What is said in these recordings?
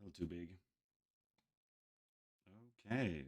A little too big. Okay.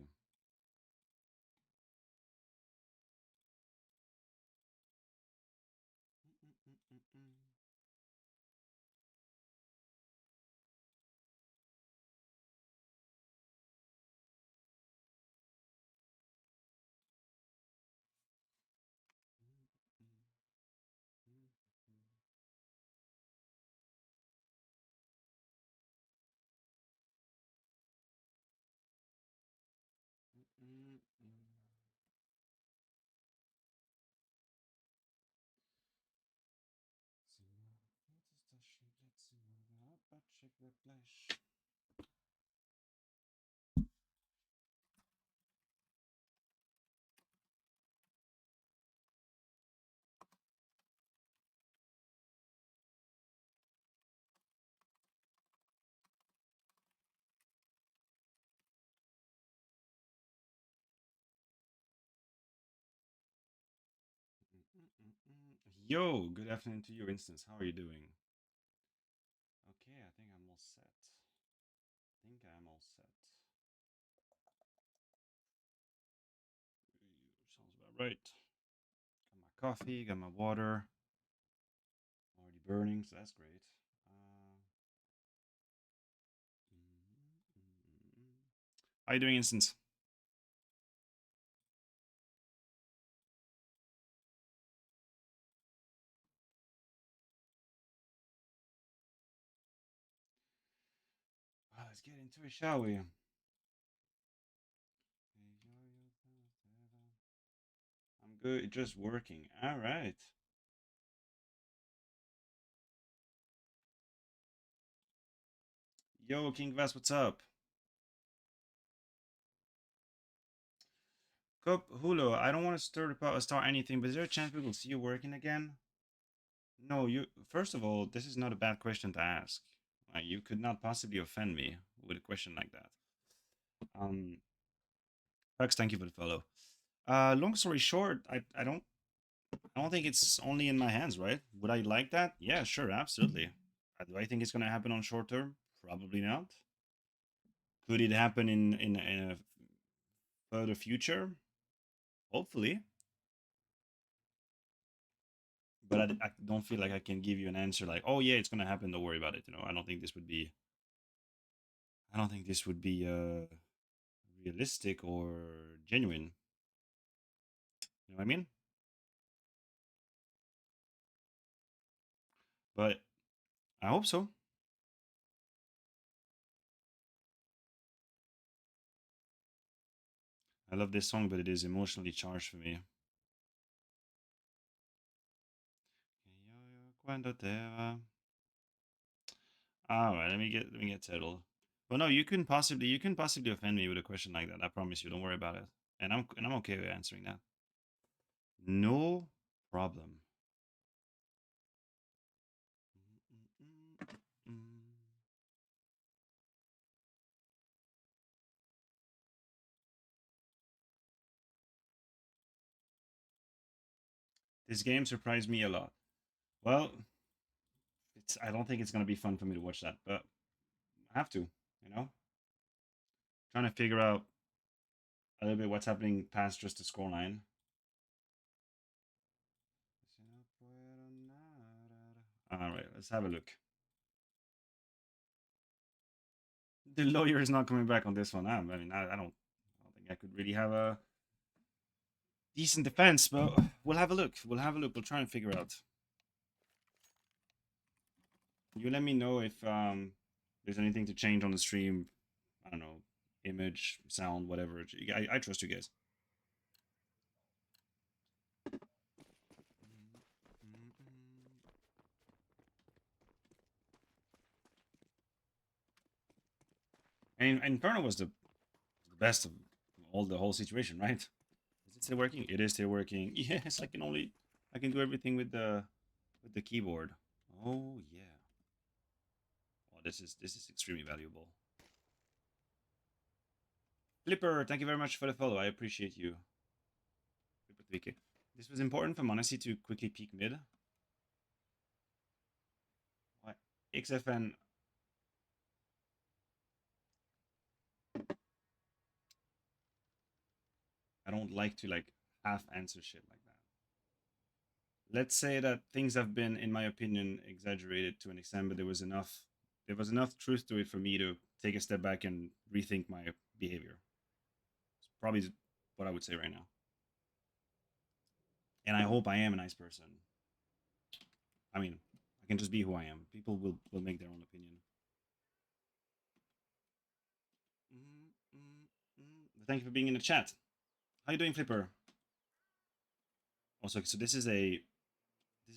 Yo, good afternoon to your instance. How are you doing? Okay, I think I'm all set. Think I'm all set. Sounds about right. Got my coffee, got my water. Already burning, so that's great. How are you doing, instance? Well, let's get into it, shall we? I'm good. Just working. All right. Yo, King Vest, what's up? Cup Hulo, I don't want to start anything, but is there a chance we will see you working again? No, you. First of all, this is not a bad question to ask. You could not possibly offend me with a question like that. Um, Hux, thank you for the follow. Long story short, I don't think it's only in my hands, right? Would I like that? Yeah, sure, absolutely. Do I think it's gonna happen on short term? Probably not. Could it happen in a further future? Hopefully, but I don't feel like I can give you an answer like, oh yeah, it's gonna happen. Don't worry about it. I don't think this would be. I don't think this would be realistic or genuine. You know what I mean? But I hope so. I love this song, but it is emotionally charged for me. Cuando te va. All right, let me get settled. But no, you can possibly offend me with a question like that. I promise you. Don't worry about it. And I'm okay with answering that. No problem. This game surprised me a lot. Well, I don't think it's gonna be fun for me to watch that, but I have to. Trying to figure out a little bit what's happening past just the scoreline. All right, let's have a look. The lawyer is not coming back on this one. I mean, I don't think I could really have a. decent defense, but we'll have a look. We'll have a look. We'll try and figure out. You let me know if there's anything to change on the stream. I don't know, image, sound, whatever. I trust you guys. And Inferno was the best of all the whole situation, right? Is it still working? It is still working. Yes, I can do everything with the keyboard. Oh yeah. Oh, this is extremely valuable. Flipper, thank you very much for the follow. I appreciate you. Flipper 3K. This was important for Monacy to quickly peek mid. What? XFN. I don't like to like half answer shit like that. Let's say that things have been, in my opinion, exaggerated to an extent, but there was enough truth to it for me to take a step back and rethink my behavior. It's probably what I would say right now. And I hope I am a nice person. I mean, I can just be who I am. People will make their own opinion. Thank you for being in the chat. How you doing, Flipper? Also, so this is an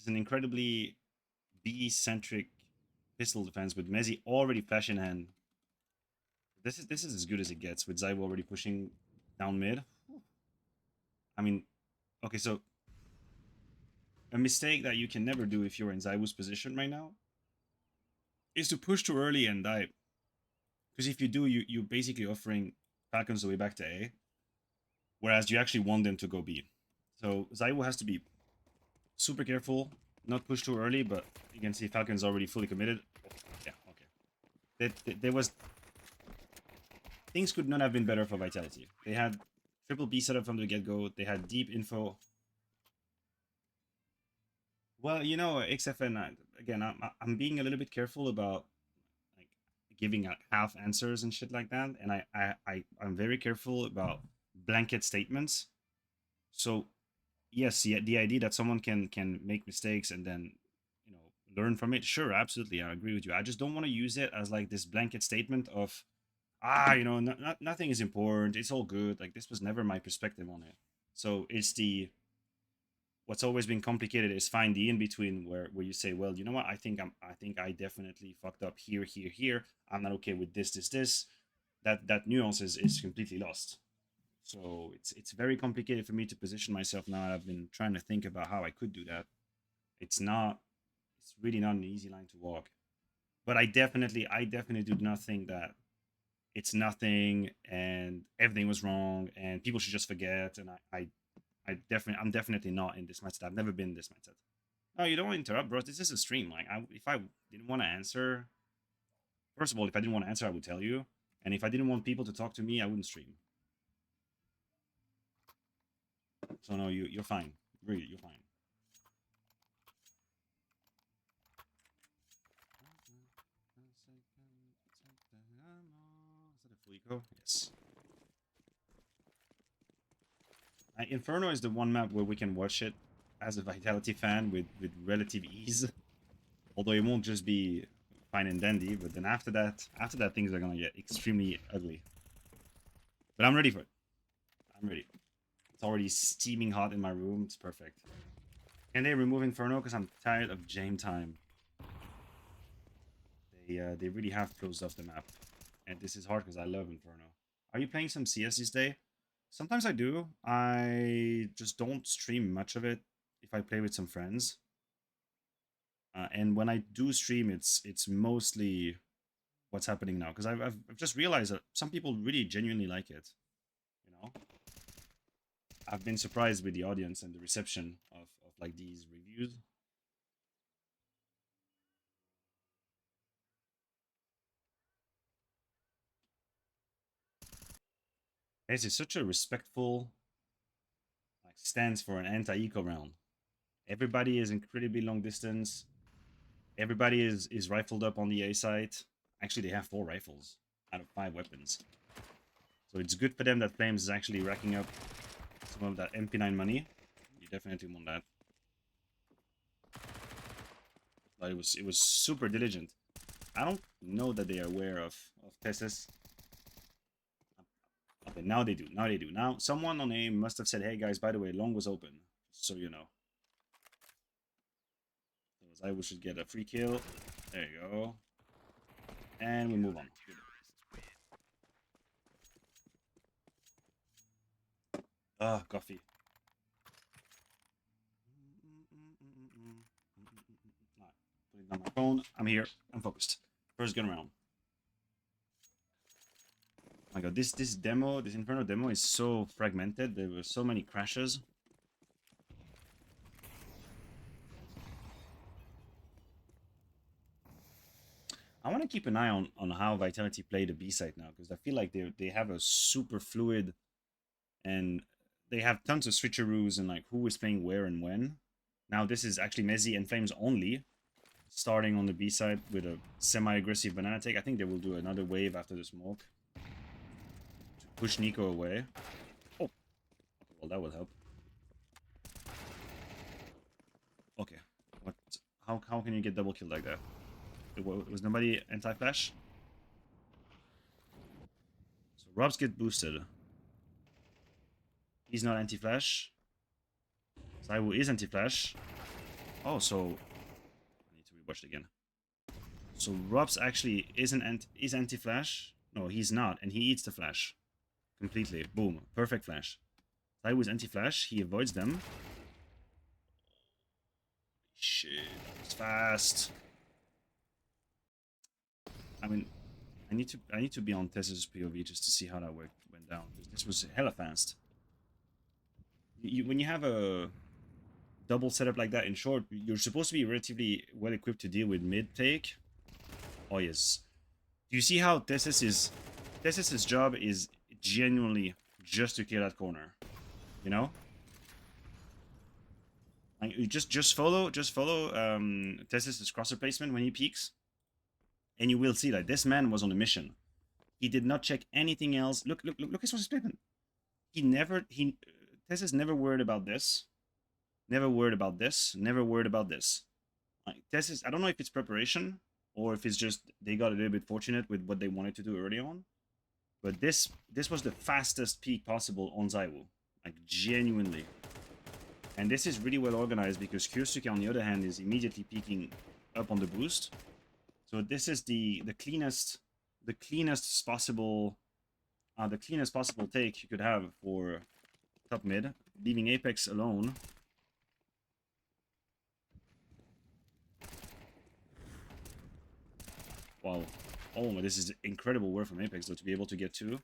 incredibly B-centric pistol defense with Mezzi already flash in hand. This is as good as it gets with Zaibu already pushing down mid. I mean, okay, so a mistake that you can never do if you're in Zaibu's position right now is to push too early and die. Because if you do, you're basically offering Falcons the way back to A, whereas you actually want them to go B. So Zaibu has to be super careful, not push too early, but you can see Falcon's already fully committed. Yeah, okay. There was... Things could not have been better for Vitality. They had triple B set up from the get-go. They had deep info. Well, XFN, again, I'm being a little bit careful about like giving out half answers and shit like that. And I'm very careful about blanket statements. So yes, the idea that someone can make mistakes and then learn from it, sure, absolutely, I agree with you. I just don't want to use it as like this blanket statement of nothing is important, it's all good. Like, this was never my perspective on it. So it's what's always been complicated is find the in between where you say, well, you know what, I think I definitely fucked up here. I'm not okay with this. That nuance is completely lost. So it's very complicated for me to position myself now. I've been trying to think about how I could do that. It's really not an easy line to walk. But I definitely do not think that it's nothing and everything was wrong and people should just forget. And I'm definitely not in this mindset. I've never been in this mindset. No, you don't interrupt, bro. This is a stream. Like, if I didn't want to answer, first of all, if I didn't want to answer, I would tell you. And if I didn't want people to talk to me, I wouldn't stream. So no, you're fine. Really, you're fine. Is that a full eco? Yes. Inferno is the one map where we can watch it as a Vitality fan with relative ease. Although it won't just be fine and dandy, but then after that things are gonna get extremely ugly. But I'm ready for it. I'm ready. It's already steaming hot in my room. It's perfect. Can they remove Inferno? Because I'm tired of Jame time. They really have closed off the map. And this is hard because I love Inferno. Are you playing some CS this day? Sometimes I do. I just don't stream much of it if I play with some friends. And when I do stream, it's mostly what's happening now. Because I've just realized that some people really genuinely like it. I've been surprised with the audience and the reception of like these reviews. This is such a respectful stance for an anti-eco round. Everybody is incredibly long distance. Everybody is rifled up on the A site. Actually, they have 4 rifles out of 5 weapons. So it's good for them that Flames is actually racking up some of that MP9 money. You definitely want that. But it was super diligent. I don't know that they are aware of Tessus. Okay, now they do. Now they do. Now someone on AIM must have said, "Hey guys, by the way, long was open," so you know. I should get a free kill. There you go. And we move on. Ah, coffee. Right, putting down my phone. I'm here. I'm focused. First gun round. Oh my god, this demo, this Inferno demo is so fragmented. There were so many crashes. I want to keep an eye on how Vitality play the B site now, because I feel like they have a super fluid, and they have tons of switcheroos and like who is playing where and when. Now this is actually Mezzi and Flames only, starting on the B side with a semi-aggressive banana take. I think they will do another wave after the smoke to push Nico away. Oh, okay, well that will help. Okay, what? How can you get double kill like that? Was nobody anti-flash? So Robs get boosted. He's not anti-flash. Zaiwu is anti-flash. Oh, so I need to rewatch it again. So Robs actually is anti-flash. No, he's not, and he eats the flash completely. Boom, perfect flash. Zaiwu is anti-flash. He avoids them. Shit, it's fast. I mean, I need to be on Tessa's POV just to see how that went down. This was hella fast. When you have a double setup like that in short, you're supposed to be relatively well equipped to deal with mid take. Oh yes. Do you see how Tessus's job is genuinely just to kill that corner? You know? Like you just follow Tessus's crosser placement when he peeks. And you will see that this man was on a mission. He did not check anything else. Look his crosser placement. Tessus never worried about this. Never worried about this. Never worried about this. Like Tessus, I don't know if it's preparation or if it's just they got a little bit fortunate with what they wanted to do early on. But this was the fastest peak possible on Zaiwu. Like genuinely. And this is really well organized because Kyosuke on the other hand is immediately peeking up on the boost. So this is the cleanest possible take you could have for top mid, leaving Apex alone. Wow. Oh, this is incredible work from Apex though to be able to get two.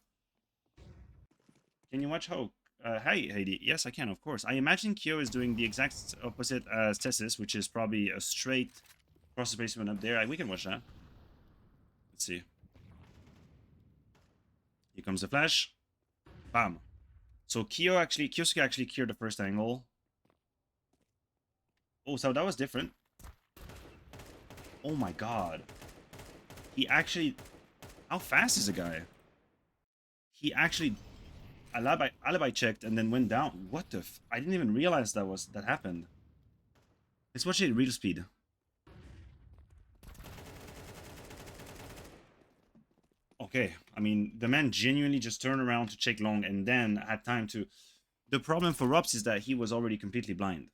Can you watch how? Hi, Heidi. Yes, I can, of course. I imagine Kyo is doing the exact opposite as Tessus, which is probably a straight crosser placement up there. We can watch that. Let's see. Here comes the flash. Bam. So Kyosuke actually cleared the first angle. Oh, so that was different. Oh my god. He actually... How fast is the guy? He actually alibi checked and then went down. What the f... I didn't even realize that happened. Let's watch it at real speed. Okay, I mean, the man genuinely just turned around to check long and then had time to... The problem for Robs is that he was already completely blind.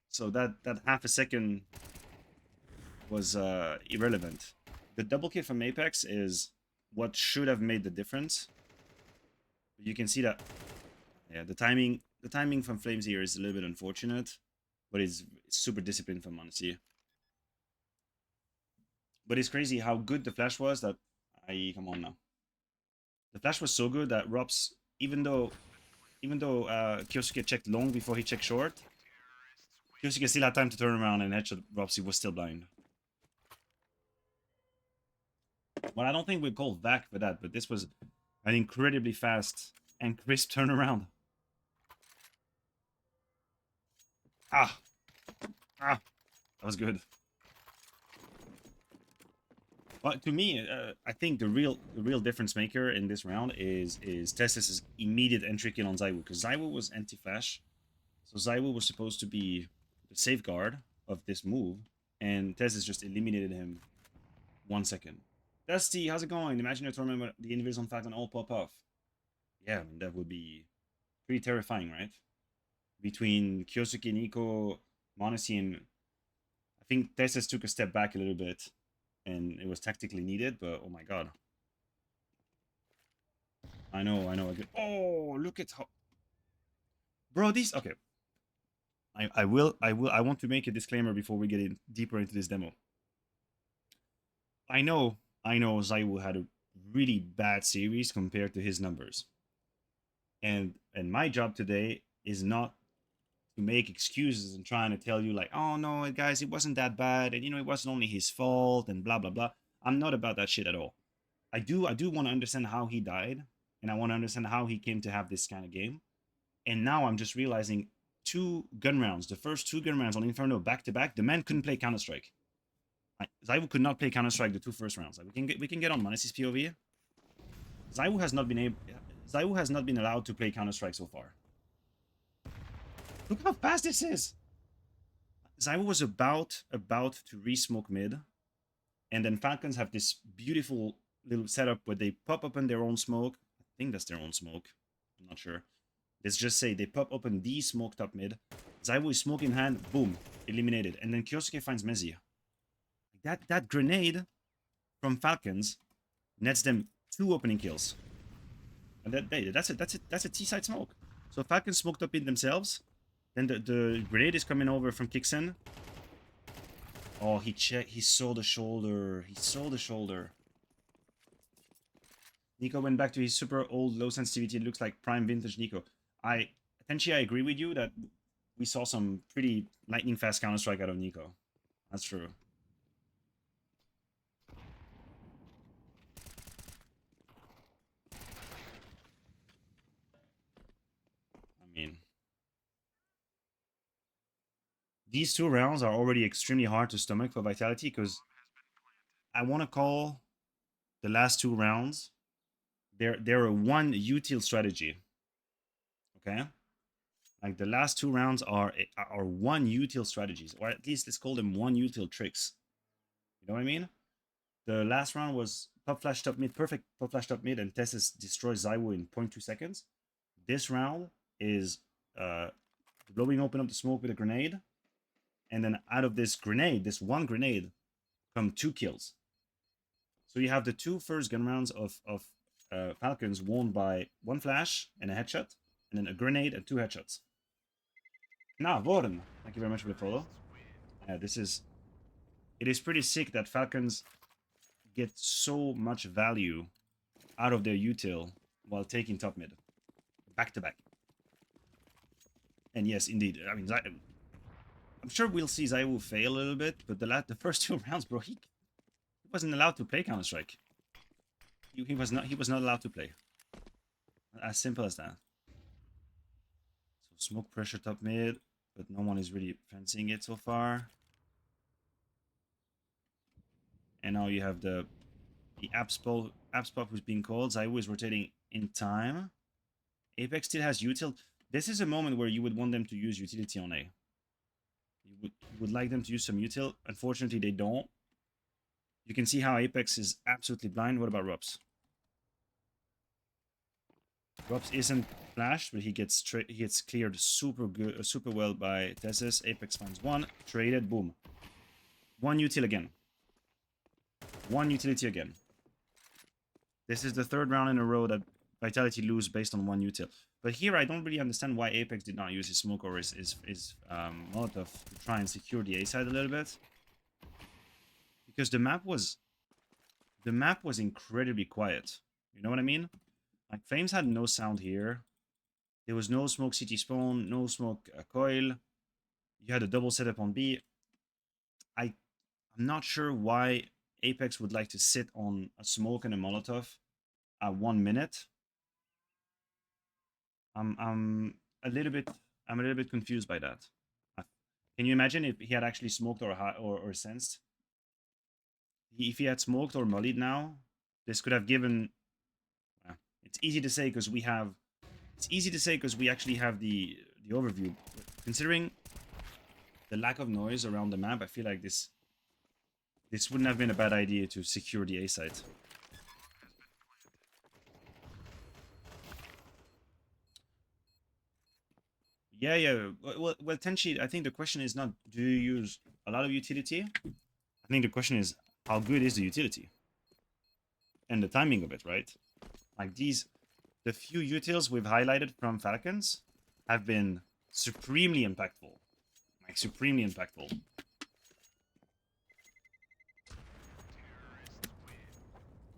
So that half a second was irrelevant. The double kill from Apex is what should have made the difference. But you can see that, yeah, the timing from Flames here is a little bit unfortunate, but it's super disciplined from Monty. But it's crazy how good the flash was that come on now. The flash was so good that Robs, even though Kyosuke checked long before he checked short, Kyosuke still had time to turn around and headshot Robs. He was still blind. Well, I don't think we'd call VAC for that, but this was an incredibly fast and crisp turnaround. Ah, that was good. Well, to me, I think the real difference maker in this round is Testis' immediate entry kill on Zaiwu, because Zaiwu was anti-flash, so Zaiwu was supposed to be the safeguard of this move, and Testis just eliminated him 1 second. Dusty, how's it going? Imagine a tournament where the invis on Falcon all pop off. Yeah, I mean, that would be pretty terrifying, right? Between Kyosuke, Nico, Monesi, and I think Testis took a step back a little bit, and it was tactically needed, but oh my god. I know. Oh, look at how... Bro, these... Okay. I want to make a disclaimer before we get in deeper into this demo. I know Zaiwu had a really bad series compared to his numbers. And my job today is not to make excuses and trying to tell you like, oh no, guys, it wasn't that bad, and it wasn't only his fault, and blah blah blah. I'm not about that shit at all. I do want to understand how he died, and I want to understand how he came to have this kind of game. And now I'm just realizing 2 gun rounds, the first 2 gun rounds on Inferno back to back, the man couldn't play Counter Strike. Zaiwu could not play Counter Strike the 2 first rounds. Like, we can get on Monesi's POV. Zaiwu has not been allowed to play Counter Strike so far. Look how fast this is. Zaiwu was about to re-smoke mid, and then Falcons have this beautiful little setup where they pop open their own smoke. I think that's their own smoke. I'm not sure. Let's just say they pop open the smoke top mid. Zaiwu is smoke in hand. Boom. Eliminated. And then Kyosuke finds Mezi. That grenade from Falcons nets them 2 opening kills. And that's a T-side smoke. So Falcons smoked up in themselves. Then the grenade is coming over from Kixen. Oh, he saw the shoulder. He saw the shoulder. Nico went back to his super old low sensitivity. It looks like prime vintage Nico. Tenchi, I agree with you that we saw some pretty lightning fast Counter-Strike out of Nico. That's true. I mean, these 2 rounds are already extremely hard to stomach for Vitality, because I want to call the last 2 rounds, they're a 1 util strategy. Okay? Like, the last 2 rounds are 1 util strategies, or at least let's call them 1 util tricks. You know what I mean? The last round was pop flash top mid, perfect pop flash top mid, and Tessis destroys Zaiwu in 0.2 seconds. This round is blowing open up the smoke with a grenade, and then out of this grenade, this 1 grenade, come 2 kills. So you have the 2 first gun rounds of Falcons won by 1 flash and a headshot, and then a grenade and 2 headshots. Now, Vorn, thank you very much for the follow. It is pretty sick that Falcons get so much value out of their util while taking top mid. Back to back. And yes, indeed. I mean, I'm sure we'll see Zaiwu fail a little bit, but the first 2 rounds, bro, he wasn't allowed to play Counter-Strike. He was not allowed to play. As simple as that. So smoke pressure top mid, but no one is really fancying it so far. And now you have the apps pop who's being called. Zaiwu is rotating in time. Apex still has util. This is a moment where you would want them to use utility on A. You would like them to use some util. Unfortunately, they don't. You can see how Apex is absolutely blind. What about Rups? Rups isn't flashed, but he gets cleared super well by Tessis. Apex finds 1, traded, boom. 1 util again. 1 utility again. This is the 3rd round in a row that Vitality lose based on 1 util. But here I don't really understand why Apex did not use his smoke or his Molotov to try and secure the A side a little bit. Because the map was incredibly quiet. You know what I mean? Like, Flames had no sound here. There was no smoke CT spawn, no smoke coil. You had a double setup on B. I'm not sure why Apex would like to sit on a smoke and a Molotov at 1 minute. I'm a little bit confused by that. Can you imagine if he had actually smoked or sensed? If he had smoked or mollied now, this could have given... it's easy to say because we have... It's easy to say because we actually have the overview. Considering the lack of noise around the map, I feel like this wouldn't have been a bad idea to secure the A site. Yeah. Well, Tenchi, I think the question is not do you use a lot of utility? I think the question is how good is the utility? And the timing of it, right? Like the few utils we've highlighted from Falcons have been supremely impactful. Like, supremely impactful.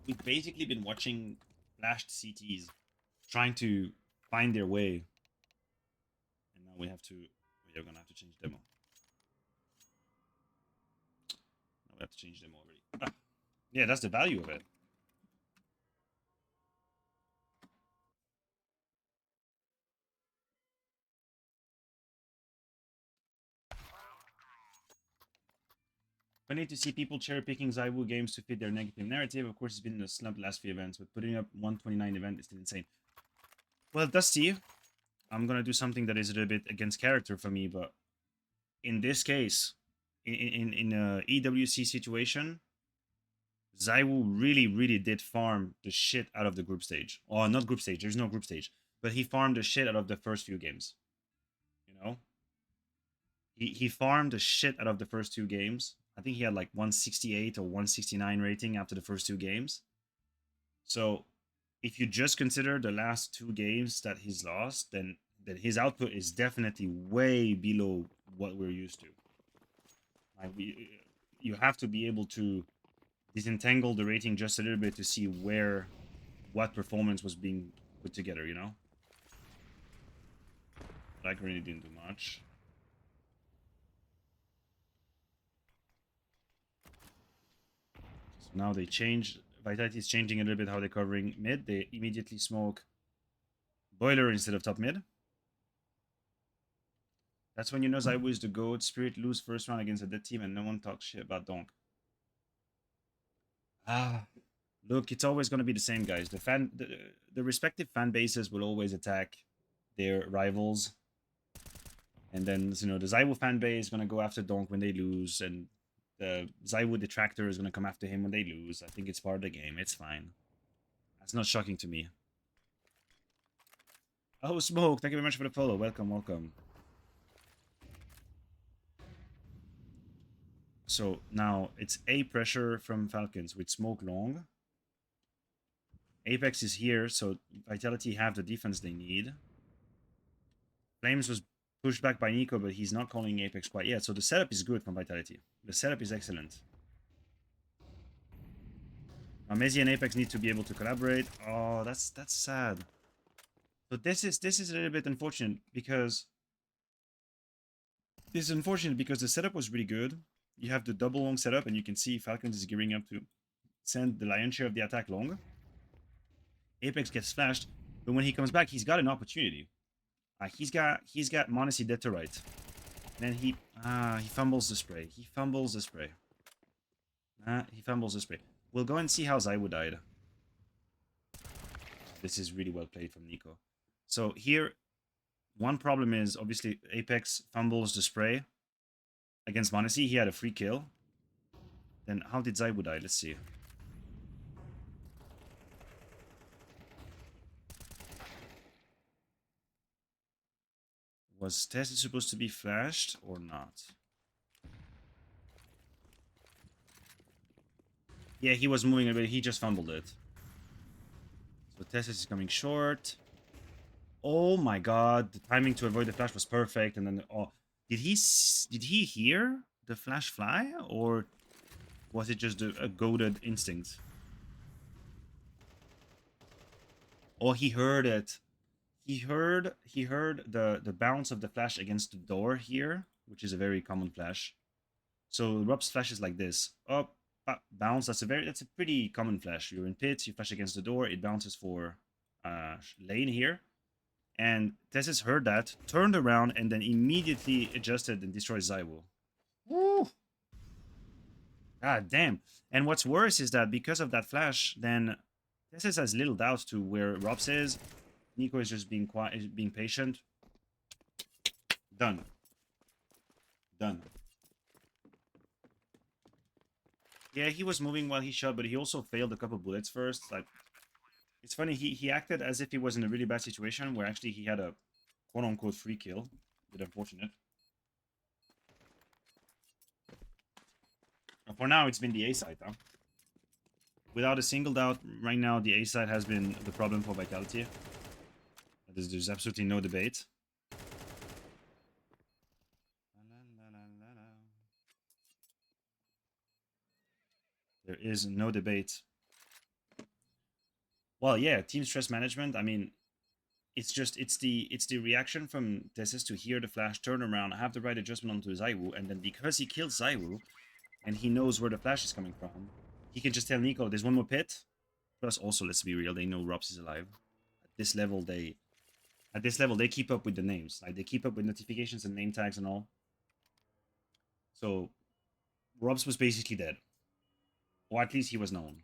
We've basically been watching flashed CTs trying to find their way. And now we're gonna have to change demo. Now we have to change demo already. Yeah, that's the value of it. Funny to see people cherry picking Zaiwu games to fit their negative narrative. Of course, it's been in a slump the last few events, but putting up 129 event is still insane. Well, Dusty, I'm gonna do something that is a little bit against character for me, but in this case, in a EWC situation, Zaiwu really did farm the shit out of the group stage. Oh, not group stage. There's no group stage, but he farmed the shit out of the first few games. You know, he farmed the shit out of the first two games. I think he had like 168 or 169 rating after the first two games. So if you just consider the last two games that he's lost, then his output is definitely way below what we're used to. Like you have to be able to disentangle the rating just a little bit to see what performance was being put together, you know? Like, really didn't do much. So now they changed. Vitality is changing a little bit how they're covering mid. They immediately smoke Boiler instead of top mid. That's when you know Zaiwu is the GOAT. Spirit lose first round against a dead team and no one talks shit about Donk. Look, it's always going to be the same, guys. The respective fan bases will always attack their rivals. And then, you know, the Zaiwu fan base is going to go after Donk when they lose. And the Zaiwu detractor is going to come after him when they lose. I think it's part of the game. It's fine. That's not shocking to me. Oh, Smoke, thank you very much for the follow. Welcome. So now it's A pressure from Falcons with Smoke long. Apex is here, so Vitality have the defense they need. Flames was pushed back by Nico, but he's not calling Apex quite yet. So the setup is good from Vitality. The setup is excellent. Now Mezzi and Apex need to be able to collaborate. Oh, that's sad. So this is a little bit unfortunate because the setup was really good. You have the double long setup, and you can see Falcons is gearing up to send the lion's share of the attack long. Apex gets flashed, but when he comes back, he's got an opportunity. He's got Monacy dead to right. And then he fumbles the spray. He fumbles the spray. We'll go and see how Zaiwu died. This is really well played from Nico. So here, one problem is obviously Apex fumbles the spray against Monacy. He had a free kill. Then how did Zaiwu die? Let's see. Was Tessie supposed to be flashed or not? Yeah, he was moving a bit. He just fumbled it. So Tessie is coming short. Oh my god, the timing to avoid the flash was perfect. And then, oh, did he hear the flash fly, or was it just a goaded instinct? Oh, he heard it. He heard the bounce of the flash against the door here, which is a very common flash. So Rob's flash is like this: up, bounce. That's a pretty common flash. You're in pits, you flash against the door, it bounces for lane here. And Tessis heard that, turned around, and then immediately adjusted and destroyed Zaiwu. Woo! God damn. And what's worse is that because of that flash, then this is as little doubt to where Robs is. Nico is just being quiet, is being patient. Done. Done. Yeah, he was moving while he shot, but he also failed a couple bullets first. Like, it's funny, he acted as if he was in a really bad situation where actually he had a quote-unquote free kill. Bit unfortunate. For now, it's been the A side, though. Without a single doubt, right now, the A side has been the problem for Vitality. There's absolutely no debate. There is no debate. Well, yeah, team stress management. I mean, it's the reaction from Tessis to hear the flash, turn around, have the right adjustment onto Zaiwu, and then because he kills Zaiwu and he knows where the flash is coming from, he can just tell Nico, "There's one more pit." Plus, also, let's be real, they know Robs is alive. At this level, they keep up with the names. Like they keep up with notifications and name tags and all. So Robs was basically dead, or at least he was known.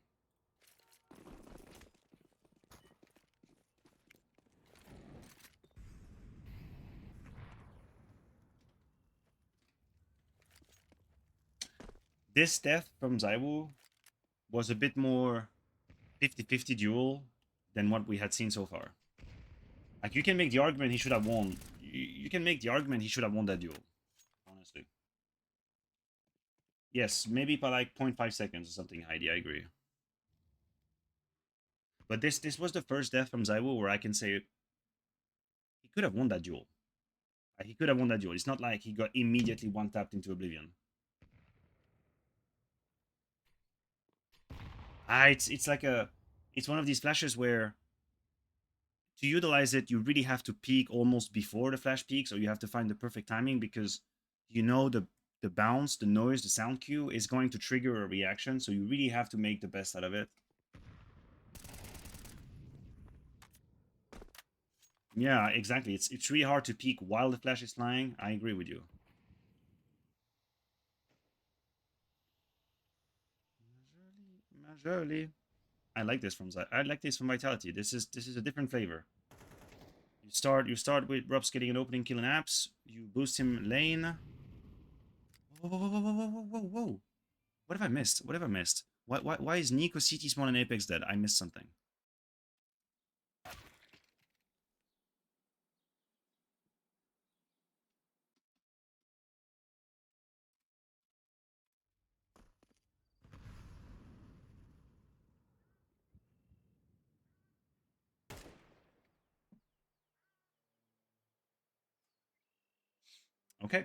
This death from Zaiwu was a bit more 50-50 duel than what we had seen so far. Like, you can make the argument he should have won. You can make the argument he should have won that duel, honestly. Yes, maybe by like 0.5 seconds or something, Heidi, I agree. But this was the first death from Zaiwu where I can say he could have won that duel. Like, he could have won that duel. It's not like he got immediately one-tapped into oblivion. It's like it's one of these flashes where to utilize it, you really have to peak almost before the flash peaks, or you have to find the perfect timing because you know the bounce, the noise, the sound cue is going to trigger a reaction, so you really have to make the best out of it. Yeah, exactly. It's really hard to peak while the flash is flying. I agree with you. Majorly. I like this from Vitality. This is a different flavor. You start with Robs getting an opening kill in apps. You boost him lane. Whoa, whoa, whoa, whoa, whoa, whoa, whoa, whoa. What have I missed? What have I missed? Why is Nico CT spawn and Apex dead? I missed something. Okay.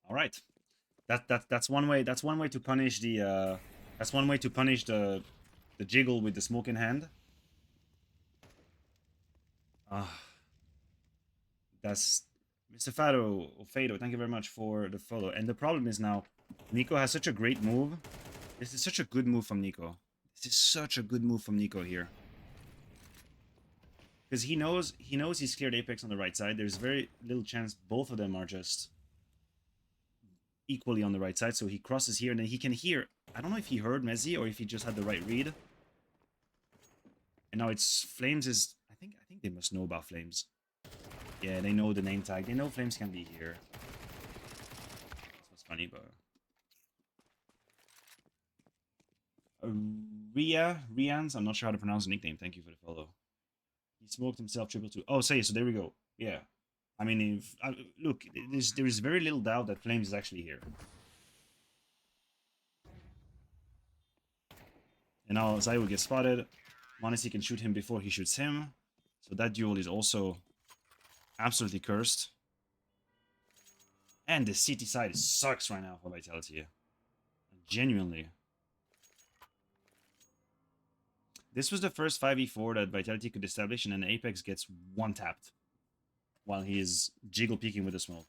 All right. That's one way. That's one way to punish the. That's one way to punish the jiggle with the smoke in hand. That's Mr. Fado. Thank you very much for the follow. And the problem is now, Nico has such a great move. This is such a good move from Nico. This is such a good move from Nico here. Because he knows he's cleared Apex on the right side. There's very little chance both of them are just equally on the right side. So he crosses here and then he can hear. I don't know if he heard Mezzi or if he just had the right read. And now it's Flames is. I think they must know about Flames. Yeah, they know the name tag. They know Flames can be here. This was funny, but Rians. I'm not sure how to pronounce the nickname. Thank you for the follow. He smoked himself triple two. Oh, so there we go. Yeah. I mean, if look, there is very little doubt that Flames is actually here. And now Zai will get spotted. Monesi can shoot him before he shoots him. So that duel is also absolutely cursed. And the CT side sucks right now for Vitality. Genuinely. This was the first 5v4 that Vitality could establish, and then Apex gets one-tapped while he is jiggle peeking with the smoke.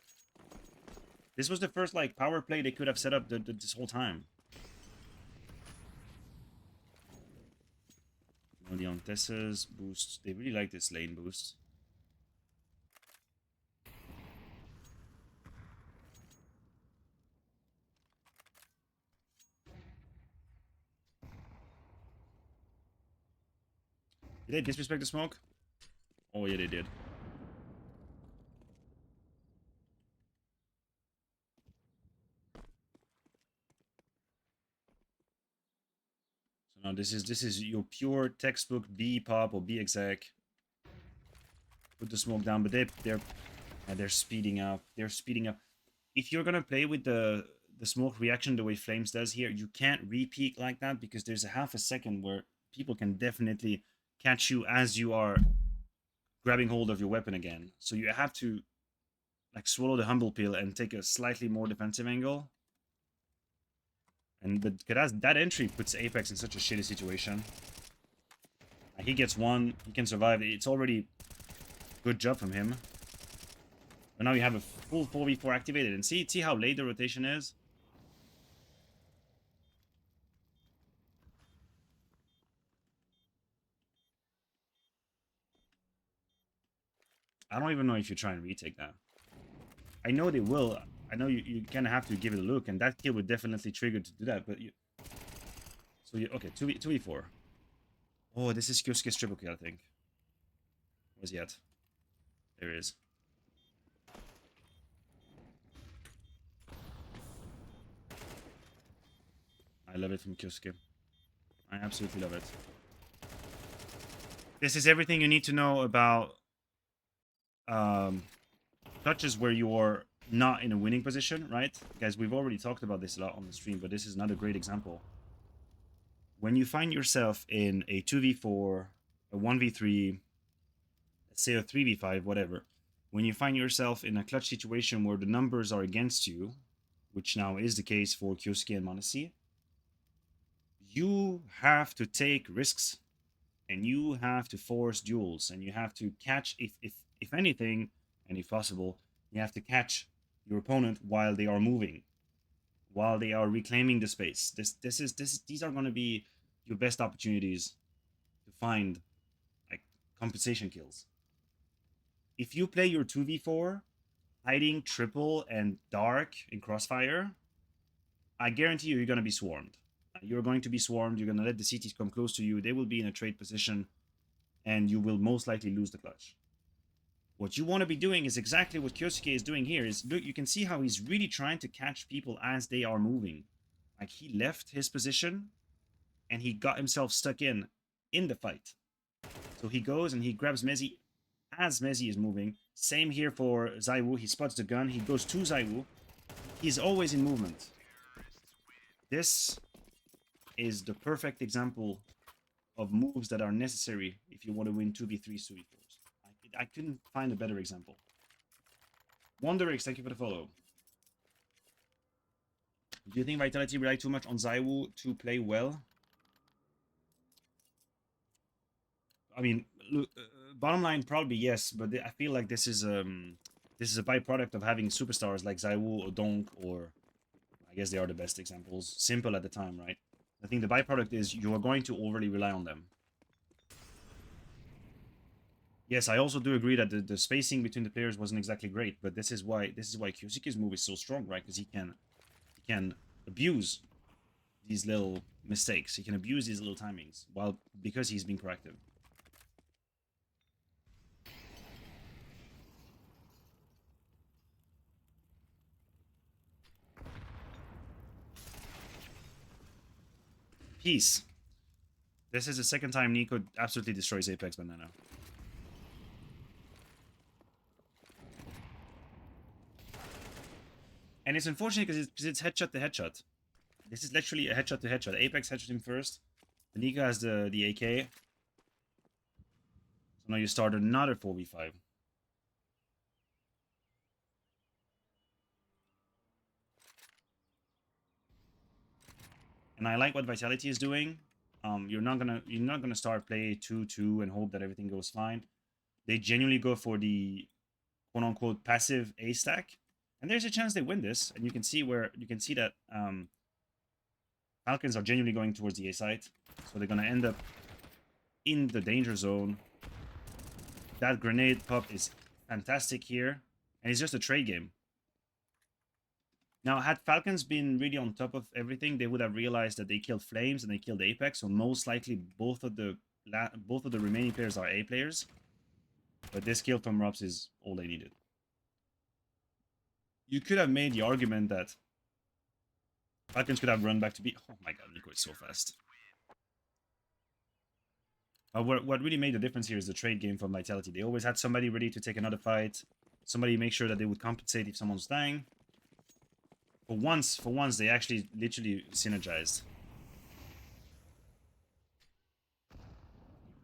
This was the first like power play they could have set up this whole time. Leon Tessa's boost. They really like this lane boost. Did they disrespect the smoke? Oh yeah, they did. So now this is your pure textbook B pop or B exec. Put the smoke down, but they're speeding up. They're speeding up. If you're gonna play with the smoke reaction the way Flames does here, you can't repeat like that because there's a half a second where people can definitely catch you as you are grabbing hold of your weapon again. So you have to like swallow the humble pill and take a slightly more defensive angle. And but that entry puts Apex in such a shitty situation. He gets one, he can survive. It's already good job from him. But now you have a full 4v4 activated. And see how late the rotation is? I don't even know if you try and retake that. I know they will. I know you kind of have to give it a look, and that kill would definitely trigger to do that. But you, so you okay? 2v4. Oh, this is Kyosuke's triple kill, I think. Where's he at? There he is. I love it from Kyosuke. I absolutely love it. This is everything you need to know about touches where you're not in a winning position, right? Guys, we've already talked about this a lot on the stream, but this is another great example. When you find yourself in a 2v4, a 1v3, let's say a 3v5, whatever, when you find yourself in a clutch situation where the numbers are against you, which now is the case for Kyosuke and Manasi, you have to take risks and you have to force duels and you have to catch, if anything, and if possible, you have to catch your opponent while they are moving, while they are reclaiming the space. These are going to be your best opportunities to find like compensation kills. If you play your 2v4 hiding triple and dark in crossfire, I guarantee you're going to be swarmed. You're going to be swarmed. You're going to let the CTs come close to you. They will be in a trade position, and you will most likely lose the clutch. What you want to be doing is exactly what Kyosuke is doing here. Is look, you can see how he's really trying to catch people as they are moving. Like he left his position, and he got himself stuck in the fight. So he goes and he grabs Mezi as Mezi is moving. Same here for Zaiwu. He spots the gun. He goes to Zaiwu. He's always in movement. This is the perfect example of moves that are necessary if you want to win 2v3s, 2v4s. I couldn't find a better example. Wonderix, thank you for the follow. Do you think Vitality relied too much on Zaiwu to play well? I mean, look, bottom line, probably yes, but I feel like this is a byproduct of having superstars like Zaiwu or Donk, or I guess they are the best examples. Simple at the time, right? I think the byproduct is you are going to overly rely on them. Yes, I also do agree that the spacing between the players wasn't exactly great, but this is why Kyosuke's move is so strong, right? Because he can abuse these little mistakes. He can abuse these little timings because he's being proactive. Peace. This is the second time Nico absolutely destroys Apex Banana. And it's unfortunate because it's headshot to headshot. This is literally a headshot to headshot. Apex headshot him first. Nico has the AK. So now you start another 4v5. And I like what Vitality is doing. You're not gonna start play 2-2 and hope that everything goes fine. They genuinely go for the quote unquote passive A stack, and there's a chance they win this. And you can see that Falcons are genuinely going towards the A site, so they're gonna end up in the danger zone. That grenade pop is fantastic here, and it's just a trade game. Now, had Falcons been really on top of everything, they would have realized that they killed Flames and they killed Apex, so most likely both of the both of the remaining players are A players. But this kill from Robs is all they needed. You could have made the argument that Falcons could have run back to B. Oh my god, Nico is so fast. What really made the difference here is the trade game from Vitality. They always had somebody ready to take another fight. Somebody make sure that they would compensate if someone's dying. For once, they actually literally synergized.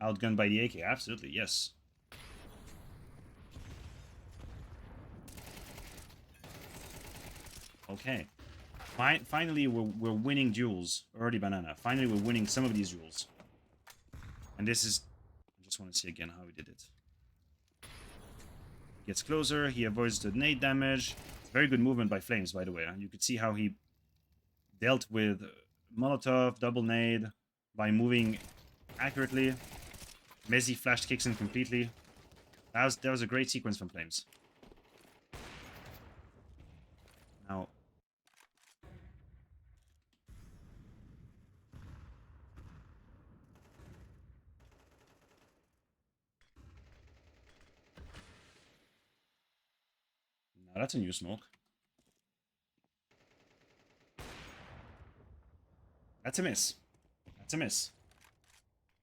Outgunned by the AK, absolutely, yes. Okay. Finally, we're winning duels. Early banana. Finally, we're winning some of these duels. And this is... I just want to see again how he did it. Gets closer. He avoids the nade damage. It's very good movement by Flames, by the way. You could see how he dealt with Molotov, double nade, by moving accurately. Mezzi flashed kicks in completely. That was a great sequence from Flames. Now... Now that's a new smoke. That's a miss. That's a miss.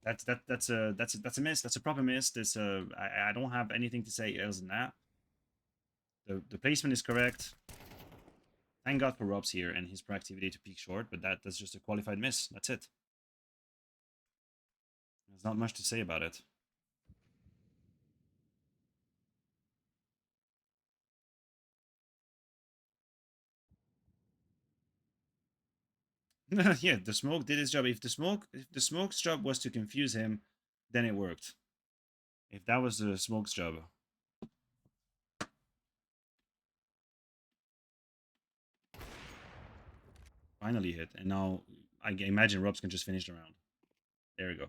That's a miss. That's a proper miss. I don't have anything to say else than that. The placement is correct. Thank God for Rob's here and his proactivity to peek short, but that's just a qualified miss. That's it. There's not much to say about it. Yeah, the smoke did its job. If the smoke's job was to confuse him, then it worked. If that was the smoke's job. Finally hit, and now I imagine Robs can just finish the round. There we go.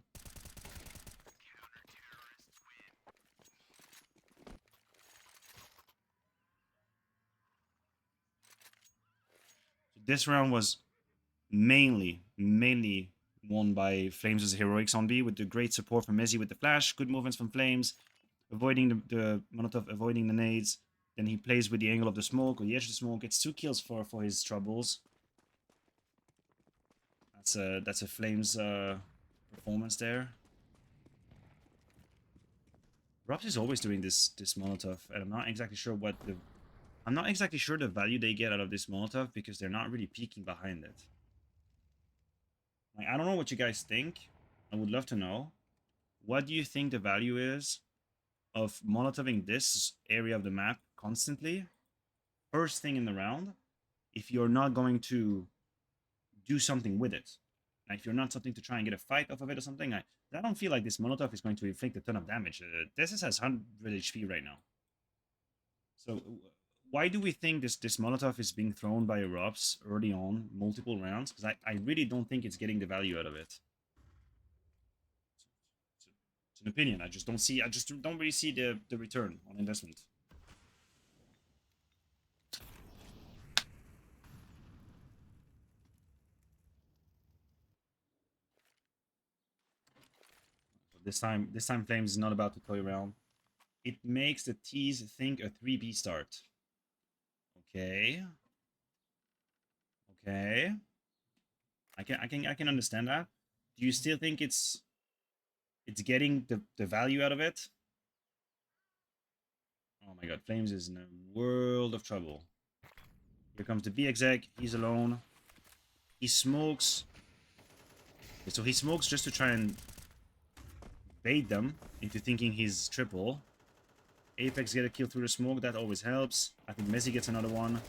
So this round was mainly won by Flames' heroics on B, with the great support from Mezzi with the flash, good movements from Flames, avoiding the Molotov, avoiding the nades. Then he plays with the angle of the smoke, or the edge of the smoke. Gets 2 kills for his troubles. That's a Flames performance there. Robs is always doing this Molotov, and I'm not exactly sure the value they get out of this Molotov, because they're not really peeking behind it. Like, I don't know what you guys think. I would love to know. What do you think the value is of Molotoving this area of the map constantly, first thing in the round, if you're not going to do something with it? Like, if you're not something to try and get a fight off of it or something, I don't feel like this Molotov is going to inflict a ton of damage. This has 100 HP right now. So why do we think this Molotov is being thrown by Robs early on, multiple rounds? Because I really don't think it's getting the value out of it. It's an opinion. I just don't really see the return on investment. This time Flames is not about to toy around. It makes the T's think a 3B start. Okay. Okay. I can understand that. Do you still think it's getting the value out of it? Oh my god, Flames is in a world of trouble. Here comes the B exec. He's alone. He smokes. Okay, so he smokes just to try and bait them into thinking he's triple. Apex get a kill through the smoke. That always helps. I think Messi gets another one.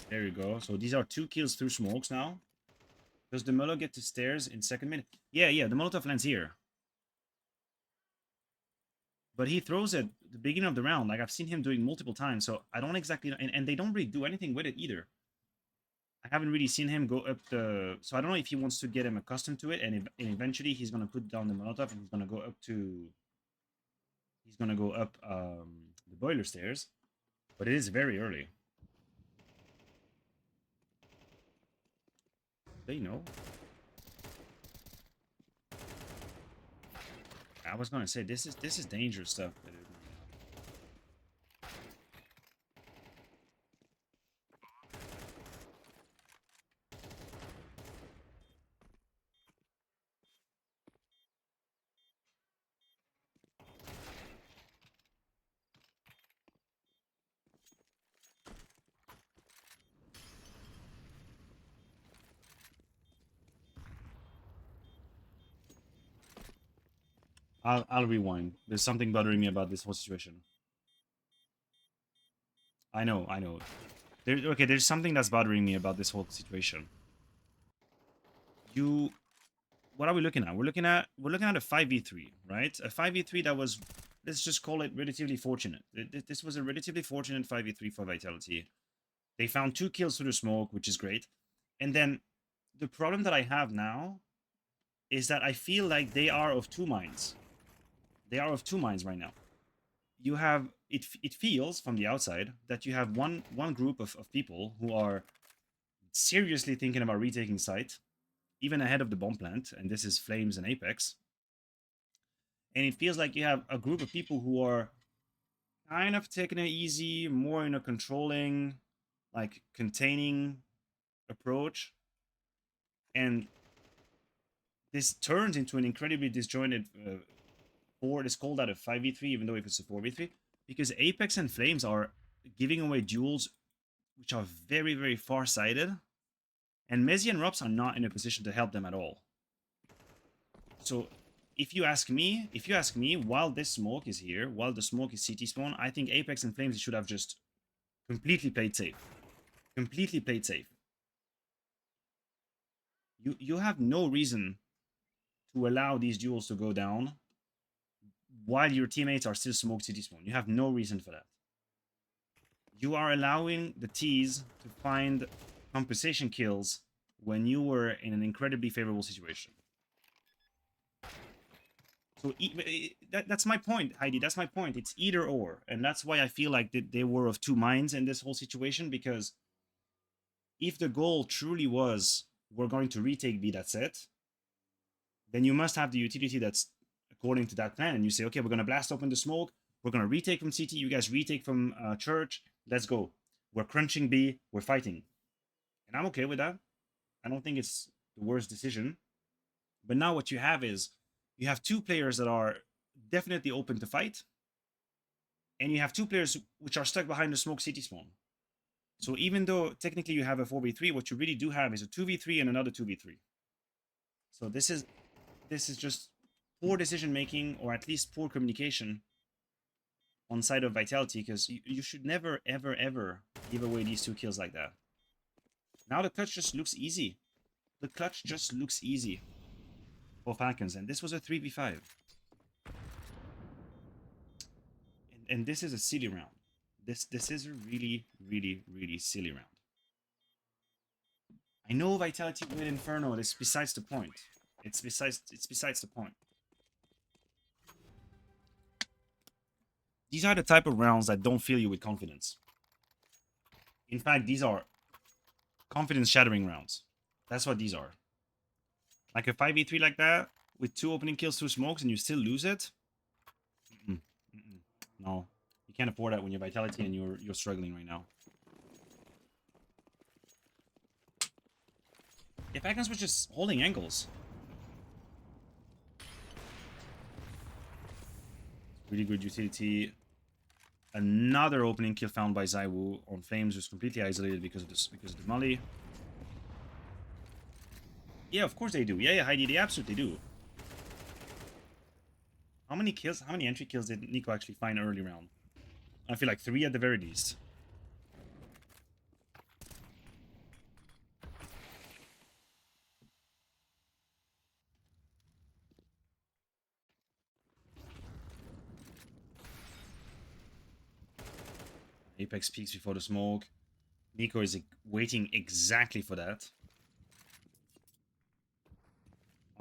There you go. So these are 2 kills through smokes now. Does the Molo get to stairs in second minute? Yeah, the Molotov lands here. But he throws it at the beginning of the round. Like, I've seen him doing multiple times, so I don't exactly know. And they don't really do anything with it either. I haven't really seen him go up the... So I don't know if he wants to get him accustomed to it, and eventually he's going to put down the Molotov, and he's going to go up to... He's going to go up the boiler stairs. But it is very early. They know. I was gonna say this is dangerous stuff. I'll rewind. There's something bothering me about this whole situation. I know, I know. Okay, there's something that's bothering me about this whole situation. You, what are we looking at? We're looking at a 5v3, right? A 5v3 that was, let's just call it relatively fortunate. This was a relatively fortunate 5v3 for Vitality. They found 2 kills through the smoke, which is great. And then the problem that I have now is that I feel like they are of two minds. They are of two minds right now. You have it feels from the outside that you have one group of people who are seriously thinking about retaking site, even ahead of the bomb plant, and this is Flames and Apex. And it feels like you have a group of people who are kind of taking it easy, more in a controlling, like containing approach. And this turns into an incredibly disjointed board. It's called out a 5v3, even though if it's a 4v3, because Apex and Flames are giving away duels which are very, very far-sighted, and Mezzi and Rops are not in a position to help them at all. So if you ask me, while this smoke is here, while the smoke is CT spawn, I think Apex and Flames should have just completely played safe. Completely played safe. You have no reason to allow these duels to go down while your teammates are still smoke CT spawn. You have no reason for that. You are allowing the T's to find compensation kills when you were in an incredibly favorable situation. So that's my point, Heidi. That's my point. It's either or, and that's why I feel like they were of two minds in this whole situation. Because if the goal truly was we're going to retake B, that's it, then you must have the utility that's according to that plan, and you say, okay, we're going to blast open the smoke, we're going to retake from CT, you guys retake from church, let's go. We're crunching B, we're fighting, and I'm okay with that. I don't think it's the worst decision. But now what you have is you have two players that are definitely open to fight, and you have two players which are stuck behind the smoke CT spawn. So even though technically you have a 4v3, what you really do have is a 2v3 and another 2v3. So this is just poor decision making, or at least poor communication on side of Vitality, because you should never, ever, ever give away these 2 kills like that. Now the clutch just looks easy. The clutch just looks easy for Falcons, and this was a 3v5. And this is a silly round. This is a really, really, really silly round. I know Vitality with Inferno, it's besides the point. It's besides the point. These are the type of rounds that don't fill you with confidence. In fact, these are confidence-shattering rounds. That's what these are. Like a 5v3 like that, with 2 opening kills, 2 smokes, and you still lose it? No. You can't afford that when you're Vitality and you're struggling right now. If Falcons was just holding angles. Really good utility. Another opening kill found by Zaiwu on Flames, who's completely isolated because of the molly. Yeah, of course they do. Yeah, Heidi, they absolutely do. How many kills, how many entry kills did Nico actually find early round? I feel like 3 at the very least. Apex peaks before the smoke. Nico is waiting exactly for that.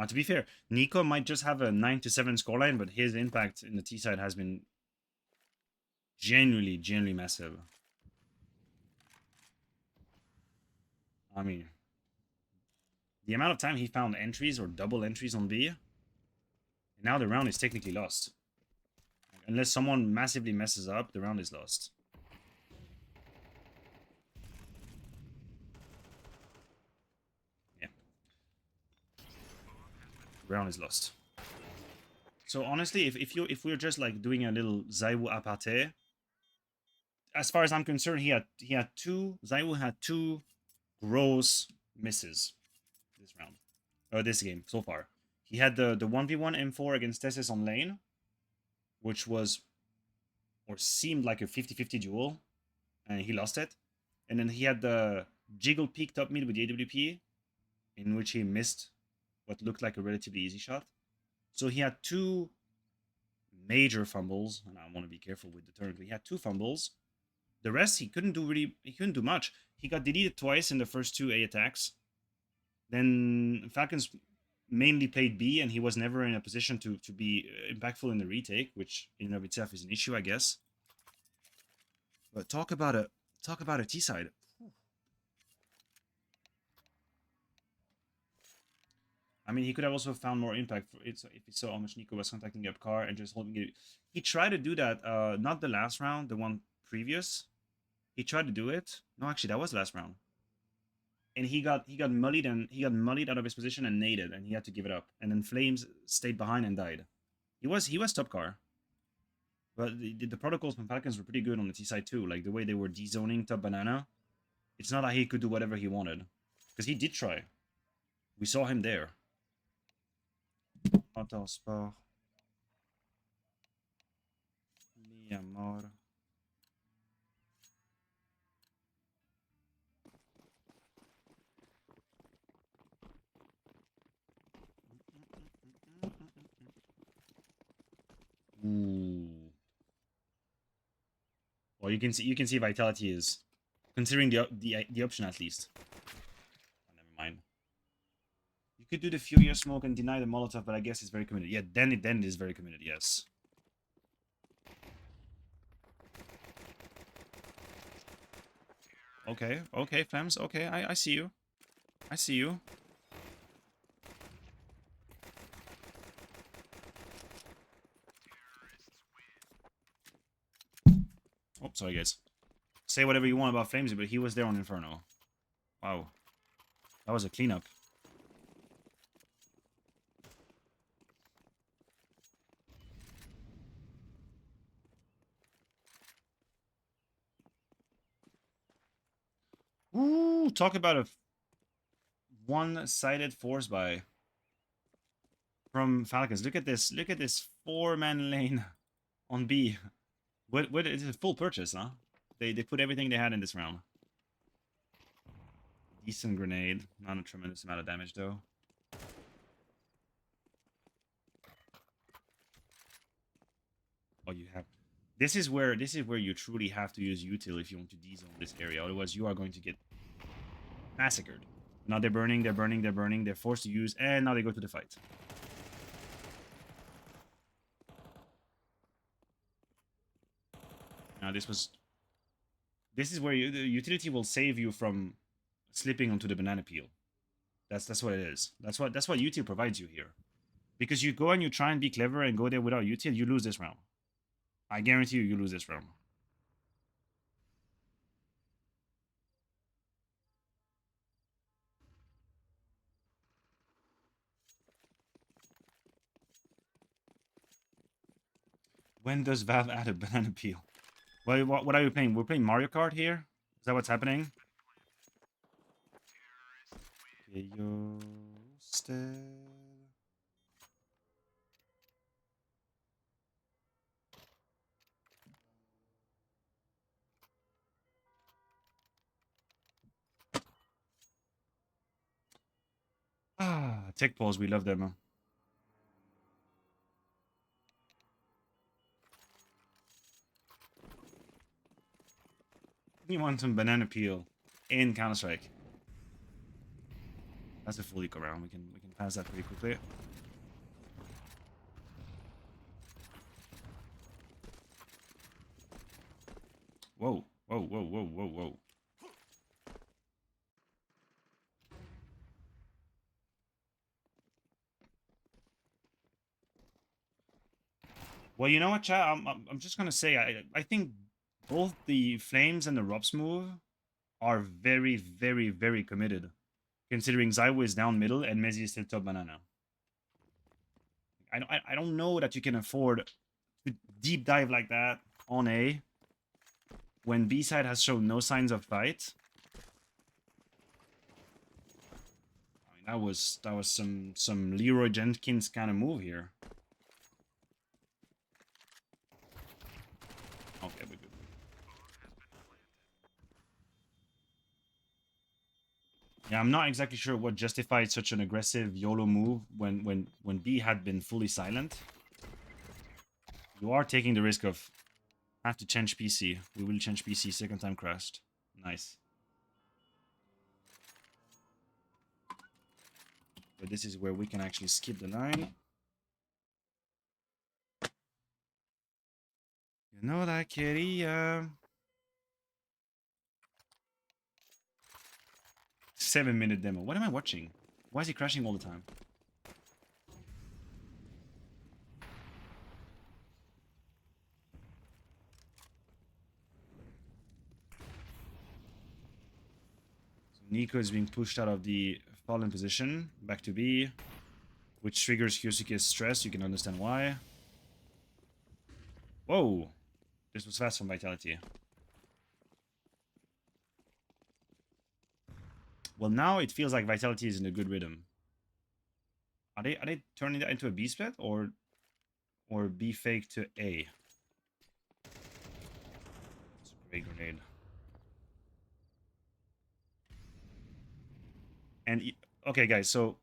To be fair, Nico might just have a 9-7 scoreline, but his impact in the T side has been genuinely massive. I mean, the amount of time he found entries or double entries on B And now the round is technically lost. Unless someone massively messes up, the round is lost. Yeah. The round is lost. So honestly, if we're just like doing a little Zaiwu aparte, as far as I'm concerned, Zaiwu had two gross misses this round. This game so far. He had the 1v1 M4 against Tessis on lane, which was or seemed like a 50-50 duel, and he lost it. And then he had the jiggle peek top mid with the AWP, in which he missed what looked like a relatively easy shot. So he had two major fumbles, and I want to be careful with the term. He had two fumbles. The rest he couldn't do much. He got deleted twice in the first two A attacks. Then Falcons mainly played B, and he was never in a position to be impactful in the retake, which in and of itself is an issue, I guess. But talk about a T side. I mean, he could have also found more impact for it if he saw how much Nico was contacting up car and just holding it. He tried to do that, not the last round, the one previous. He tried to do it. No, actually, that was the last round. And he got mullied out of his position and naded, and he had to give it up. And then Flames stayed behind and died. He was top car. But the protocols from Falcons were pretty good on the T side too. Like the way they were dezoning top banana. It's not that he could do whatever he wanted. Because he did try. We saw him there. Motorsport. Mi amor. Ooh. Well, you can see Vitality is considering the option at least. Oh, never mind. You could do the Furious Smoke and deny the Molotov, but I guess it's very committed. Yeah, then it is very committed. Yes. Okay, Flems. Okay, I see you. I see you. Oh, sorry, guys. Say whatever you want about Flamesy, but he was there on Inferno. Wow. That was a cleanup. Ooh, talk about a one-sided force buy from Falcons. Look at this. Look at this four-man lane on B. What is a full purchase, huh? They put everything they had in this round. Decent grenade. Not a tremendous amount of damage though. Oh, you have. This is where you truly have to use util if you want to de-zone this area. Otherwise, you are going to get massacred. Now they're burning. They're forced to use, and now they go to the fight. Now this is where the utility will save you from slipping onto the banana peel. That's what it is. That's what util provides you here. Because you go and you try and be clever and go there without util, you lose this round. I guarantee you lose this round. When does Valve add a banana peel? What are you playing? We're playing Mario Kart here? Is that what's happening? Ah, tech pulls, we love them. You want some banana peel in Counter-Strike. That's a full eco round. We can pass that pretty quickly. Whoa. Well, you know what, chat? I'm just gonna say I think both the Flames and the Rups move are very, very, very committed, considering Zaiwo is down middle and Mezi is still top banana. I don't know that you can afford to deep dive like that on A when B side has shown no signs of fight. I mean, that was some Leroy Jenkins kind of move here. Okay, we good. Yeah, I'm not exactly sure what justified such an aggressive YOLO move when B had been fully silent. You are taking the risk of have to change PC. We will change PC second time crashed. Nice. But this is where we can actually skip the line. You know that, kitty. 7-minute demo. What am I watching? Why is he crashing all the time? So Nico is being pushed out of the fallen position. Back to B. Which triggers Kyosuke's stress. You can understand why. Whoa. This was fast from Vitality. Well, now it feels like Vitality is in a good rhythm. Are they turning that into a B split or B fake to A? It's a great grenade. And okay, guys. So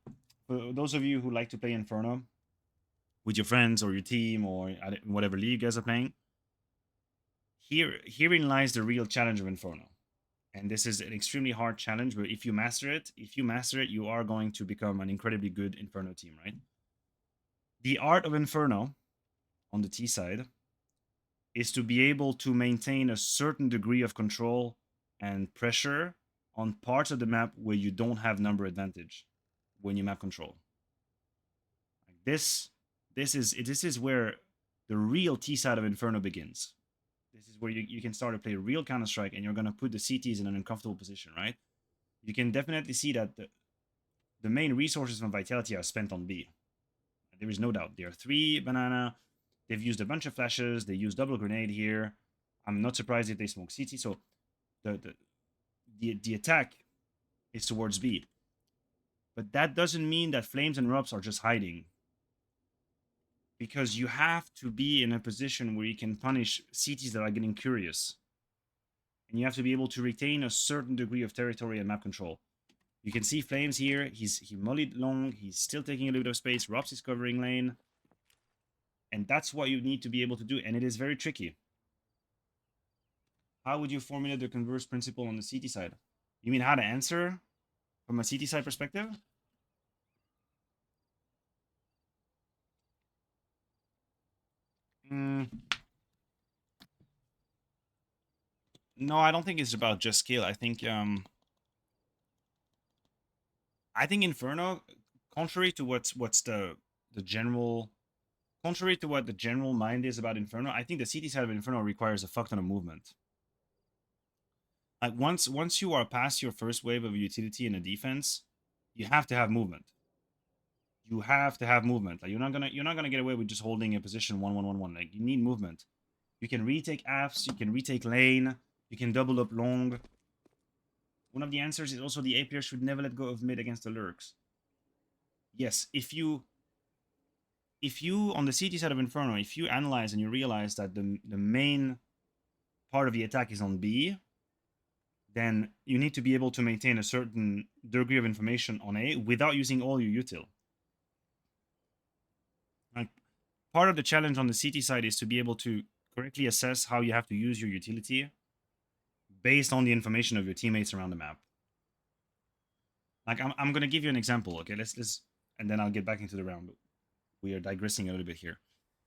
for those of you who like to play Inferno with your friends or your team or whatever league you guys are playing, herein lies the real challenge of Inferno. And this is an extremely hard challenge, but if you master it, you are going to become an incredibly good Inferno team, right? The art of Inferno on the T side is to be able to maintain a certain degree of control and pressure on parts of the map where you don't have number advantage when you map control. Like this is where the real T side of Inferno begins. This is where you can start to play real Counter-Strike and you're going to put the CTs in an uncomfortable position, right? You can definitely see that the main resources from Vitality are spent on B. There is no doubt. They are 3 banana. They've used a bunch of flashes. They use double grenade here. I'm not surprised if they smoke CT. So the attack is towards B. But that doesn't mean that Flames and Rups are just hiding. Because you have to be in a position where you can punish CTs that are getting curious. And you have to be able to retain a certain degree of territory and map control. You can see Flames here. He mullied long. He's still taking a little bit of space. Rups is covering lane. And that's what you need to be able to do. And it is very tricky. How would you formulate the converse principle on the CT side? You mean how to answer from a CT side perspective? No, I don't think it's about just skill. I think Inferno, contrary to what's the general contrary to what the general mind is about Inferno, I think the CT side of Inferno requires a fuck ton of movement. Like once you are past your first wave of utility in a defense, you have to have movement. You have to have movement. Like you're not gonna get away with just holding a position 1-1-1-1. Like you need movement. You can retake apps, you can retake lane, you can double up long. One of the answers is also the A player should never let go of mid against the lurks. Yes, if you on the CT side of Inferno, if you analyze and you realize that the main part of the attack is on B, then you need to be able to maintain a certain degree of information on A without using all your util. Like part of the challenge on the CT side is to be able to correctly assess how you have to use your utility based on the information of your teammates around the map. Like I'm gonna give you an example. Okay, let's and then I'll get back into the round. We are digressing a little bit here.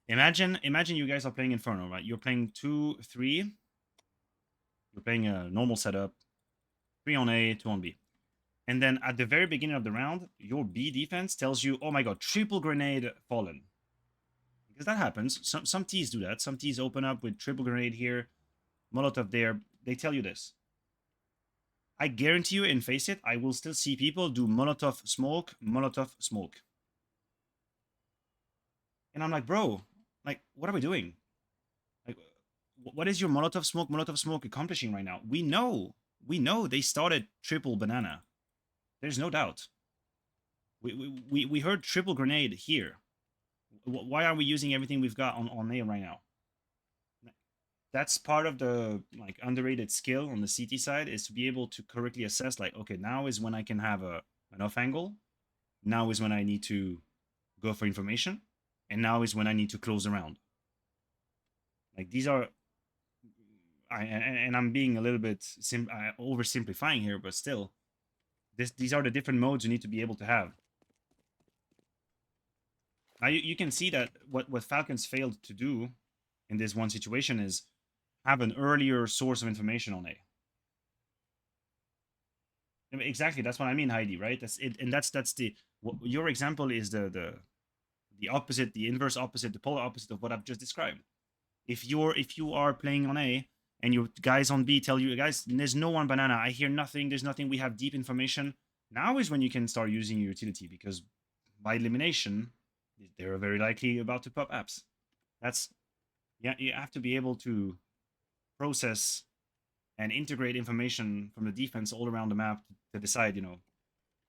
Imagine you guys are playing Inferno, right? You're playing 2-3. You're playing a normal setup, 3 on A, 2 on B. And then at the very beginning of the round, your B defense tells you, oh my god, triple grenade fallen. Because that happens. Some teas do that. Some teas open up with triple grenade here, Molotov there. They tell you this. I guarantee you in Face It, I will still see people do Molotov smoke, Molotov smoke. And I'm like, bro, like, what are we doing? Like, what is your Molotov smoke accomplishing right now? We know they started triple banana. There's no doubt. We heard triple grenade here. Why are we using everything we've got on A right now? That's part of the like underrated skill on the CT side is to be able to correctly assess like, okay, now is when I can have an off angle. Now is when I need to go for information. And now is when I need to close around. Like these are, and I'm being a little bit oversimplifying here, but still, these are the different modes you need to be able to have. Now you can see that what Falcons failed to do in this one situation is have an earlier source of information on A. Exactly, that's what I mean, Heidi. Right? That's it, and that's the your example is the opposite, the inverse opposite, the polar opposite of what I've just described. If you are playing on A and your guys on B tell you, guys, there's no one banana. I hear nothing. There's nothing. We have deep information. Now is when you can start using your utility because by elimination, they're very likely about to pop apps. That's yeah. You have to be able to process and integrate information from the defense all around the map to decide, you know,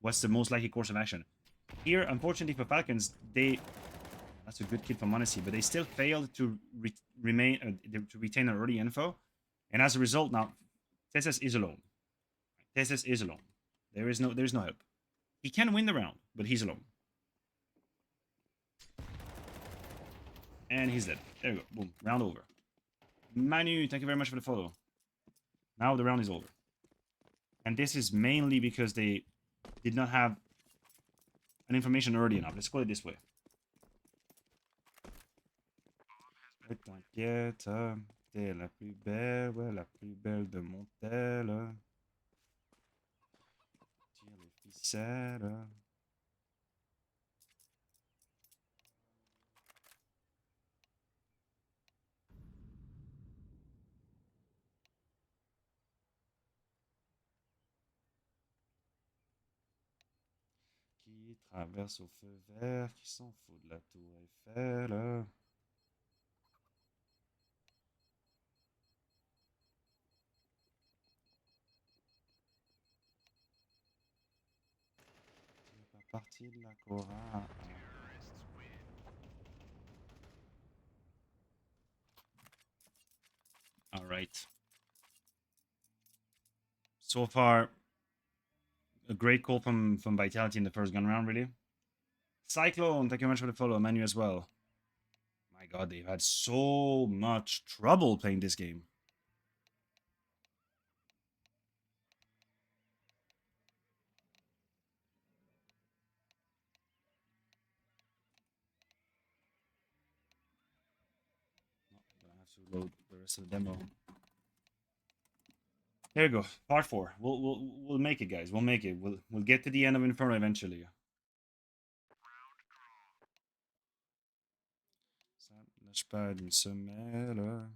what's the most likely course of action. Here, unfortunately for Falcons, that's a good kid from Honesty, but they still failed to retain an early info, and as a result, now Tessus is alone. Tessus is alone. There's no help. He can win the round, but he's alone. And he's dead. There you go. Boom. Round over. Manu, thank you very much for the follow. Now the round is over. And this is mainly because they did not have an information early enough. Let's call it this way. T'inquiète, t'es la plus belle, ouais, la plus belle de mon tel. Tire les ficelles. Qui traverse au feu vert, qui s'en fout de la tour Eiffel. Tu es pas parti de la Cora. All right. So far, a great call from Vitality in the first gun round, really. Cyclone, thank you very much for the follow. Manu as well. My god, they've had so much trouble playing this game. I have to load the rest of the demo. There you go. Part 4. We'll make it, guys. We'll make it. We'll get to the end of Inferno eventually. Ça ne lâche pas d'une semelle.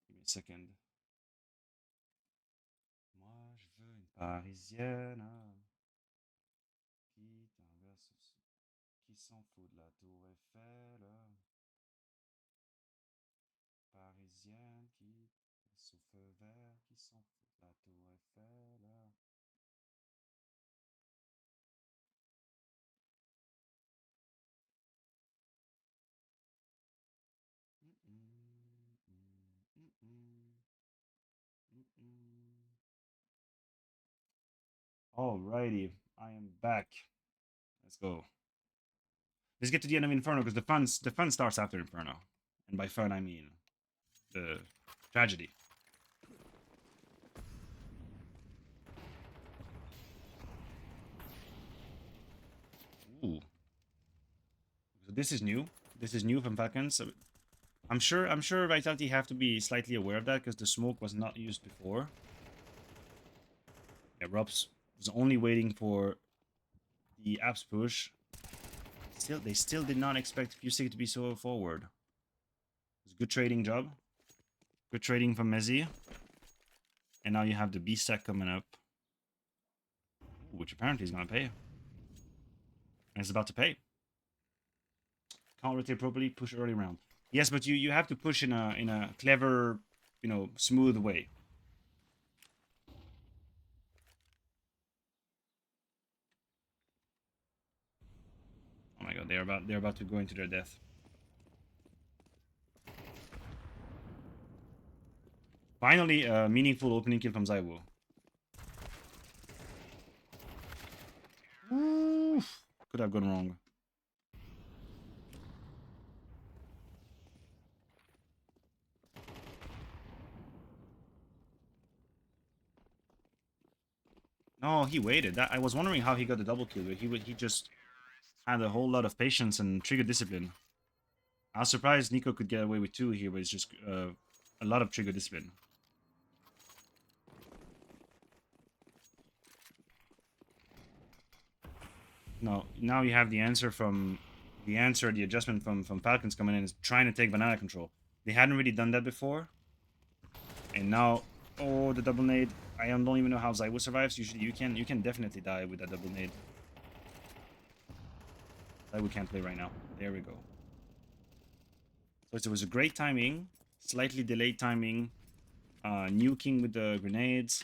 Give me a second. Moi, je veux une parisienne qui traverse, qui s'en fout de la tour Eiffel. Parisienne qui passe au feu vert, qui s'en fout de la tour Eiffel. Alrighty, I am back. Let's go. Let's get to the end of Inferno because the fun starts after Inferno, and by fun I mean the tragedy. Ooh. So this is new. This is new from Falcons. So I'm sure Vitality have to be slightly aware of that because the smoke was not used before. Yeah, Robs was only waiting for the apps push. They still did not expect Fusig to be so forward. It was a good trading job. Good trading from Mezzi. And now you have the B stack coming up. Ooh, which apparently is gonna pay. And it's about to pay. Can't rotate properly, push early round. Yes, but you have to push in a clever, smooth way. Oh my god, they're about to go into their death. Finally, a meaningful opening kill from Zaiwu. Oof. Could have gone wrong. No, he waited. I was wondering how he got the double kill. He just had a whole lot of patience and trigger discipline. I was surprised Nico could get away with 2 here, but it's just a lot of trigger discipline. No, now you have the adjustment from Falcons coming in is trying to take banana control. They hadn't really done that before. And now, oh, the double nade. I don't even know how Zaiwu survives. Usually you can definitely die with that double nade. Zaiwu can't play right now. There we go. So it was a great timing, slightly delayed timing, nuking with the grenades.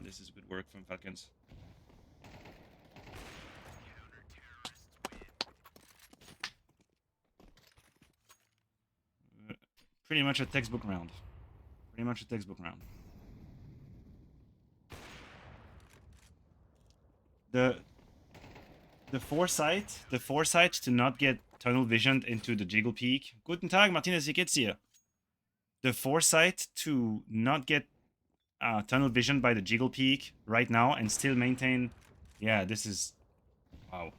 This is good work from Falcons. Pretty much a textbook round. Pretty much a textbook round. The foresight to not get tunnel visioned into the jiggle peak. Guten Tag, Martinez, wie geht's dir? The foresight to not get tunnel vision by the jiggle peak right now and still maintain. Yeah, this is wow.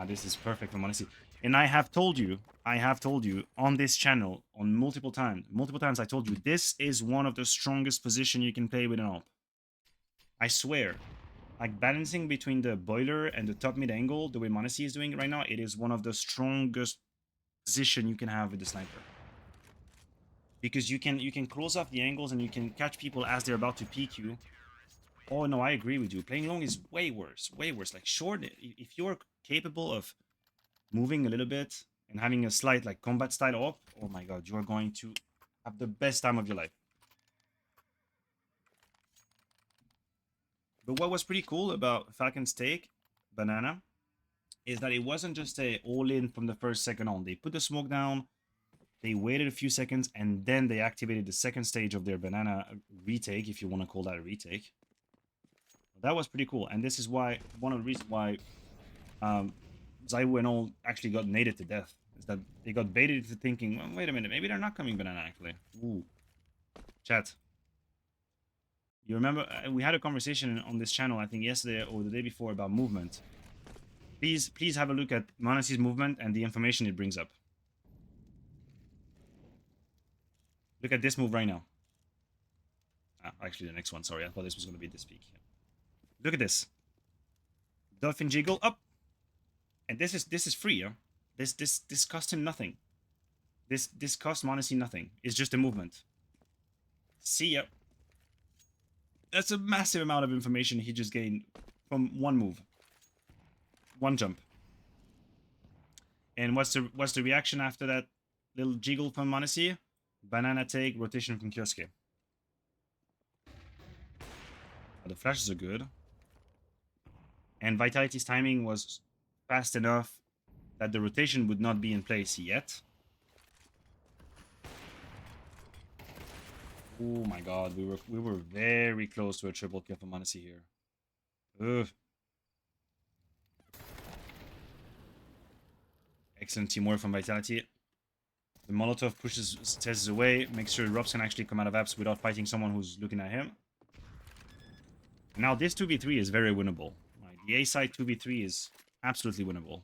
This is perfect for Monesi. And I have told you on this channel on multiple times I told you this is one of the strongest position you can play with an AWP. I swear. Like balancing between the boiler and the top mid angle, the way Monesi is doing it right now, it is one of the strongest position you can have with the sniper. Because you can close off the angles and you can catch people as they're about to peek you. Oh no, I agree with you. Playing long is way worse. Way worse. Like short, if you're capable of moving a little bit and having a slight like combat style up, oh my god, you're going to have the best time of your life. But what was pretty cool about Falcon's take, Banana, is that it wasn't just a all-in from the first second on. They put the smoke down, they waited a few seconds, and then they activated the second stage of their Banana retake, if you want to call that a retake. That was pretty cool, and this is why one of the reasons why Zaiwu and all actually got naded to death is that they got baited into thinking, well, wait a minute, maybe they're not coming Banana actually. Ooh, chat. You remember we had a conversation on this channel, I think yesterday or the day before, about movement. Please have a look at Monesi's movement and the information it brings up. Look at this move right now. Actually, the next one. Sorry, I thought this was going to be this peak. Look at this. Dolphin jiggle up, and this is free. Yeah? This cost him nothing. This cost Monesi nothing. It's just a movement. See ya. That's a massive amount of information he just gained from one move, one jump. And what's the reaction after that little jiggle from Monesi? Banana take, rotation from Kyosuke. The flashes are good. And Vitality's timing was fast enough that the rotation would not be in place yet. Oh my god, we were very close to a triple kill from Monesi here. Ugh. Excellent teamwork from Vitality. The Molotov pushes Tez away, makes sure Robs can actually come out of apps without fighting someone who's looking at him. Now this 2v3 is very winnable. Like, the A side 2v3 is absolutely winnable.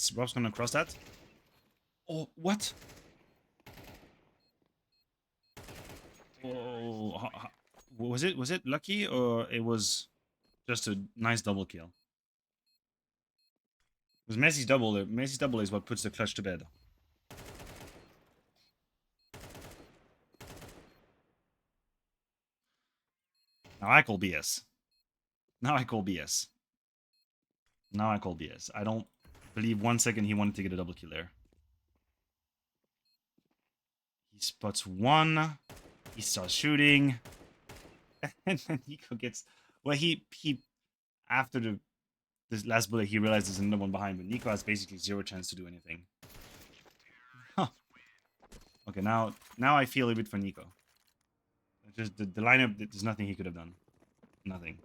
Is Rob's gonna cross that? Oh, what? Oh, was it lucky or it was just a nice double kill? Because Messi's double is what puts the clutch to bed. Now I call BS. Now I call BS. Now I call BS. I don't believe 1 second he wanted to get a double kill there. He spots one. He starts shooting. And then Nico gets... Well, he after this last bullet, he realized there's another one behind, but Nico has basically zero chance to do anything. Huh. Okay, now I feel a bit for Nico. Just the lineup, there's nothing he could have done. Nothing.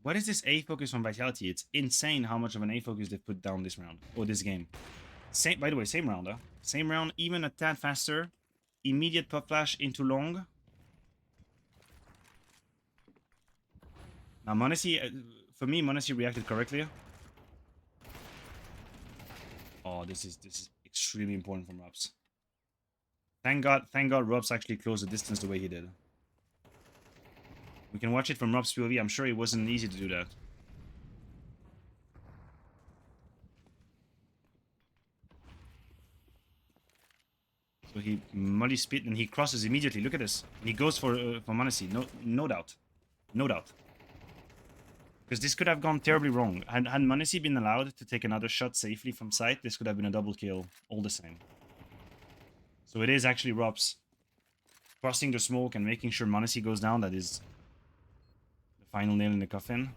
What is this A focus from Vitality? It's insane how much of an A focus they've put down this round, or this game. Same, by the way, same round, huh? Same round, even a tad faster. Immediate pop flash into long. Now, Monesi, for me, Monesi reacted correctly. Oh, this is extremely important from Robs. Thank God Robs actually closed the distance the way he did. We can watch it from Rob's POV. I'm sure it wasn't easy to do that. So he muddy spit and he crosses immediately. Look at this. And he goes for Monesi. No doubt. No doubt. Because this could have gone terribly wrong. Had Monesi been allowed to take another shot safely from sight, this could have been a double kill all the same. So it is actually Robs crossing the smoke and making sure Monesi goes down. That is the final nail in the coffin.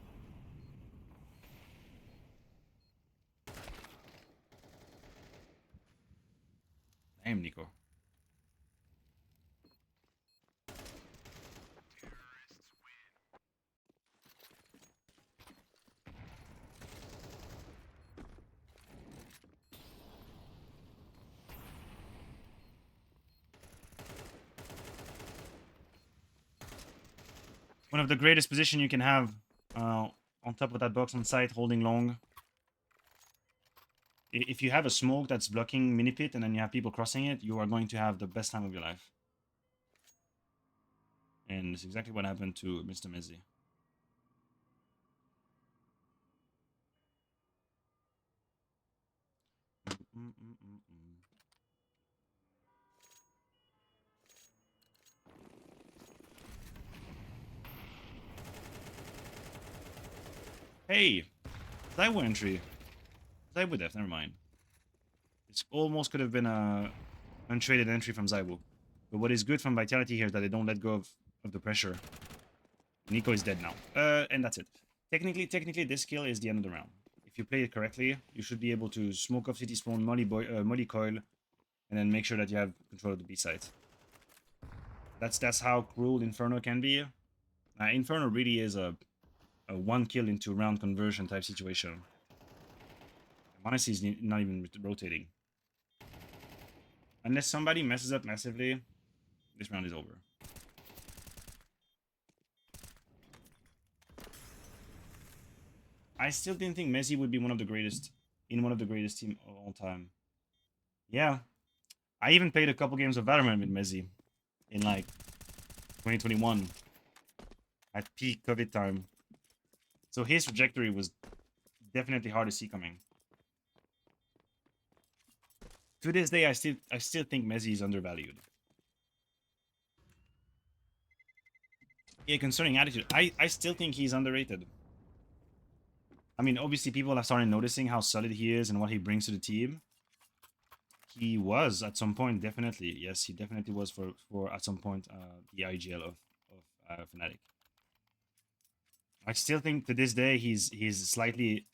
Damn, Nico. One of the greatest position you can have on top of that box on site, holding long. If you have a smoke that's blocking mini pit and then you have people crossing it, you are going to have the best time of your life. And it's exactly what happened to Mr. Mezzi. Hey! Zaiwu entry. Zaiwu def, never mind. This almost could have been a untraded entry from Zaiwu. But what is good from Vitality here is that they don't let go of the pressure. Nico is dead now. And that's it. Technically, this kill is the end of the round. If you play it correctly, you should be able to smoke off city spawn, molly coil, and then make sure that you have control of the B site. That's how cruel Inferno can be. Inferno really is a one kill into round conversion type situation. Honestly, he's not even rotating. Unless somebody messes up massively, this round is over. I still didn't think Messi would be one of the greatest team of all time. Yeah, I even played a couple games of Valorant with Messi in like 2021 at peak COVID time. So his trajectory was definitely hard to see coming. To this day, I still think Messi is undervalued. Yeah, concerning attitude, I still think he's underrated. I mean, obviously people have started noticing how solid he is and what he brings to the team. He was at some point, definitely. Yes, he definitely was for at some point the IGL of Fnatic. I still think to this day he's slightly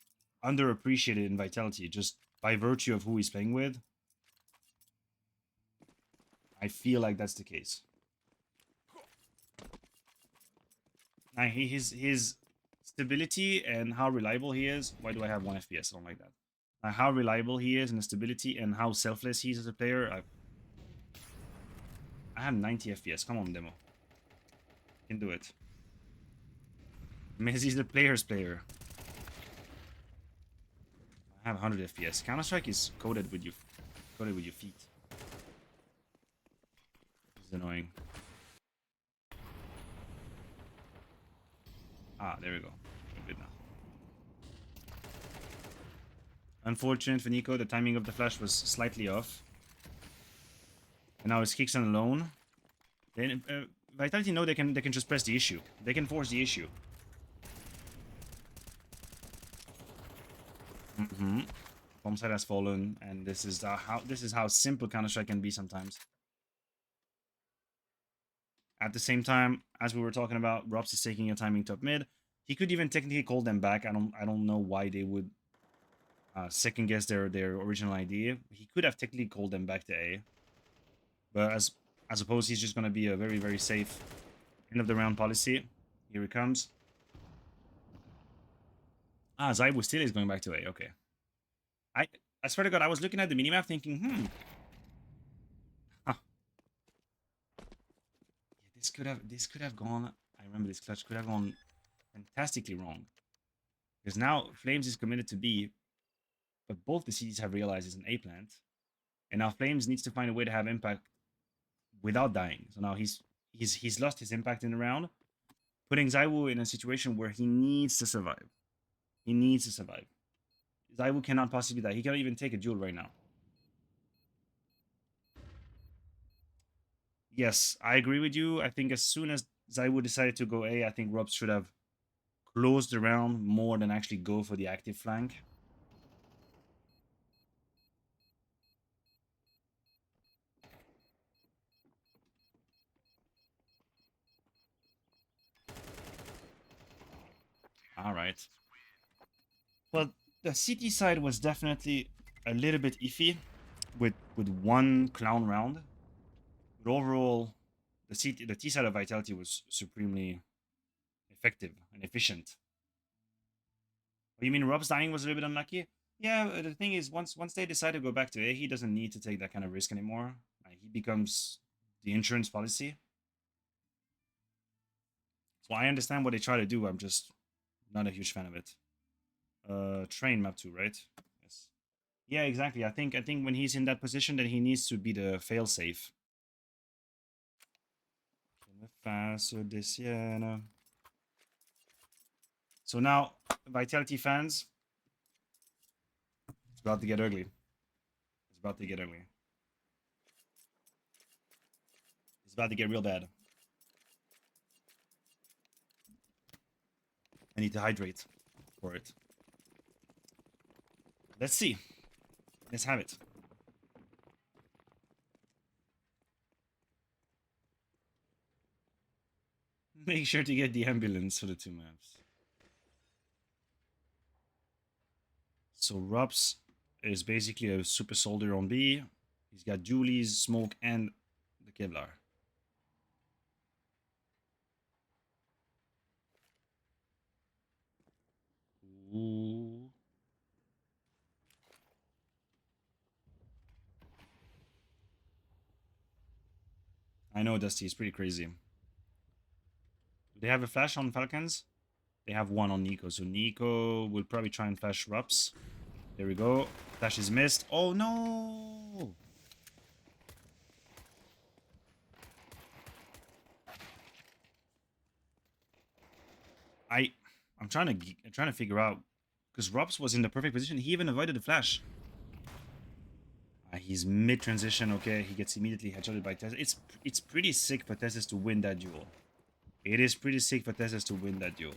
underappreciated in Vitality, just by virtue of who he's playing with. I feel like that's the case. Now his stability and how reliable he is. Why do I have 1 FPS? I don't like that. How reliable he is and the stability and how selfless he is as a player. I have 90 FPS. Come on, demo. You can do it. Messi's the player's player. I have 100 FPS. Counter-Strike is coded with your feet. This is annoying. Ah, there we go. Good now. Unfortunate for Nico, the timing of the flash was slightly off. And now his kicks on alone. Then Vitality know they can just press the issue. They can force the issue. Bomb side has fallen, and this is how simple Counter-Strike can be sometimes. At the same time, as we were talking about, Robs is taking a timing top mid. He could even technically call them back. I don't know why they would second guess their original idea. He could have technically called them back to A, but as opposed, he's just gonna be a very, very safe end of the round policy. Here he comes. Ah, Zaibu still is going back to A. Okay. I swear to God, I was looking at the minimap thinking, huh. Yeah, this could have gone. I remember this clutch could have gone fantastically wrong. Because now Flames is committed to B, but both the cities have realized it's an A plant. And now Flames needs to find a way to have impact without dying. So now he's lost his impact in the round, putting Zaiwu in a situation where he needs to survive. He needs to survive. Zaiwu cannot possibly die. He cannot even take a duel right now. Yes, I agree with you. I think as soon as Zaiwu decided to go A, I think Robs should have closed the round more than actually go for the active flank. All right. Well, the CT side was definitely a little bit iffy with one clown round. But overall, the T side of Vitality was supremely effective and efficient. Oh, you mean Rob's dying was a little bit unlucky? Yeah, the thing is, once they decide to go back to A, he doesn't need to take that kind of risk anymore. He becomes the insurance policy. So I understand what they try to do. I'm just not a huge fan of it. Train map 2, right? Yes. Yeah, exactly. I think when he's in that position, then he needs to be the failsafe. So now, Vitality fans, it's about to get ugly. It's about to get ugly. It's about to get real bad. I need to hydrate for it. Let's see. Let's have it. Make sure to get the ambulance for the 2 maps. So Rups is basically a super soldier on B. He's got Julie's, Smoke, and the Kevlar. Ooh. I know, Dusty, it's pretty crazy. Do they have a flash on Falcons? They have one on Nico, so Nico will probably try and flash Rups. There we go. Flash is missed. Oh no! I'm trying to figure out, because Rups was in the perfect position. He even avoided the flash. He's mid transition. Okay, he gets immediately headshotted by Tezes. It's pretty sick for Tezes to win that duel. It is pretty sick for Tezes to win that duel.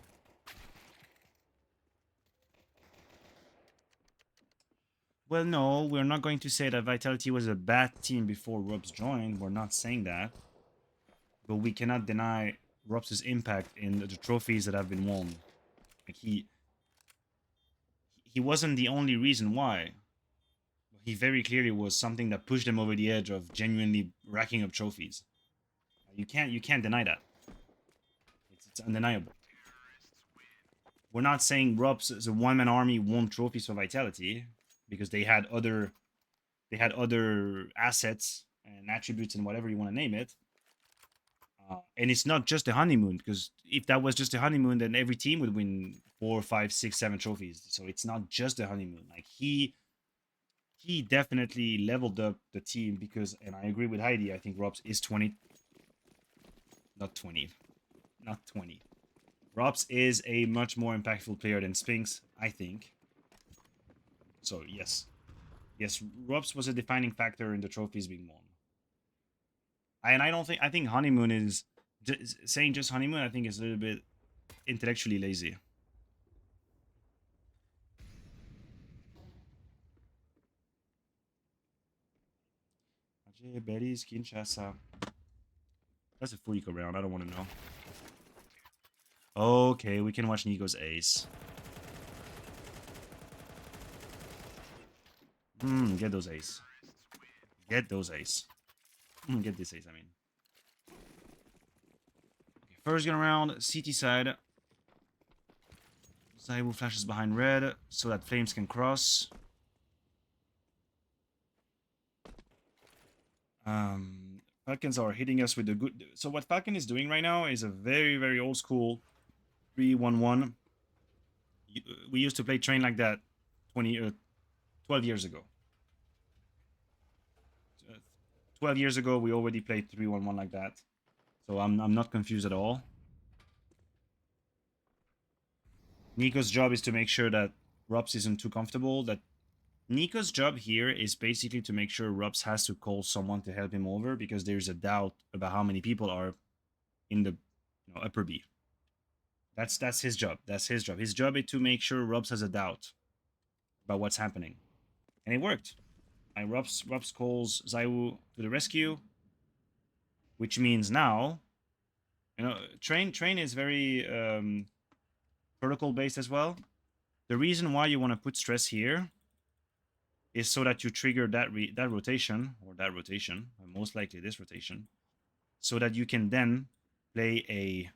Well, no, we're not going to say that Vitality was a bad team before Robs joined. We're not saying that. But we cannot deny Robs' impact in the trophies that have been won. Like he wasn't the only reason why. He very clearly was something that pushed them over the edge of genuinely racking up trophies. You can't deny that. It's undeniable. We're not saying Robs as a one-man army won trophies for Vitality. because they had other assets and attributes and whatever you want to name it. And it's not just a honeymoon, because if that was just a honeymoon, then every team would win 4, 5, 6, 7 trophies. So it's not just a honeymoon. Like he definitely leveled up the team because, and I agree with Heidi. I think Robs is 20, not 20, not 20. Robs is a much more impactful player than Spinks, I think. So yes, Robs was a defining factor in the trophies being won. And I think honeymoon is saying just honeymoon. I think is a little bit intellectually lazy. Ajay Betty's Kinshasa. That's a freak around. I don't want to know. Okay, we can watch Nico's ace. Get those ace. Get those ace. Get this ace, I mean. Okay, first gun around, CT side. Zaibu flashes behind red so that flames can cross. Falcons are hitting us with the good. So what Falcon is doing right now is a very, very old school 3-1-1. We used to play train like that 12 years ago. 12 years ago, we already played 3-1-1 like that. So I'm not confused at all. Nico's job is to make sure that Rups isn't too comfortable. That Nico's job here is basically to make sure Rups has to call someone to help him over because there's a doubt about how many people are in the upper B. That's his job. That's his job. His job is to make sure Rups has a doubt about what's happening. And it worked. Rups calls Zaiwu to the rescue, which means now, train is very protocol based as well. The reason why you want to put stress here is so that you trigger that rotation, most likely this rotation, so that you can then play a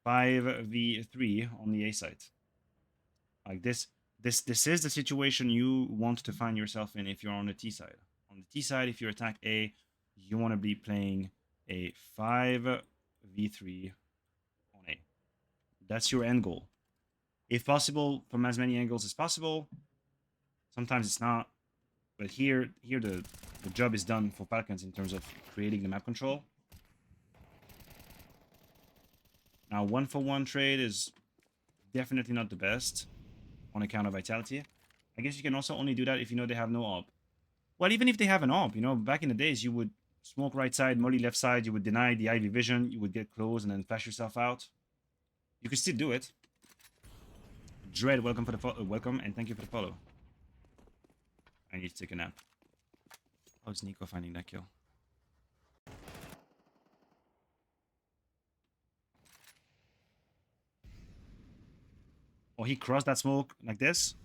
5v3 on the A side. Like this is the situation you want to find yourself in if you're on the T side. On the T side, if you attack A, you want to be playing a 5v3 on A. That's your end goal. If possible, from as many angles as possible. Sometimes it's not. But here the job is done for Falcons in terms of creating the map control. Now, 1-for-1 trade is definitely not the best on account of vitality. I guess you can also only do that if you know they have no AWP. Well, even if they have an AWP, back in the days, you would smoke right side, molly left side, you would deny the IV vision, you would get close and then flash yourself out. You could still do it. Dread, welcome for the welcome and thank you for the follow. I need to take a nap. How's Nico finding that kill? Oh, he crossed that smoke like this.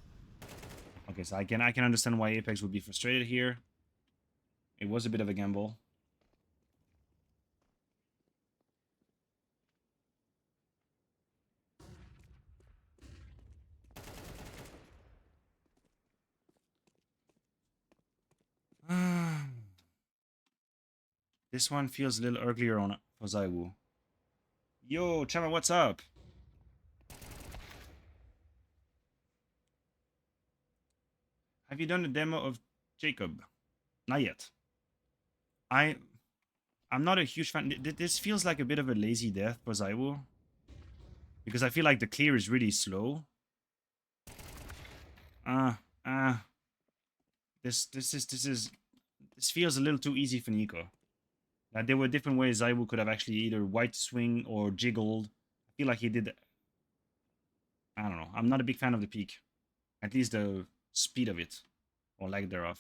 Okay, so I can understand why Apex would be frustrated here. It was a bit of a gamble. This one feels a little earlier on for Zaiwu. Yo, Chama, what's up? Have you done the demo of Jacob? Not yet. I'm not a huge fan. This feels like a bit of a lazy death for Zaiwu. Because I feel like the clear is really slow. This feels a little too easy for Nico. Like there were different ways Zaiwu could have actually either white swing or jiggled. I feel like he did. I don't know. I'm not a big fan of the peak. At least the speed of it, or lack thereof.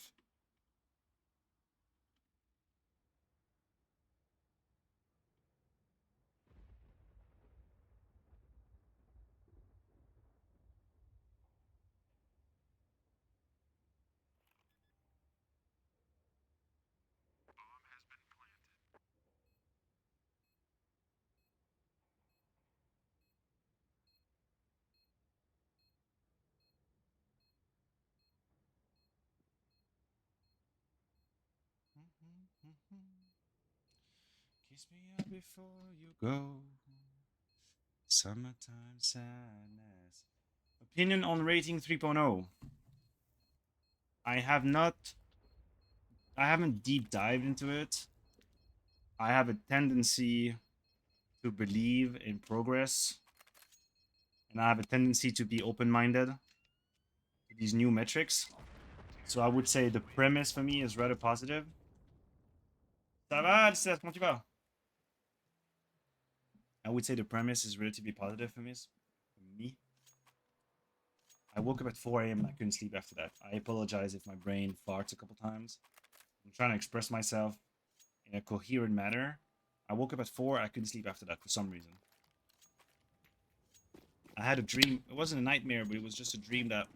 Kiss me up before you go. Summertime sadness. Opinion on rating 3.0. I have not. I haven't deep dived into it. I have a tendency to believe in progress, and I have a tendency to be open-minded to these new metrics. So I would say the premise for me is rather positive. Ça va, Alistair? Comment tu vas? I would say the premise is relatively positive for me. I woke up at 4 a.m. and I couldn't sleep after that. I apologize if my brain farts a couple times. I'm trying to express myself in a coherent manner. I woke up at 4, I couldn't sleep after that for some reason. I had a dream. It wasn't a nightmare, but it was just a dream that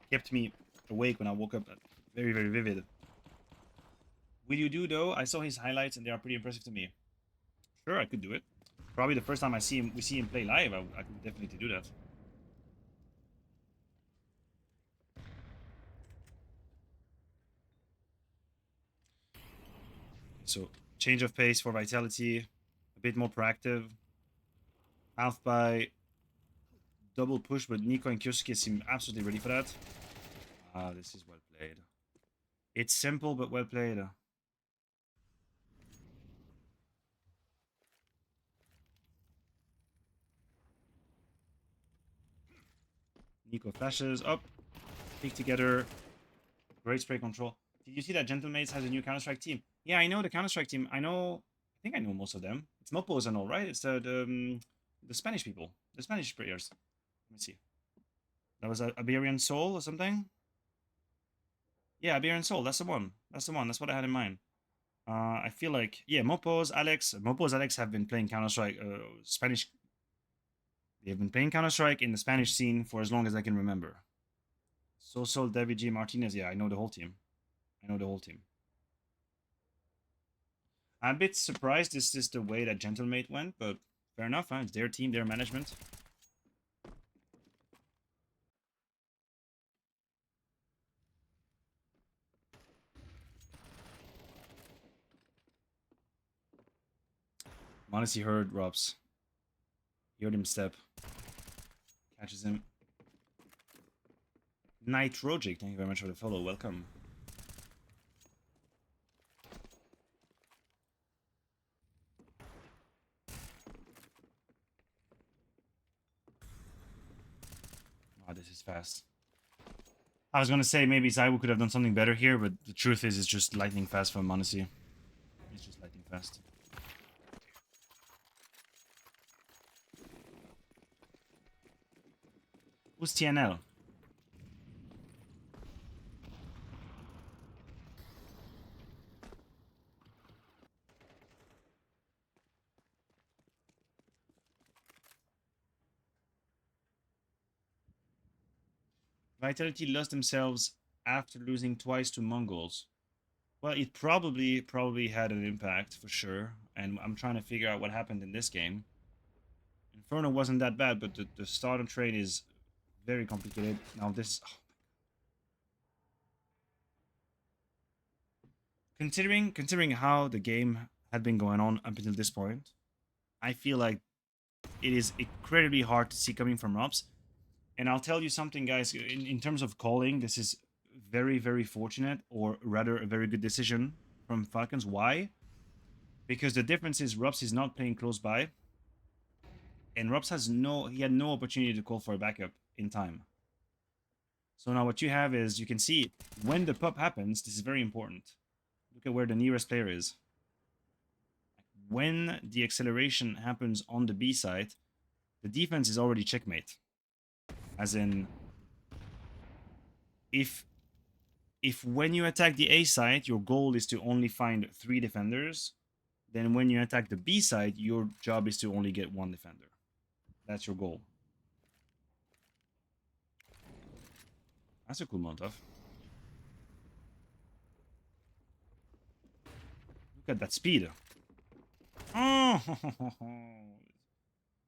kept me awake when I woke up. Very, very vivid. Will you do, though? I saw his highlights, and they are pretty impressive to me. Sure, I could do it. Probably the first time we see him play live, I could definitely do that. So, change of pace for Vitality, a bit more proactive. Half by double push, but Nico and Kyosuke seem absolutely ready for that. Ah, this is well played. It's simple, but well played. Nico flashes up, pick together, great spray control. Did you see that Gentlemates has a new Counter-Strike team? Yeah, I know the Counter-Strike team. I think I know most of them. It's Mopos and all, right? It's the Spanish people, the Spanish players. Let me see. That was Iberian Soul or something? Yeah, Iberian Soul. That's the one. That's the one. That's what I had in mind. I feel like, yeah, Mopos, Alex have been playing Counter-Strike, Spanish. They've been playing Counter-Strike in the Spanish scene for as long as I can remember. Sol, David G. Martinez, yeah, I know the whole team. I'm a bit surprised this is the way that Gentlemate went, but fair enough, huh? It's their team, their management. Honestly, heard Robs. He heard him step. Catches him. Nitrogic, thank you very much for the follow. Welcome. Oh, this is fast. I was gonna say maybe Zaiwu could have done something better here, but the truth is it's just lightning fast from Monesi. It's just lightning fast. Who's TNL? Vitality lost themselves after losing twice to Mongols. Well, it probably had an impact for sure, and I'm trying to figure out what happened in this game. Inferno wasn't that bad, but the starter trade is very complicated. Now this, considering how the game had been going on up until this point, I feel like it is incredibly hard to see coming from Robs. And I'll tell you something, guys. In terms of calling, this is very, very fortunate, or rather, a very good decision from Falcons. Why? Because the difference is Robs is not playing close by, and Robs had no opportunity to call for a backup in time. So now what you have is, you can see when the pop happens, this is very important. Look at where the nearest player is. When the acceleration happens on the B side, the defense is already checkmate. As in, if when you attack the A side, your goal is to only find 3 defenders, then when you attack the B side, your job is to only get 1 defender. That's your goal. That's a cool Molotov. Look at that speed. Oh,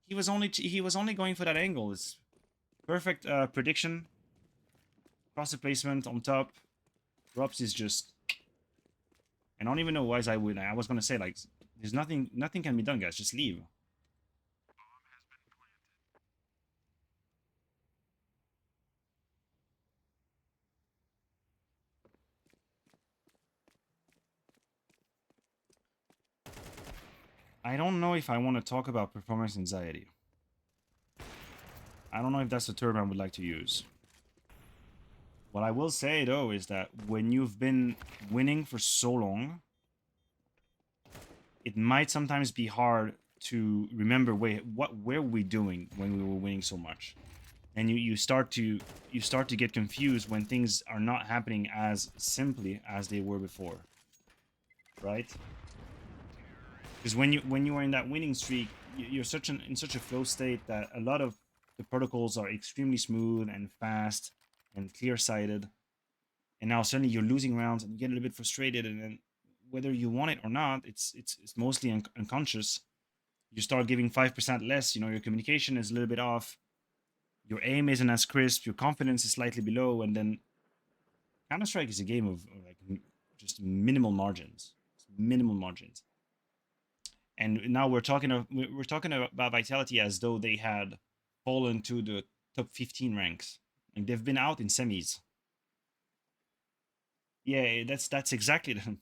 he was only going for that angle. It's perfect prediction. Cross the placement on top. Robs is just And I don't even know why I would. I was gonna say like, there's nothing can be done, guys. Just leave. I don't know if I want to talk about performance anxiety. I don't know if that's the term I would like to use. What I will say though is that when you've been winning for so long, it might sometimes be hard to remember, wait, what were we doing when we were winning so much? And you start to get confused when things are not happening as simply as they were before, right? Because when you are in that winning streak, you're in such a flow state that a lot of the protocols are extremely smooth and fast and clear-sighted. And now suddenly you're losing rounds and you get a little bit frustrated, and then whether you want it or not, it's mostly unconscious. You start giving 5% less. You know, your communication is a little bit off. Your aim isn't as crisp. Your confidence is slightly below, and then Counter Strike is a game of like just minimal margins, minimal margins. And now we're talking about Vitality as though they had fallen to the top 15 ranks. Like they've been out in semis. Yeah, that's exactly the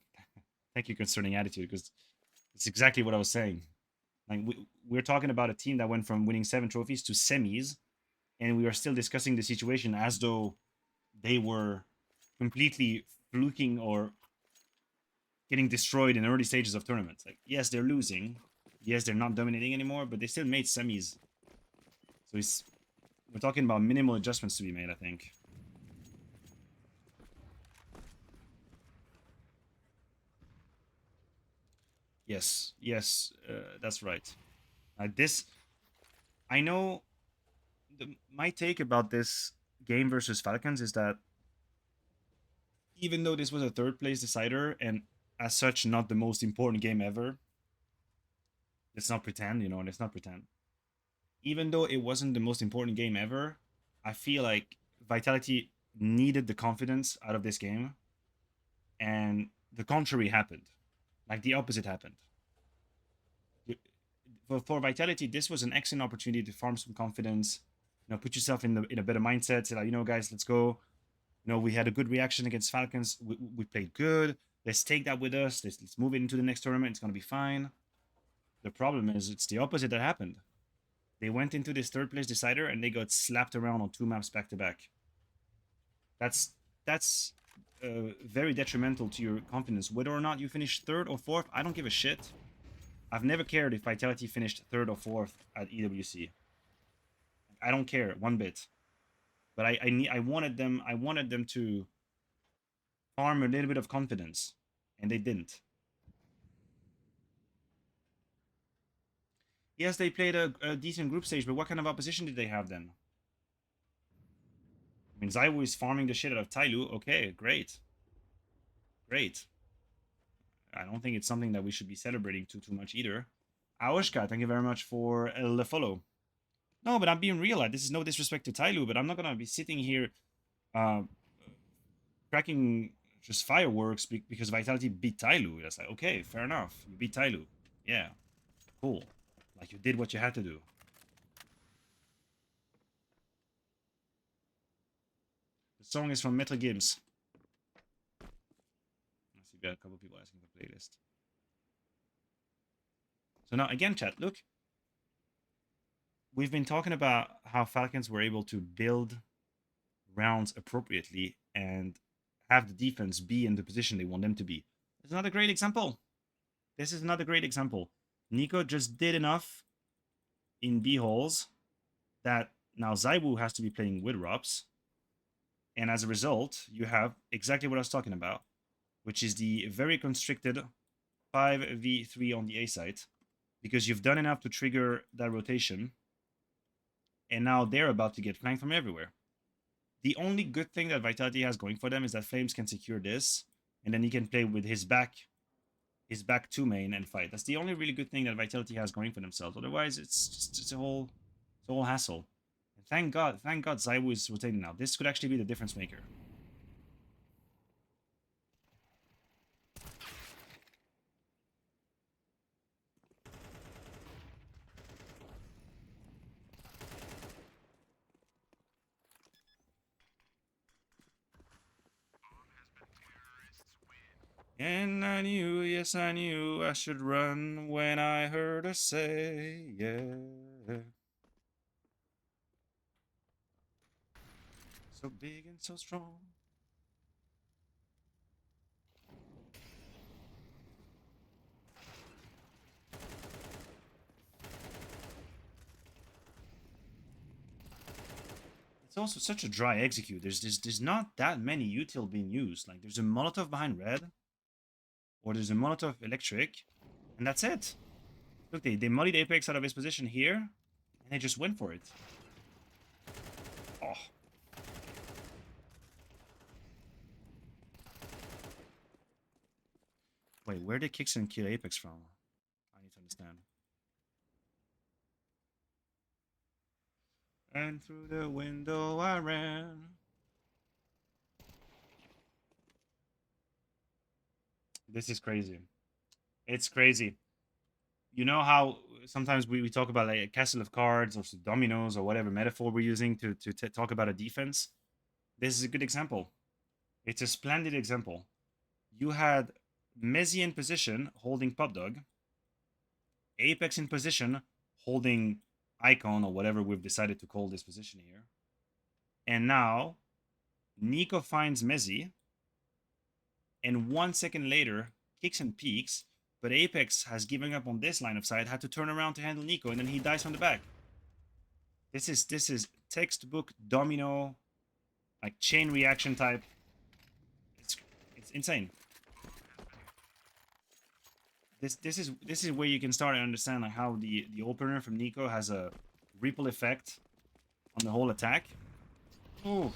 thank you concerning attitude, because it's exactly what I was saying. Like we're talking about a team that went from winning 7 trophies to semis, and we are still discussing the situation as though they were completely fluking or getting destroyed in early stages of tournaments. Like, yes, they're losing. Yes, they're not dominating anymore, but they still made semis. So we're talking about minimal adjustments to be made, I think. Yes, yes, that's right. This, I know, my take about this game versus Falcons is that even though this was a third place decider and as such not the most important game ever, let's not pretend, you know, let's not pretend. Even though it wasn't the most important game ever, I feel like Vitality needed the confidence out of this game, and the contrary happened. Like the opposite happened. For Vitality, this was an excellent opportunity to farm some confidence. You know, put yourself in a better mindset. Say like, you know, guys, let's go. You know, we had a good reaction against Falcons. We played good. Let's take that with us. Let's move it into the next tournament. It's gonna be fine. The problem is, it's the opposite that happened. They went into this third place decider and they got slapped around on 2 maps back to back. That's very detrimental to your confidence. Whether or not you finish third or fourth, I don't give a shit. I've never cared if Vitality finished third or fourth at EWC. I don't care one bit. But I wanted them to farm a little bit of confidence, and they didn't. Yes, they played a decent group stage, but what kind of opposition did they have then? I mean, Zaiwu is farming the shit out of Tailu. Okay, great. Great. I don't think it's something that we should be celebrating too much either. Aoshka, thank you very much for the follow. No, but I'm being real. Like, this is no disrespect to Tailu, but I'm not gonna be sitting here uh, cracking just fireworks because Vitality beat Tailu. That's like, okay, fair enough. You beat Tailu. Yeah, cool. Like, you did what you had to do. The song is from Metal Gims. I see we got a couple people asking for playlist. So now, again, chat, look. We've been talking about how Falcons were able to build rounds appropriately and have the defense be in the position they want them to be. It's another great example. This is another great example. Nico just did enough in B holes that now Zaiwu has to be playing with Robs. And as a result, you have exactly what I was talking about, which is the very constricted 5v3 on the A site, because you've done enough to trigger that rotation, and now they're about to get flanked from everywhere. The only good thing that Vitality has going for them is that Flames can secure this, and then he can play with his back 2 main and fight. That's the only really good thing that Vitality has going for themselves. Otherwise, it's a whole hassle. And thank God Zaiwu is rotating now. This could actually be the difference maker. And I knew, yes, I knew I should run when I heard her say, yeah. So big and so strong. It's also such a dry execute. There's not that many util being used. Like there's a Molotov behind red, or there's a Molotov electric, and that's it. Look, they muddied Apex out of his position here, and they just went for it. Oh. Wait, where did Kixon kill Apex from? I need to understand. And through the window I ran. This is crazy. It's crazy. You know how sometimes we talk about like a castle of cards or dominoes or whatever metaphor we're using to talk about a defense? This is a good example. It's a splendid example. You had Messi in position holding Pop Dog, Apex in position holding Icon or whatever we've decided to call this position here. And now Nico finds Messi, and 1 second later kicks and peeks, but Apex has given up on this line of sight, had to turn around to handle Nico, and then he dies from the back. This is textbook domino, like chain reaction type. It's insane. This is where you can start to understand like how the opener from Nico has a ripple effect on the whole attack. Ooh.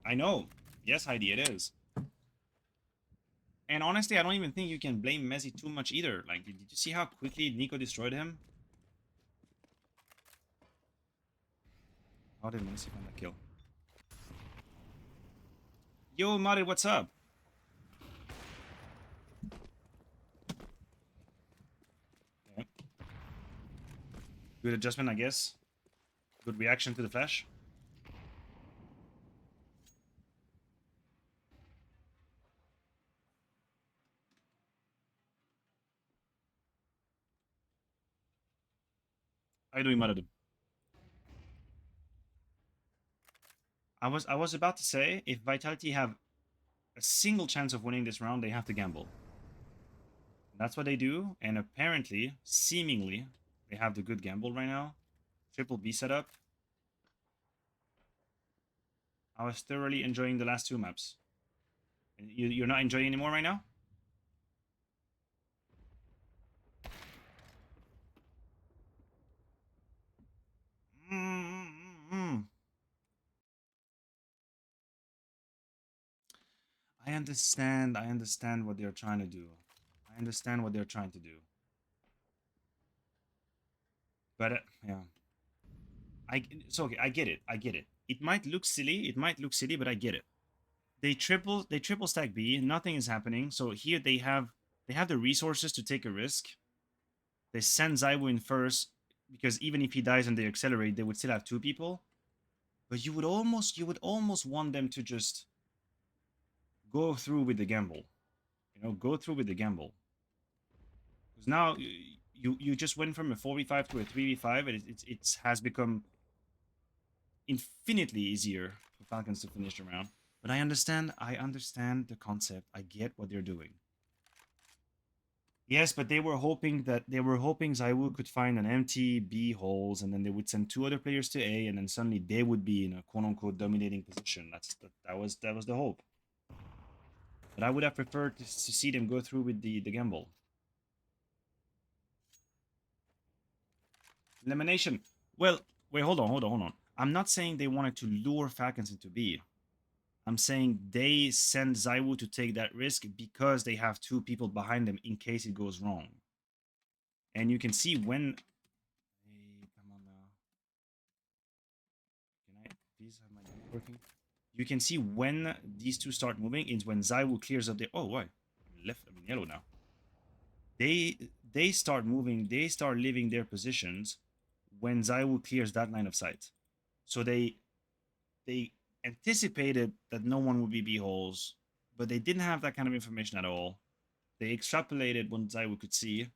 I know. Yes, Heidi, it is. And honestly, I don't even think you can blame Messi too much either. Like, did you see how quickly Nico destroyed him? How did Messi find that kill? Yo, Mari, what's up? Okay. Good adjustment, I guess. Good reaction to the flash. How you doing, Mari? I was about to say, if Vitality have a single chance of winning this round, they have to gamble. That's what they do, and apparently, seemingly, they have the good gamble right now. Triple B setup. I was thoroughly enjoying the last two maps. You're not enjoying anymore right now? Mm-hmm. I understand what they're trying to do. I understand what they're trying to do. But yeah, so okay, I get it. I get it. It might look silly. It might look silly, but I get it. They triple stack B. Nothing is happening. So here they have the resources to take a risk. They send Zaiwu in first because even if he dies and they accelerate, they would still have two people. But you would almost want them to just go through with the gamble. Go through with the gamble. Because now you just went from a 4v5 to a 3v5, and it has become infinitely easier for Falcons to finish the round. But I understand the concept. I get what they're doing. Yes, but they were hoping Zaiwu could find an empty B holes, and then they would send two other players to A, and then suddenly they would be in a quote unquote dominating position. That was the hope. But I would have preferred to see them go through with the gamble. Elimination. Well, wait, hold on. I'm not saying they wanted to lure Falcons into B. I'm saying they send Zaiwu to take that risk because they have two people behind them in case it goes wrong. And you can see when. Hey, come on now. Can I please have my mic working? You can see when these two start moving is when Zaiwu clears up their. Oh, why? I'm in yellow now. They start moving. They start leaving their positions when Zaiwu clears that line of sight. So they anticipated that no one would be B holes, but they didn't have that kind of information at all. They extrapolated what Zaiwu could see,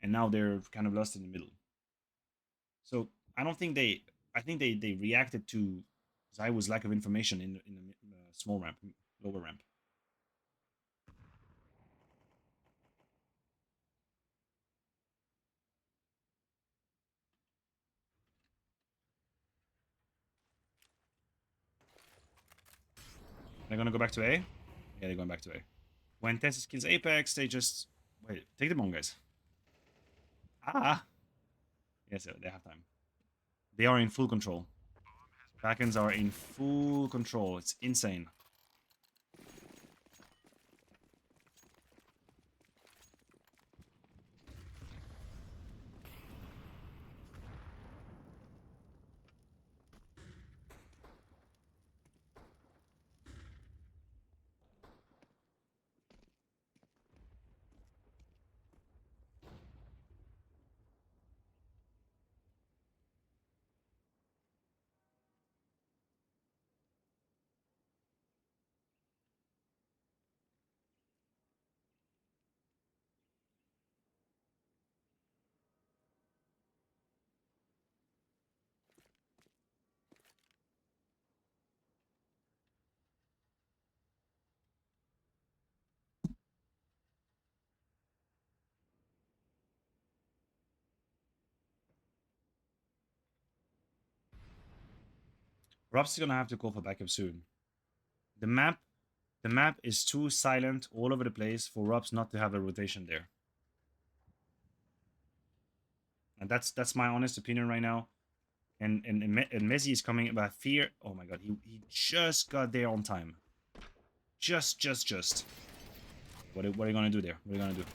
and now they're kind of lost in the middle. So I don't think they. I think they reacted to Zaiwu's lack of information in the small ramp, lower ramp. They're gonna go back to A. Yeah, they're going back to A. When Tessus kills Apex, they just wait. Take the bomb, guys. Ah. Yes, they have time. They are in full control. Falcons are in full control. It's insane. Rob's gonna have to call for backup soon. The map, the map is too silent all over the place for Robs not to have a rotation there. And that's my honest opinion right now. And Messi is coming about fear. Oh my god, he just got there on time. Just. What are you gonna do there? What are you gonna do?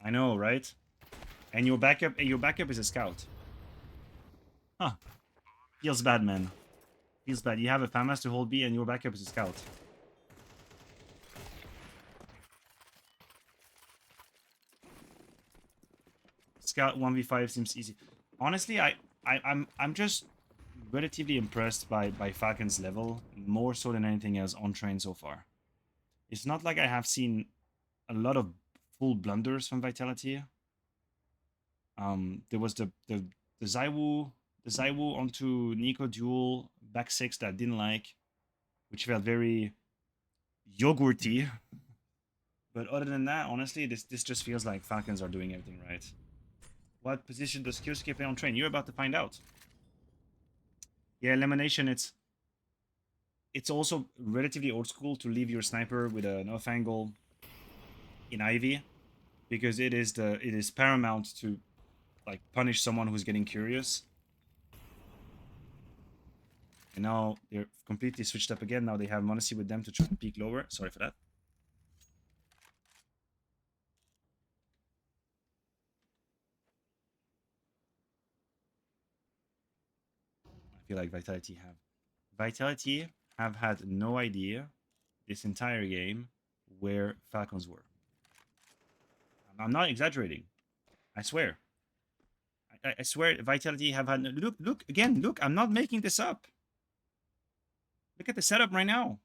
I know, right? And your backup is a scout. Huh. Feels bad, man. Feels bad. You have a FAMAS to hold B and your backup is a scout. Scout 1v5 seems easy. Honestly, I'm just relatively impressed by Falcon's level, more so than anything else on train so far. It's not like I have seen a lot of full blunders from Vitality. There was the Zaiwu onto Nico duel back 6 that I didn't like, which felt very yogurty. But other than that, honestly, this just feels like Falcons are doing everything right. What position does Kyosuke play on train? You're about to find out. Yeah, elimination, it's also relatively old school to leave your sniper with an off angle in Ivy, because it is paramount to like punish someone who's getting curious. And now they're completely switched up again. Now they have Monacy with them to try and peek lower. Sorry for that. I feel like Vitality have had no idea this entire game where Falcons were. I'm not exaggerating. I swear. I swear Vitality have had look again, look, I'm not making this up. Look at the setup right now.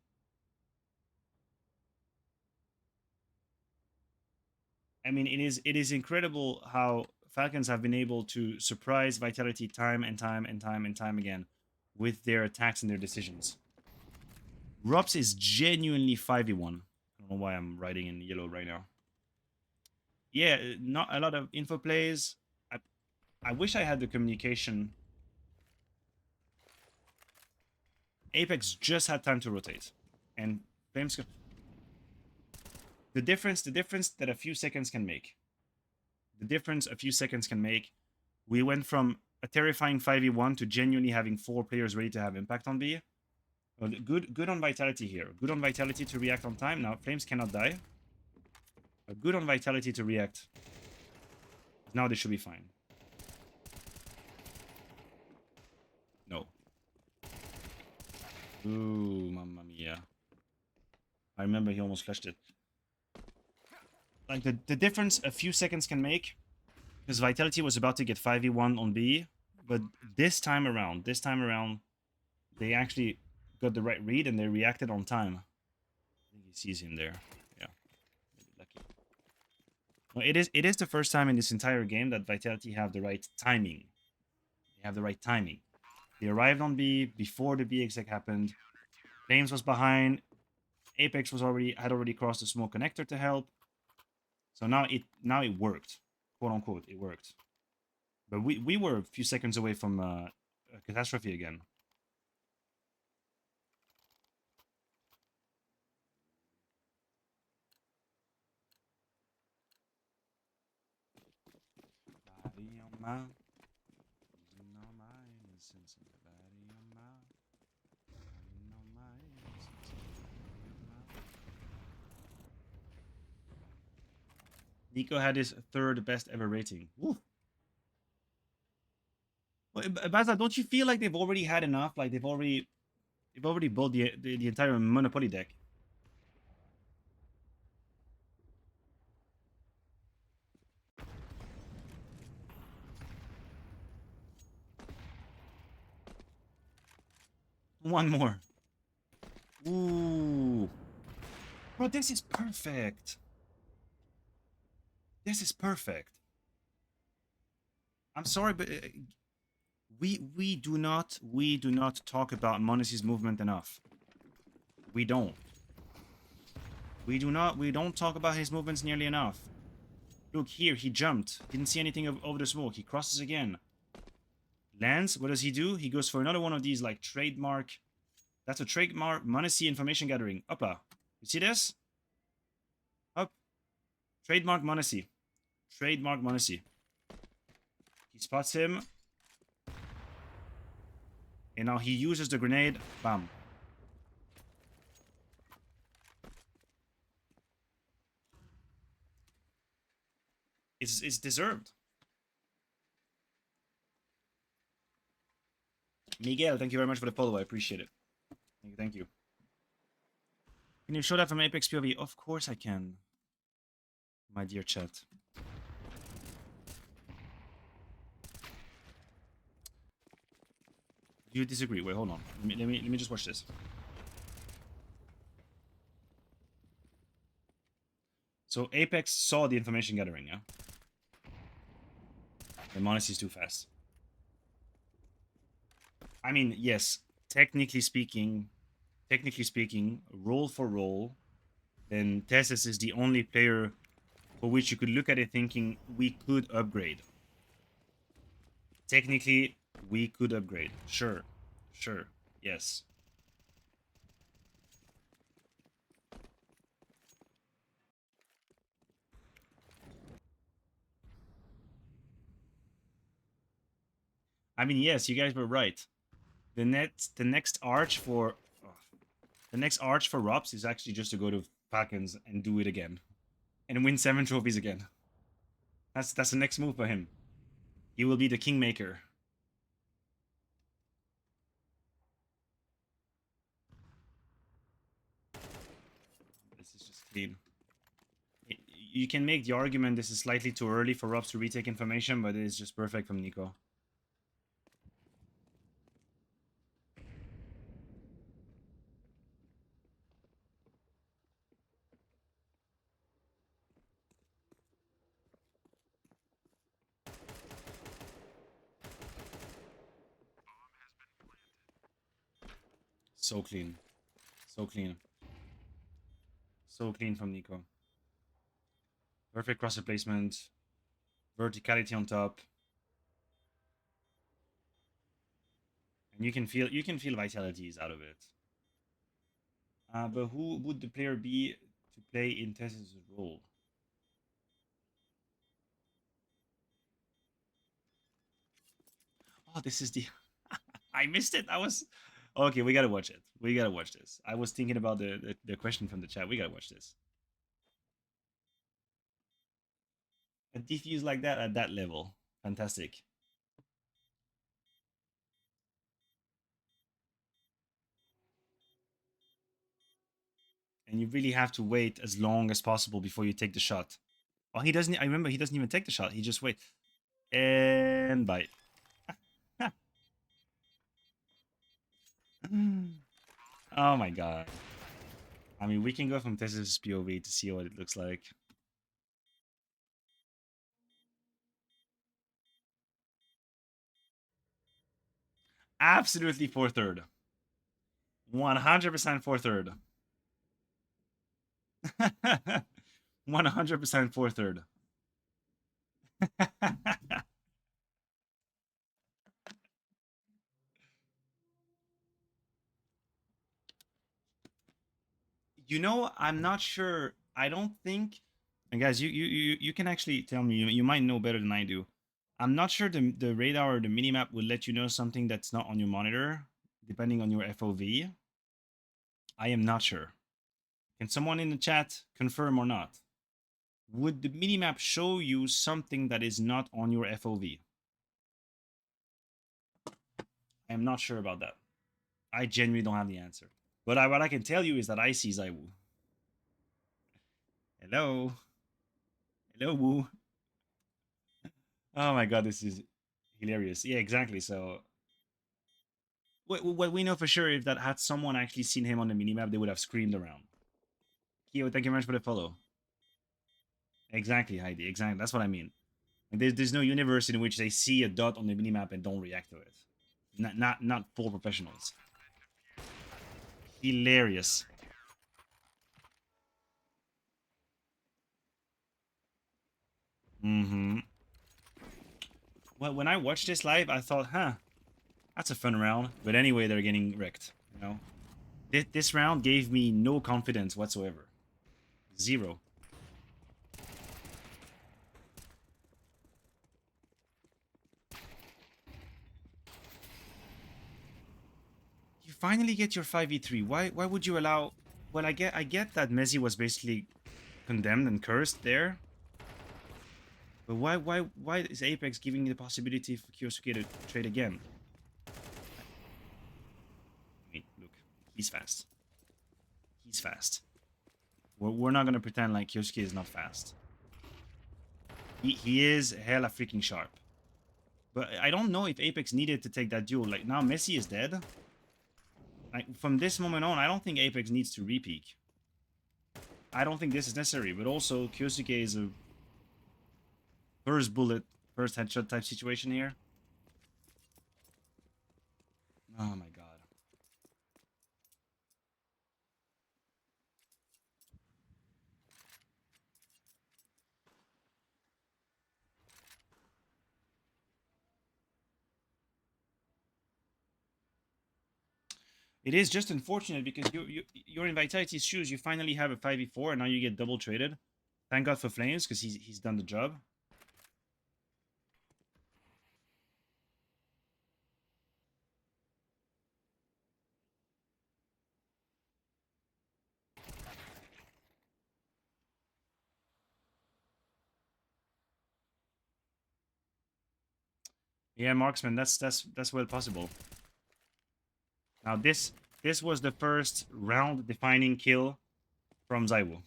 I mean, it is incredible how Falcons have been able to surprise Vitality time and time again with their attacks and their decisions. Rups is genuinely 5v1. I don't know why I'm writing in yellow right now. Yeah, not a lot of info plays. I wish I had the communication. Apex just had time to rotate. And Flames... The difference that a few seconds can make. The difference a few seconds can make. We went from a terrifying 5v1 to genuinely having 4 players ready to have impact on B. Well, good on Vitality here. Good on Vitality to react on time. Now, Flames cannot die. But good on Vitality to react. Now they should be fine. No. Ooh, mamma mia. I remember he almost flashed it. Like, the difference a few seconds can make, because Vitality was about to get 5v1 on B, But this time around, they actually got the right read and they reacted on time. I think he sees him there. Yeah, maybe lucky. Well, it is the first time in this entire game that Vitality have the right timing. They have the right timing. They arrived on B before the B exec happened. Flames was behind. Apex had already crossed the smoke connector to help. So now it worked, quote unquote, it worked. But we were a few seconds away from a catastrophe again. Body on my, losing all my innocence in the body on my, losing all my innocence in the body on my. Nico had his third best ever rating. Woo. Well, Baza, don't you feel like they've already had enough? Like they've already built the entire Monopoly deck. One more. Ooh. Bro, this is perfect. This is perfect. I'm sorry, but we do not talk about Monacy's movement enough. We don't. We don't talk about his movements nearly enough. Look here, he jumped. Didn't see anything over the smoke. He crosses again. Lands. What does he do? He goes for another one of these like trademark. That's a trademark Monacy information gathering. Upla. You see this? Up. Trademark Monacy. Trademark Monacy. He spots him. And now he uses the grenade. Bam. It's deserved. Miguel, thank you very much for the follow. I appreciate it. Thank you. Can you show that from Apex POV? Of course I can. My dear chat. Do you disagree? Wait, hold on. Let me just watch this. So Apex saw the information gathering, yeah? The Monacy is too fast. I mean, yes, technically speaking, role for role, then Tessus is the only player for which you could look at it thinking we could upgrade. Technically, we could upgrade. Sure. Yes. I mean, yes, you guys were right. The next arch for Rops is actually just to go to Falcons and do it again, and win 7 trophies again. That's the next move for him. He will be the kingmaker. This is just clean. You can make the argument this is slightly too early for Robs to retake information, but it is just perfect from Nico. So clean. So clean. So clean from Nico. Perfect cross replacement. Verticality on top. And you can feel vitality is out of it. But who would the player be to play in Tess's role? Oh, this is the I missed it. I was okay. We gotta watch it. We gotta watch this. I was thinking about the question from the chat. We gotta watch this. A defuse like that at that level, fantastic. And you really have to wait as long as possible before you take the shot. Well, he doesn't. I remember he doesn't even take the shot. He just wait and bye. Oh my god. I mean, we can go from Tessa's POV to see what it looks like. Absolutely 4/3. 100% 4/3. 100% 4/3. You know, I'm not sure. I don't think. And guys, you can actually tell me. You might know better than I do. I'm not sure the radar or the minimap will let you know something that's not on your monitor, depending on your FOV. I am not sure. Can someone in the chat confirm or not? Would the minimap show you something that is not on your FOV? I am not sure about that. I genuinely don't have the answer. But what I can tell you is that I see Zaiwu. Hello. Hello, Woo. Oh my god, this is hilarious. Yeah, exactly. So, what we know for sure is that had someone actually seen him on the minimap, they would have screamed around. Kyo, thank you very much for the follow. Exactly, Heidi. Exactly. That's what I mean. Like, there's no universe in which they see a dot on the minimap and don't react to it. Not full professionals. Hilarious. Mm-hmm. Well, when I watched this live, I thought, huh, that's a fun round. But anyway, they're getting wrecked. You know, this round gave me no confidence whatsoever. Zero. You finally get your 5v3. Why would you allow? Well, I get that Messi was basically condemned and cursed there. But why is Apex giving you the possibility for Kyosuke to trade again? I mean, look, he's fast. He's fast. We're not gonna pretend like Kyosuke is not fast. He is hella freaking sharp. But I don't know if Apex needed to take that duel. Like, now Messi is dead. Like, from this moment on, I don't think Apex needs to repeak. I don't think this is necessary. But also, Kyosuke is a first bullet, first headshot type situation here. Oh my god. It is just unfortunate because you're in Vitality's shoes. You finally have a 5v4 and now you get double traded. Thank God for Flames because he's done the job. Yeah, marksman. That's well possible. Now this was the first round defining kill from Zaiwu.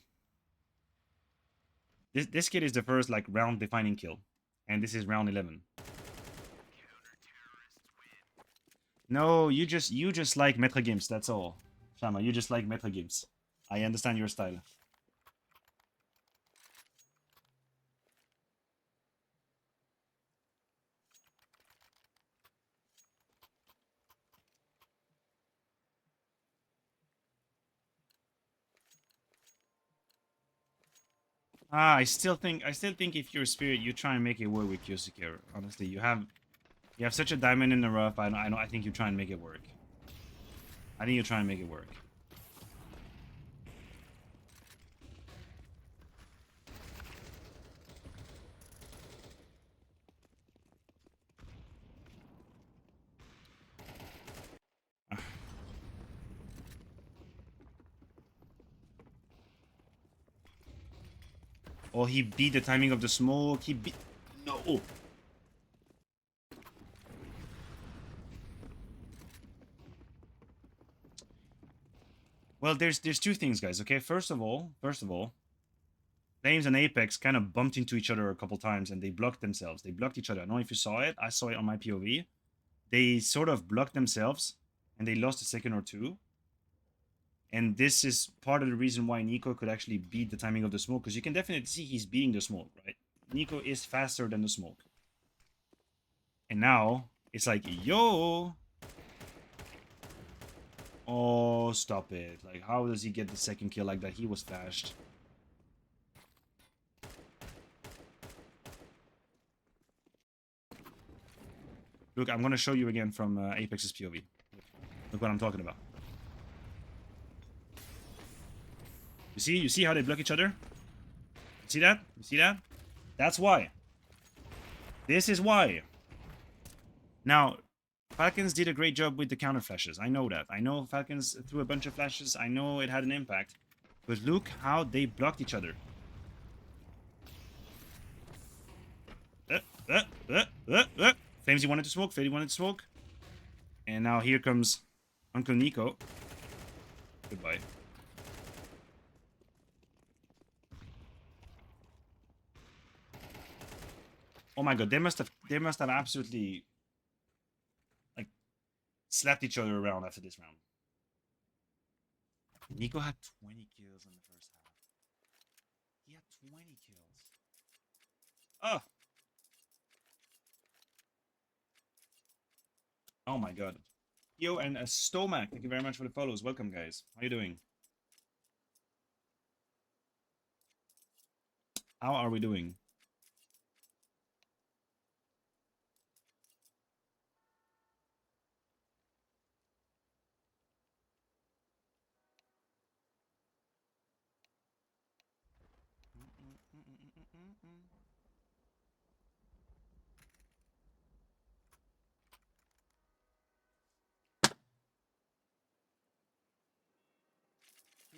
This kid is the first like round defining kill, and this is round 11. No, you just like meta games. That's all, Shama. You just like meta games. I understand your style. I still think if you're a spirit, you try and make it work with Kyosuke. Honestly, you have such a diamond in the rough. I think you try and make it work. I think you try and make it work. Oh, he beat the timing of the smoke. He beat. No. Well, there's two things, guys. Okay, first of all, Flames and Apex kind of bumped into each other a couple times, and they blocked themselves. They blocked each other. I don't know if you saw it. I saw it on my POV. They sort of blocked themselves, and they lost a second or two. And this is part of the reason why Nico could actually beat the timing of the smoke, because you can definitely see he's beating the smoke, right? Nico is faster than the smoke. And now it's like, yo. Oh, stop it. Like, how does he get the second kill like that? He was flashed. Look, I'm going to show you again from Apex's POV. Look what I'm talking about. You see how they block each other? You see that? You see that? That's why. This is why. Now, Falcons did a great job with the counter flashes. I know that. I know Falcons threw a bunch of flashes. I know it had an impact. But look how they blocked each other. Flamesy wanted to smoke. Fady wanted to smoke. And now here comes Uncle Nico. Goodbye. Oh my god, they must have absolutely like slapped each other around after this round. Nico had 20 kills in the first half. He had 20 kills. Oh. Oh my god. Yo, and Stomac, thank you very much for the follows. Welcome, guys. How you doing? How are we doing?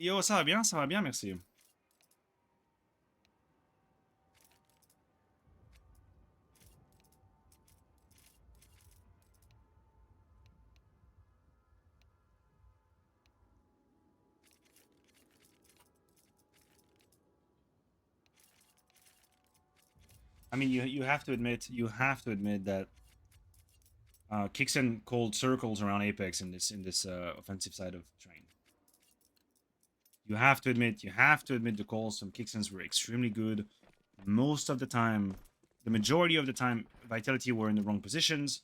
Yo, ça va bien, merci. I mean, you have to admit that Kixen called circles around Apex in this offensive side of Train. You have to admit the calls from Kixens were extremely good. Most of the time, the majority of the time, Vitality were in the wrong positions.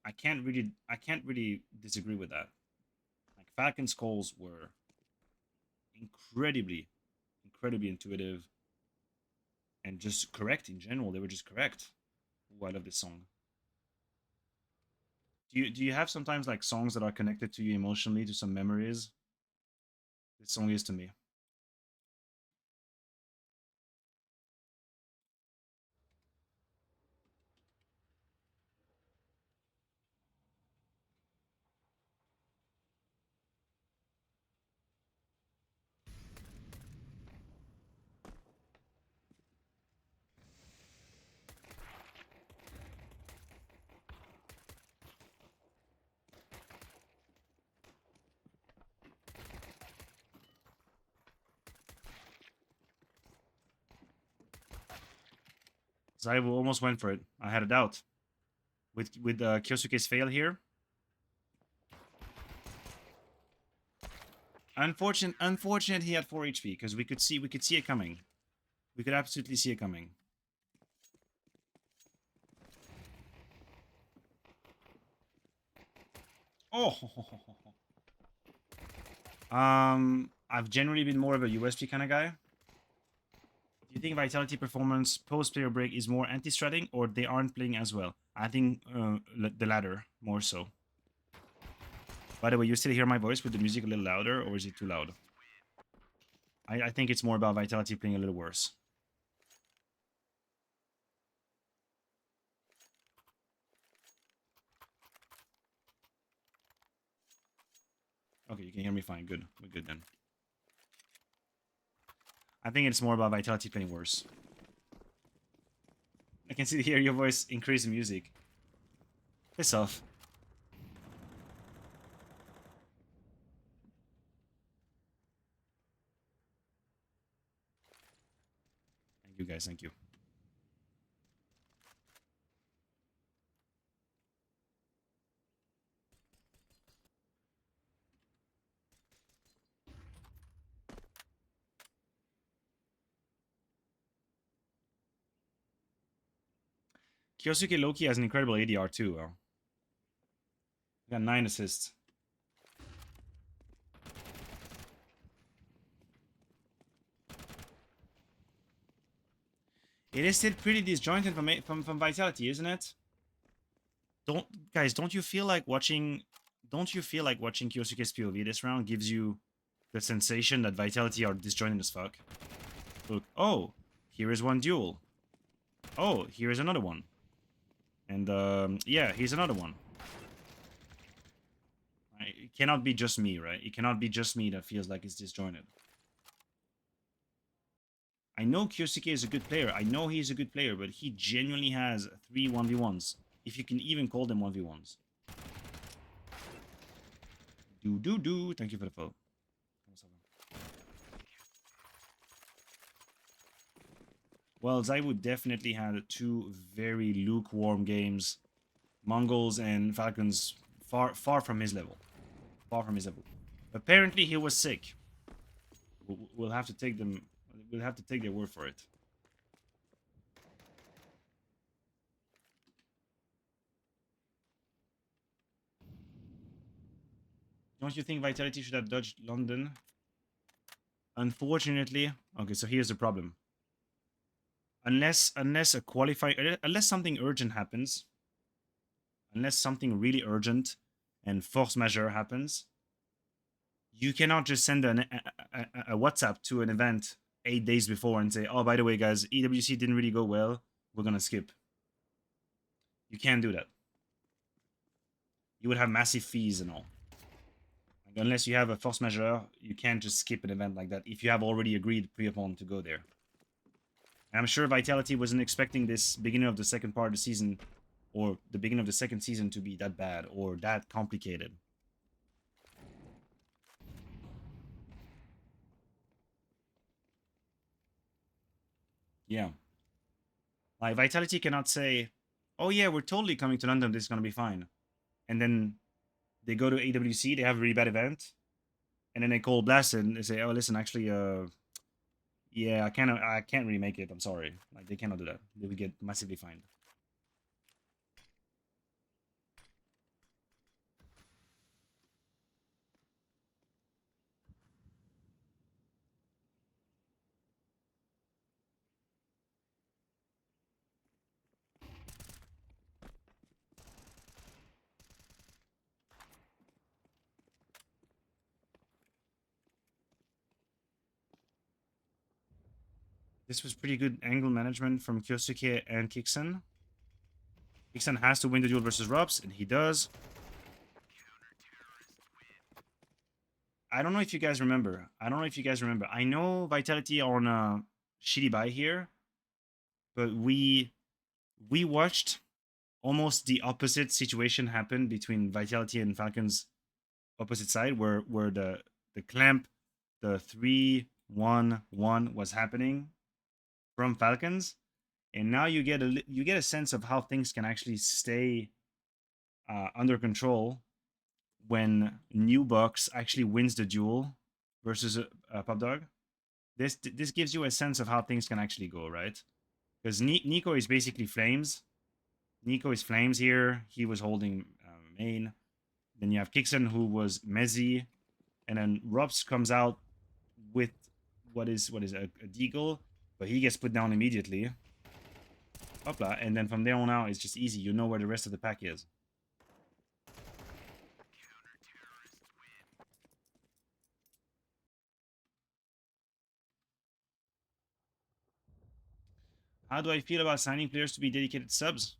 I can't really disagree with that. Like Falcon's calls were incredibly intuitive and just correct in general. They were just correct. Ooh, I love this song. Do you have sometimes like songs that are connected to you emotionally, to some memories? This song is to me. Zaibu almost went for it. I had a doubt. With Kyosuke's fail here. Unfortunate he had 4 HP, because we could see it coming. We could absolutely see it coming. Oh. I've generally been more of a USP kind of guy. Do you think Vitality performance post-player break is more anti-stratting, or they aren't playing as well? I think the latter, more so. By the way, you still hear my voice with the music a little louder, or is it too loud? I think it's more about Vitality playing a little worse. Okay, you can hear me fine. Good. We're good then. I think it's more about Vitality playing worse. I can hear your voice increase in music. Piss off. Thank you guys, thank you. Kyosuke Loki has an incredible ADR too. He got 9 assists. It is still pretty disjointed from Vitality, isn't it? Don't you feel like watching Kyosuke's POV this round gives you the sensation that Vitality are disjointed as fuck? Look, oh, here is one duel. Oh, here is another one. And yeah, here's another one. It cannot be just me, right? It cannot be just me that feels like it's disjointed. I know Kyosuke is a good player. I know he's a good player, but he genuinely has 3 1v1s. If you can even call them 1v1s. Do. Thank you for the follow. Well, Zaiwu definitely had 2 very lukewarm games. Mongols and Falcons far from his level. Far from his level. Apparently he was sick. We'll have to take them. We'll have to take their word for it. Don't you think Vitality should have dodged London? Unfortunately, okay. So here's the problem. Unless a qualifying, unless something urgent happens, unless something really urgent and force majeure happens, you cannot just send a WhatsApp to an event 8 days before and say, oh, by the way, guys, EWC didn't really go well. We're going to skip. You can't do that. You would have massive fees and all. Like, unless you have a force majeure, you can't just skip an event like that if you have already agreed pre-upon to go there. And I'm sure Vitality wasn't expecting this beginning of the second part of the season or the beginning of the second season to be that bad or that complicated. Yeah. Like, Vitality cannot say, oh yeah, we're totally coming to London, this is going to be fine. And then they go to AWC, they have a really bad event, and then they call Blast and they say, oh, listen, actually, yeah, I can't really make it, I'm sorry. Like, they cannot do that. They will get massively fined. This was pretty good angle management from Kyosuke and Kixen. Kixen has to win the duel versus Robs, and he does. I don't know if you guys remember. I know Vitality are on a shitty buy here, but we watched almost the opposite situation happen between Vitality and Falcons opposite side, where the clamp, the 3-1-1 was happening from Falcons, and now you get a sense of how things can actually stay under control when New Bucks actually wins the duel versus Pop Dog. This gives you a sense of how things can actually go, right? Because Nico is basically Flames. Nico is Flames here. He was holding main. Then you have Kixen, who was Mezzi, and then Robs comes out with what is a Deagle, but he gets put down immediately. Hopla, and then from there on out, it's just easy. You know where the rest of the pack is. How do I feel about signing players to be dedicated subs?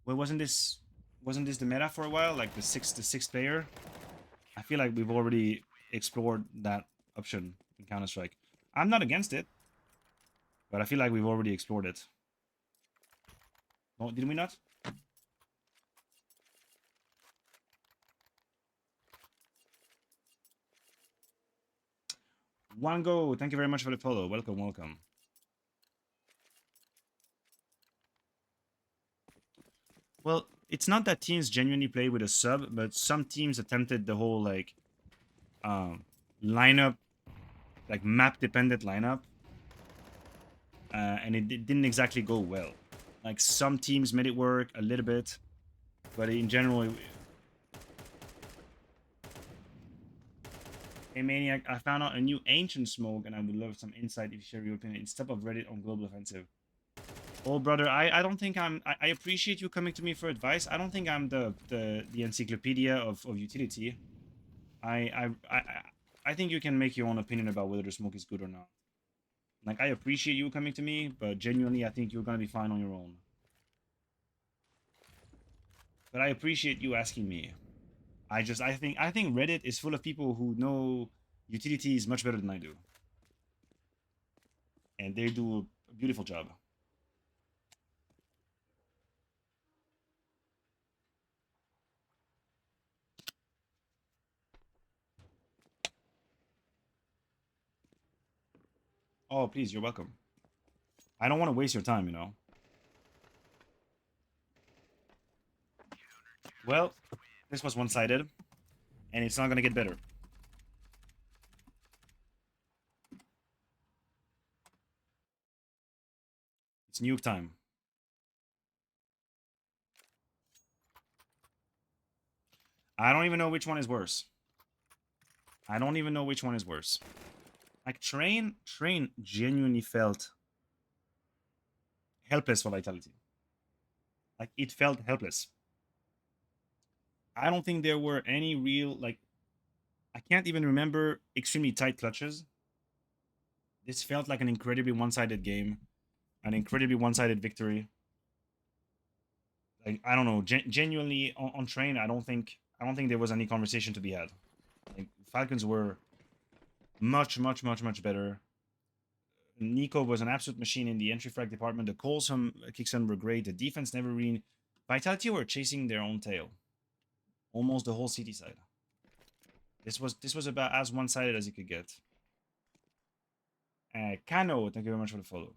Well, wasn't this the meta for a while? Like the sixth player? I feel like we've already explored that option in Counter-Strike. I'm not against it, but I feel like we've already explored it. Oh, did we not? Wango, thank you very much for the follow. Welcome, welcome. Well, it's not that teams genuinely play with a sub, but some teams attempted the whole like lineup, like map dependent lineup, and it didn't exactly go well. Like some teams made it work a little bit, but in general, hey Maniac, I found out a new ancient smoke, and I would love some insight if you share your opinion. It's top of Reddit on Global Offensive. Oh, brother, I don't think I'm. I appreciate you coming to me for advice. I don't think I'm the encyclopedia of utility. I think you can make your own opinion about whether the smoke is good or not. Like, I appreciate you coming to me, but genuinely, I think you're gonna be fine on your own. But I appreciate you asking me. I think Reddit is full of people who know utilities much better than I do, and they do a beautiful job. Oh, please, you're welcome. I don't want to waste your time, you know. Well, this was one-sided, and it's not gonna get better. It's nuke time. I don't even know which one is worse. I don't even know which one is worse. Like, Train genuinely felt helpless for Vitality. Like, it felt helpless. I don't think there were any real, like, I can't even remember extremely tight clutches. This felt like an incredibly one-sided game, an incredibly one-sided victory. Like, I don't know, genuinely on Train, I don't think there was any conversation to be had. Like, Falcons were much better. Nico was an absolute machine in the entry frag department. The calls from Kickson were great. The defense never really. Vitality were chasing their own tail, almost the whole city side. This was about as one-sided as you could get. Kano, thank you very much for the follow.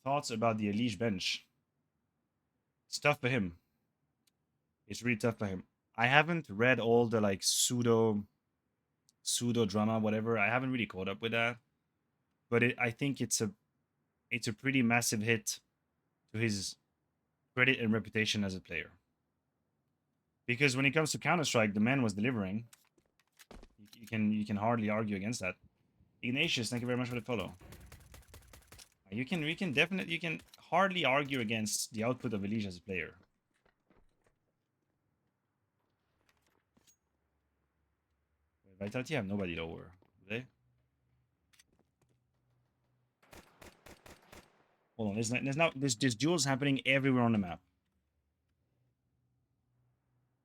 Thoughts about the Elige bench? It's tough for him. It's really tough for him. I haven't read all the like pseudo drama, whatever. I haven't really caught up with that, but I think it's a pretty massive hit to his credit and reputation as a player. Because when it comes to Counter-Strike, the man was delivering. You can hardly argue against that. Ignatius, thank you very much for the follow. You can hardly argue against the output of Elige as a player. Vitality have nobody lower, do they? Hold on, there's duels happening everywhere on the map.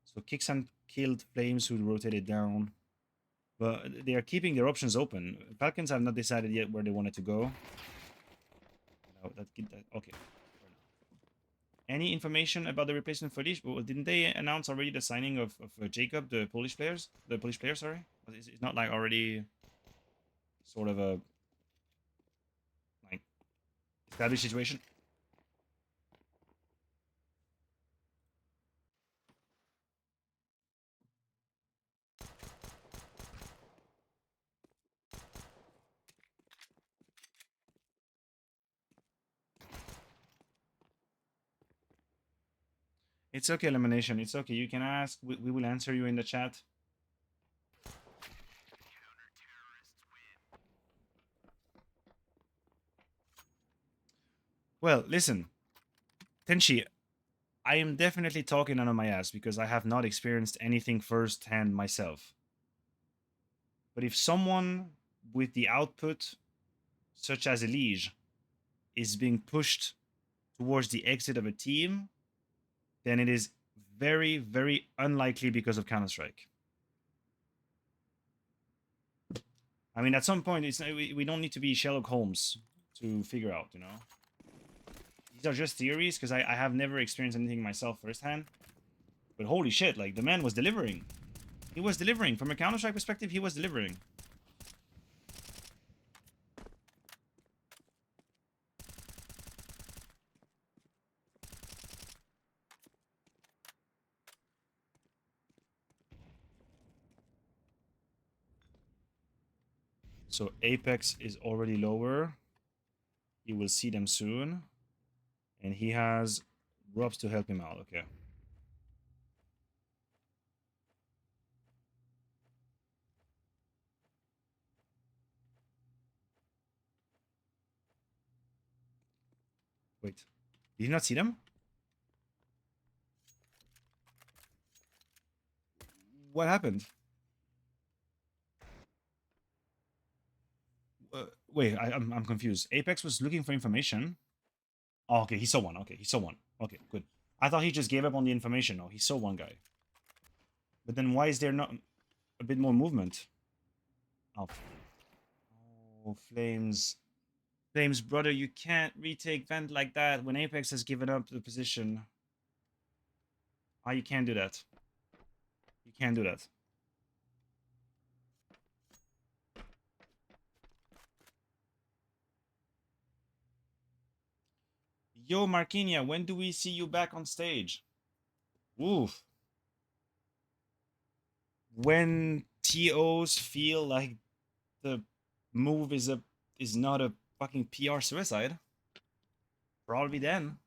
So Kixan killed Flames, who rotated down. But they are keeping their options open. Falcons have not decided yet where they wanted to go. No, okay. Any information about the replacement for Lish? Well, didn't they announce already the signing of Jacob, the Polish player, sorry? It's not like already sort of a like established situation. It's okay, Elimination. It's okay. You can ask. We will answer you in the chat. Well, listen. Tenchi, I am definitely talking out of my ass because I have not experienced anything firsthand myself. But if someone with the output, such as Elige, is being pushed towards the exit of a team, then it is very, very unlikely because of Counter-Strike. I mean, at some point, we don't need to be Sherlock Holmes to figure out, you know? These are just theories, because I have never experienced anything myself firsthand. But holy shit, like, the man was delivering. He was delivering. From a Counter-Strike perspective, he was delivering. So Apex is already lower. He will see them soon. And he has Robs to help him out. Okay. Wait. Did you not see them? What happened? Wait, I'm confused. Apex was looking for information. Oh, okay, he saw one. Okay, he saw one. Okay, good. I thought he just gave up on the information. No, he saw one guy. But then why is there not a bit more movement? Oh, oh Flames. Flames, brother, you can't retake vent like that when Apex has given up the position. Ah, you can't do that. You can't do that. Yo, Marquinia, when do we see you back on stage? Oof. When TOs feel like the move is not a fucking PR suicide, probably then.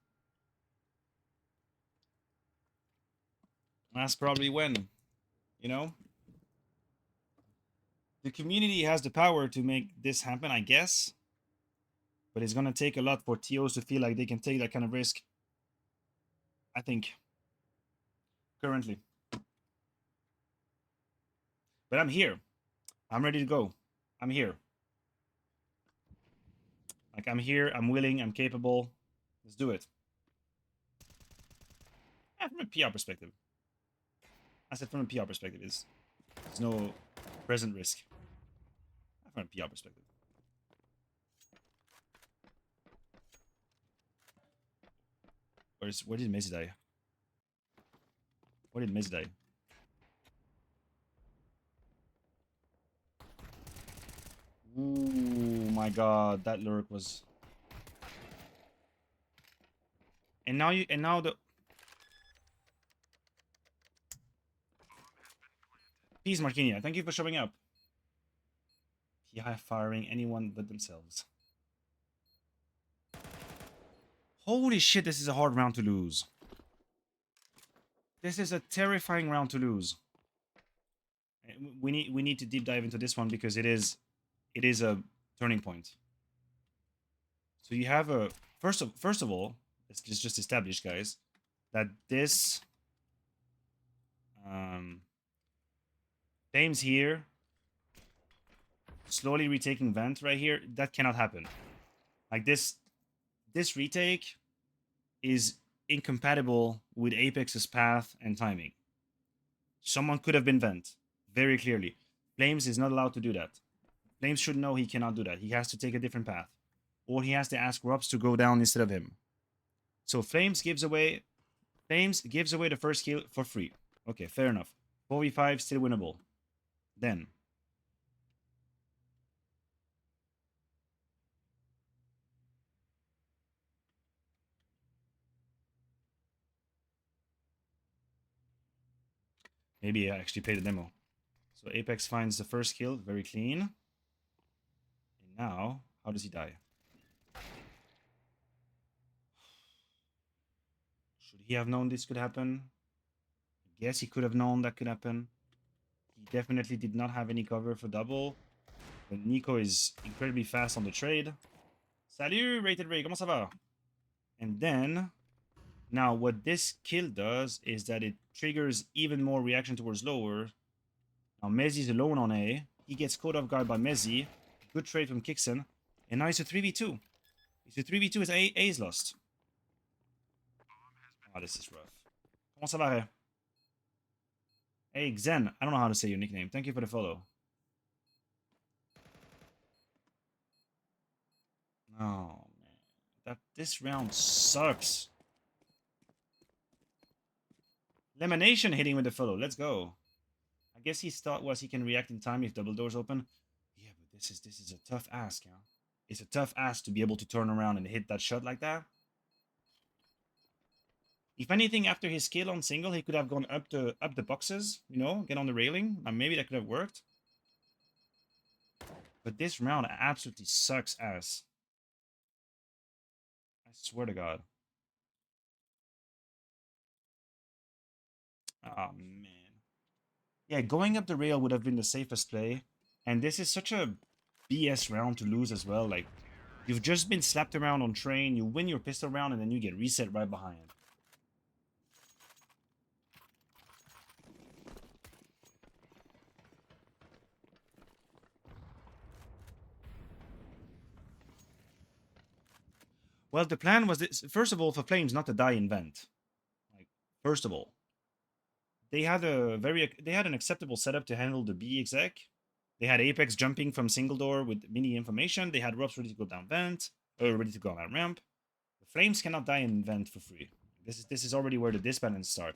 That's probably when, you know? The community has the power to make this happen, I guess. But it's gonna take a lot for TOs to feel like they can take that kind of risk. I think. Currently. But I'm here. I'm ready to go. I'm here. Like I'm here, I'm willing, I'm capable. Let's do it. Yeah, from a PR perspective. I said from a PR perspective, there's no present risk. From a PR perspective. Where did Messi die? Where did Messi die? Ooh my god, that lurk was. And now the Peace Marquinia, thank you for showing up. PI firing anyone but themselves. Holy shit, this is a hard round to lose. This is a terrifying round to lose. We need to deep dive into this one because it is a turning point. So you have a first of all, let's just establish, guys, that this Flames here slowly retaking vent right here, that cannot happen. Like this retake is incompatible with Apex's path and timing. Someone could have been vent very clearly. Flames is not allowed to do that. Flames should know he cannot do that. He has to take a different path. Or he has to ask Robs to go down instead of him. So Flames gives away the first kill for free. Okay, fair enough. 4v5 still winnable. Then maybe I actually played the demo. So Apex finds the first kill, very clean. And now, how does he die? Should he have known this could happen? I guess he could have known that could happen. He definitely did not have any cover for double. But Nico is incredibly fast on the trade. Salut, Rated Ray, comment ça va? And then, now what this kill does is that it triggers even more reaction towards lower. Now Mezzi's alone on A. He gets caught off guard by Mezzi. Good trade from Kixon. And now it's a 3v2. It's a 3v2 as A is lost. Oh, this is rough. Comment ça va? Hey, Xen. I don't know how to say your nickname. Thank you for the follow. Oh, man. This round sucks. Lemonation hitting with the follow. Let's go. I guess his thought was he can react in time if double doors open. Yeah, but this is a tough ask, yeah. It's a tough ask to be able to turn around and hit that shot like that. If anything, after his skill on single, he could have gone up the boxes, you know, get on the railing. And maybe that could have worked. But this round absolutely sucks ass. I swear to God. Oh, man. Yeah, going up the rail would have been the safest play. And this is such a BS round to lose as well. Like, you've just been slapped around on train, you win your pistol round, and then you get reset right behind. Well, the plan was this. First of all, for Flames not to die in vent. Like, first of all, they had an acceptable setup to handle the B exec. They had Apex jumping from single door with mini information. They had Robs ready to go down vent, or ready to go down ramp. The Flames cannot die in vent for free. This is already where the disbalance start.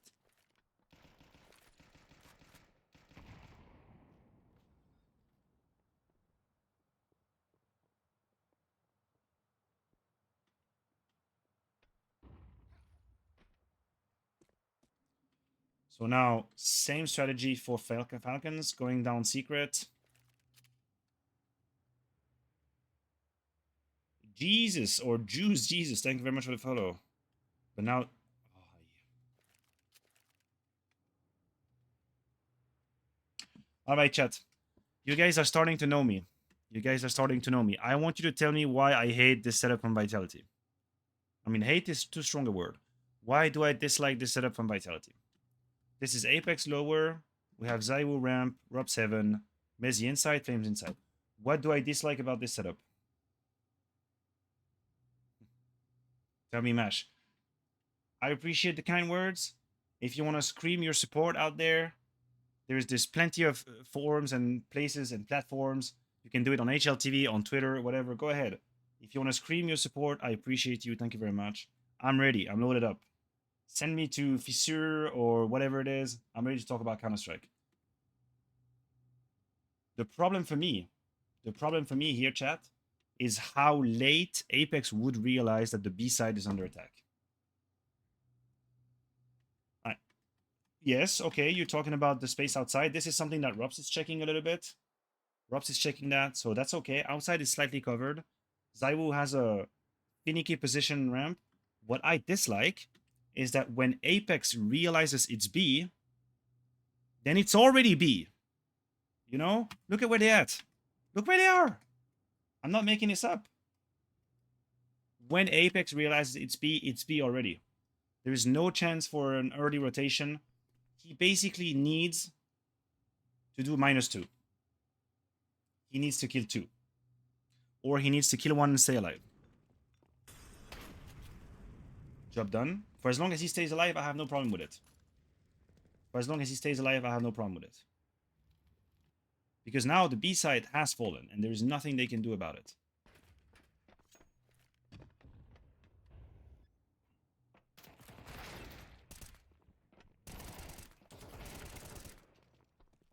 So now, same strategy for Falcons, going down secret. Jesus, or Jews, Jesus, thank you very much for the follow. But now... Oh, yeah. Alright, chat. You guys are starting to know me. You guys are starting to know me. I want you to tell me why I hate this setup from Vitality. I mean, hate is too strong a word. Why do I dislike this setup from Vitality? This is Apex lower. We have Zaiwu ramp, Rob 7, Mezzy inside, Flames inside. What do I dislike about this setup? Tell me, Mash. I appreciate the kind words. If you want to scream your support out there, there's plenty of forums and places and platforms. You can do it on HLTV, on Twitter, whatever. Go ahead. If you want to scream your support, I appreciate you. Thank you very much. I'm ready. I'm loaded up. Send me to Fissure or whatever it is. I'm ready to talk about Counter-Strike. The problem for me here, chat, is how late Apex would realize that the B side is under attack. Yes, okay, you're talking about the space outside. This is something that Rups is checking a little bit. Rups is checking that, so that's okay. Outside is slightly covered. Zaiwu has a finicky position ramp. What I dislike is that when Apex realizes it's B, then it's already B. You know? Look at where they're at. Look where they are. I'm not making this up. When Apex realizes it's B already. There is no chance for an early rotation. He basically needs to do -2. He needs to kill 2. Or he needs to kill 1 and stay alive. Job done. For as long as he stays alive, I have no problem with it. For as long as he stays alive, I have no problem with it. Because now the B side has fallen, and there is nothing they can do about it.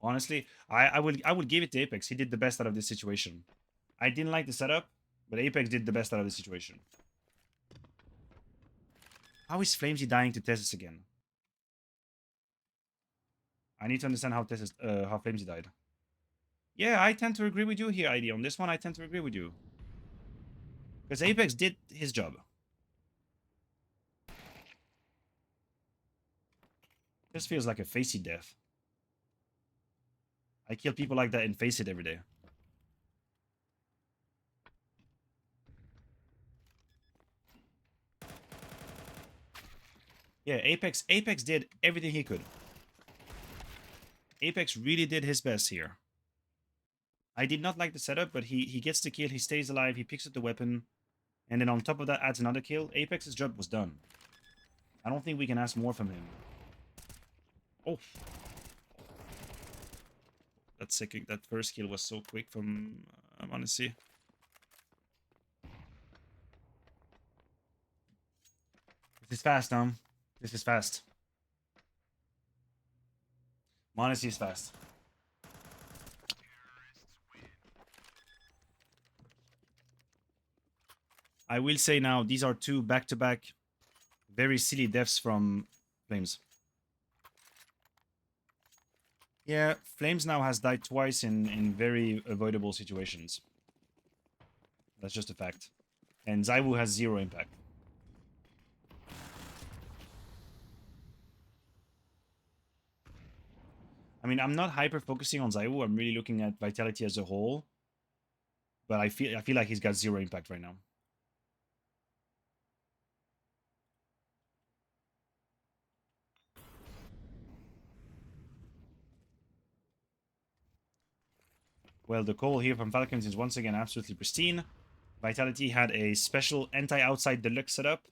Honestly, I would give it to Apex. He did the best out of this situation. I didn't like the setup, but Apex did the best out of the situation. How is Flamesy dying to Tessus again? I need to understand how Flamesy died. Yeah, I tend to agree with you here, ID. On this one, I tend to agree with you. Because Apex did his job. This feels like a Facey death. I kill people like that in Face It every day. Yeah, Apex did everything he could. Apex really did his best here. I did not like the setup, but he gets the kill, he stays alive, he picks up the weapon, and then on top of that adds another kill. Apex's job was done. I don't think we can ask more from him. Oh. That first kill was so quick from Honesty. This is fast, This is fast. Honesty is fast. I will say now, these are 2 back-to-back very silly deaths from Flames. Yeah, Flames now has died twice in very avoidable situations. That's just a fact. And Zaiwu has 0 impact. I mean, I'm not hyper focusing on Zaiwu. I'm really looking at Vitality as a whole. But I feel like he's got 0 impact right now. Well, the call here from Falcons is once again absolutely pristine. Vitality had a special anti-outside deluxe setup,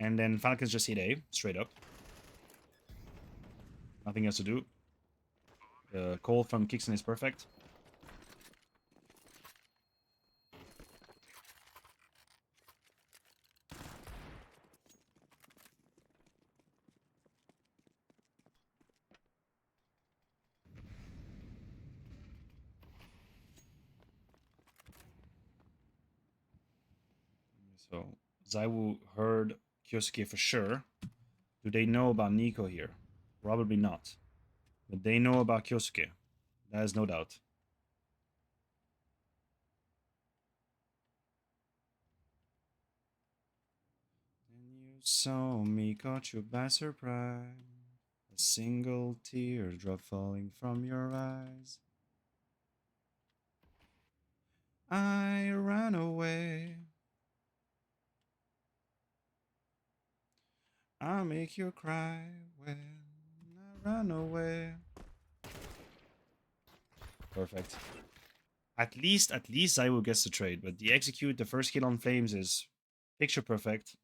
and then Falcons just hit A, straight up. Nothing else to do. The call from Kixon is perfect. So, Zaiwu heard Kyosuke for sure. Do they know about Nico here? Probably not. But they know about Kyosuke. That is no doubt. And you saw me, caught you by surprise. A single teardrop falling from your eyes. I ran away. I'll make you cry when I run away. Perfect. At least Zaiwu gets the trade, but the execute, the first kill on Flames is picture perfect.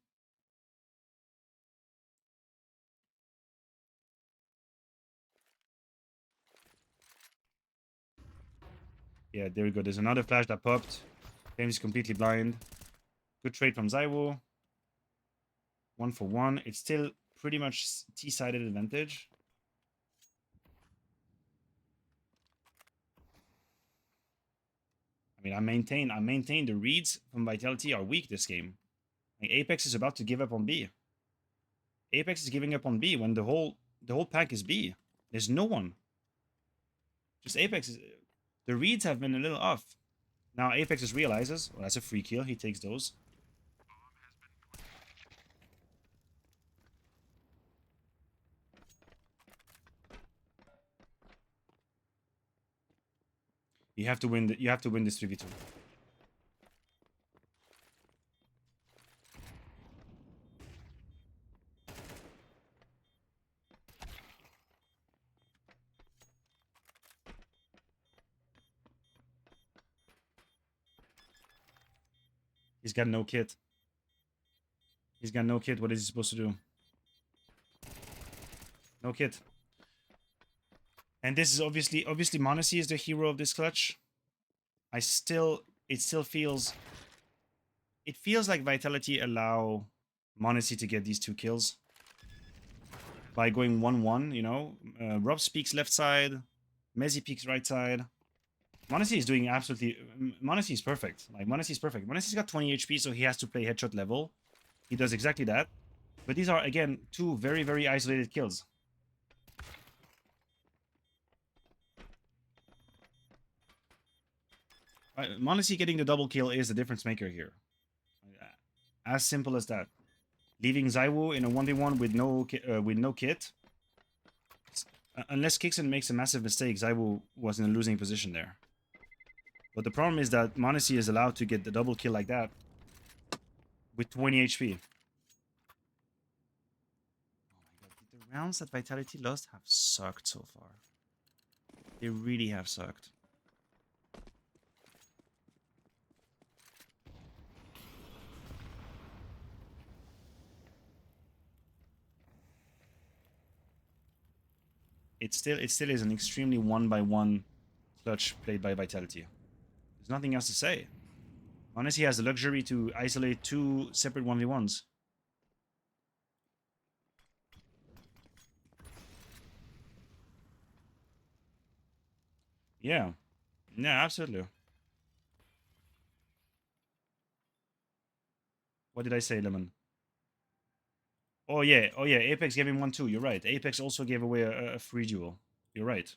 Yeah, there we go. There's another flash that popped. Flames is completely blind. Good trade from Zaiwu. 1-for-1. It's still pretty much T-sided advantage. I mean, I maintain the reads from Vitality are weak this game. Like Apex is about to give up on B. Apex is giving up on B when the whole pack is B. There's no one. Just Apex is, the reads have been a little off. Now Apex just realizes, well, that's a free kill. He takes those. You have to win. You have to win this 3v2. He's got no kit. He's got no kit. What is he supposed to do? No kit. And this is obviously Monacy is the hero of this clutch. It still feels like Vitality allow Monacy to get these 2 kills by going 1-1, you know. Rob speaks left side, Mezzi peeks right side. Monacy is doing absolutely... Monacy is perfect. Like, Monacy is perfect. Monacy's got 20 HP, so he has to play headshot level. He does exactly that. But these are, again, 2 very, very isolated kills. Monacy getting the double kill is the difference maker here. As simple as that. Leaving Zaiwu in a 1v1 with no kit. Unless Kixon makes a massive mistake, Zaiwu was in a losing position there. But the problem is that Monacy is allowed to get the double kill like that with 20 HP. Oh my god, the rounds that Vitality lost have sucked so far. They really have sucked. It still is an extremely 1-by-1 clutch played by Vitality. There's nothing else to say. Honestly, he has the luxury to isolate 2 separate 1v1s. Yeah. Yeah, absolutely. What did I say, Lemon? Oh yeah, Apex gave him 1 too. You're right. Apex also gave away a free duel. You're right.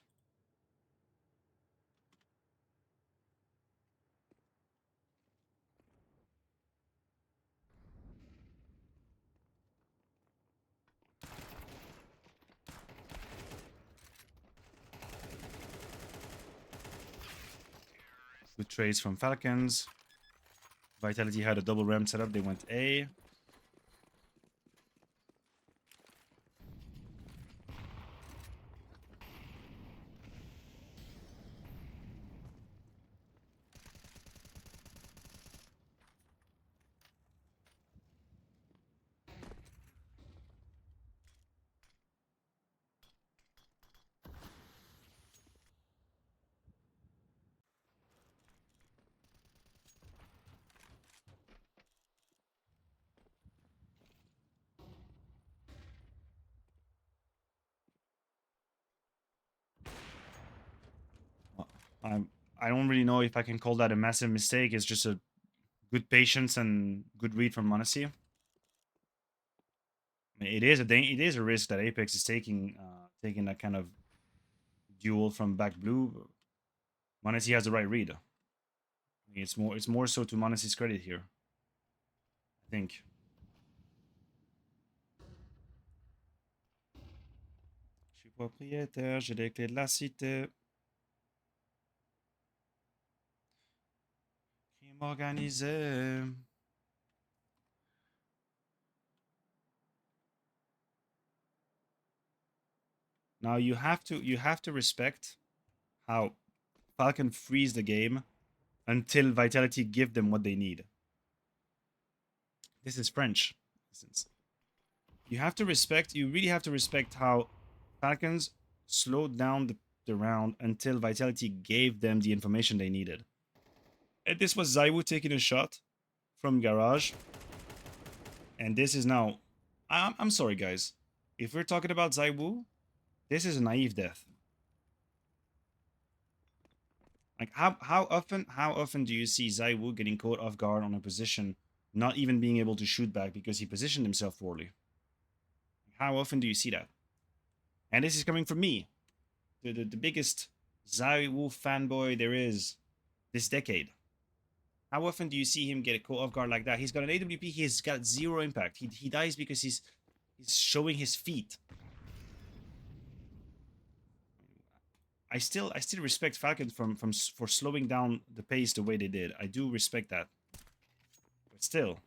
Good trades from Falcons. Vitality had a double ram setup. They went A. I don't really know if I can call that a massive mistake. It's just a good patience and good read from Monacy. I mean, it is a risk that Apex is taking that kind of duel from back blue. Monacy has the right read. I mean, it's more so to Monacy's credit here, I think. Je suis propriétaire, j'ai les clés de la cité. Crime organisé. Now you have to respect how Falcon freeze the game until Vitality give them what they need. This is French. You really have to respect how Falcons slowed down the round until Vitality gave them the information they needed. And this was Zaiwu taking a shot from Garage. And this is now... I'm sorry, guys. If we're talking about Zaiwu, this is a naive death. Like, how often do you see Zaiwu getting caught off guard on a position, not even being able to shoot back because he positioned himself poorly? How often do you see that? And this is coming from me, the biggest Zaiwu fanboy there is this decade. How often do you see him get caught off guard like that? He's got an AWP, he's got zero impact. He dies because he's showing his feet. I still respect Falcons for slowing down the pace the way they did. I do respect that. But still.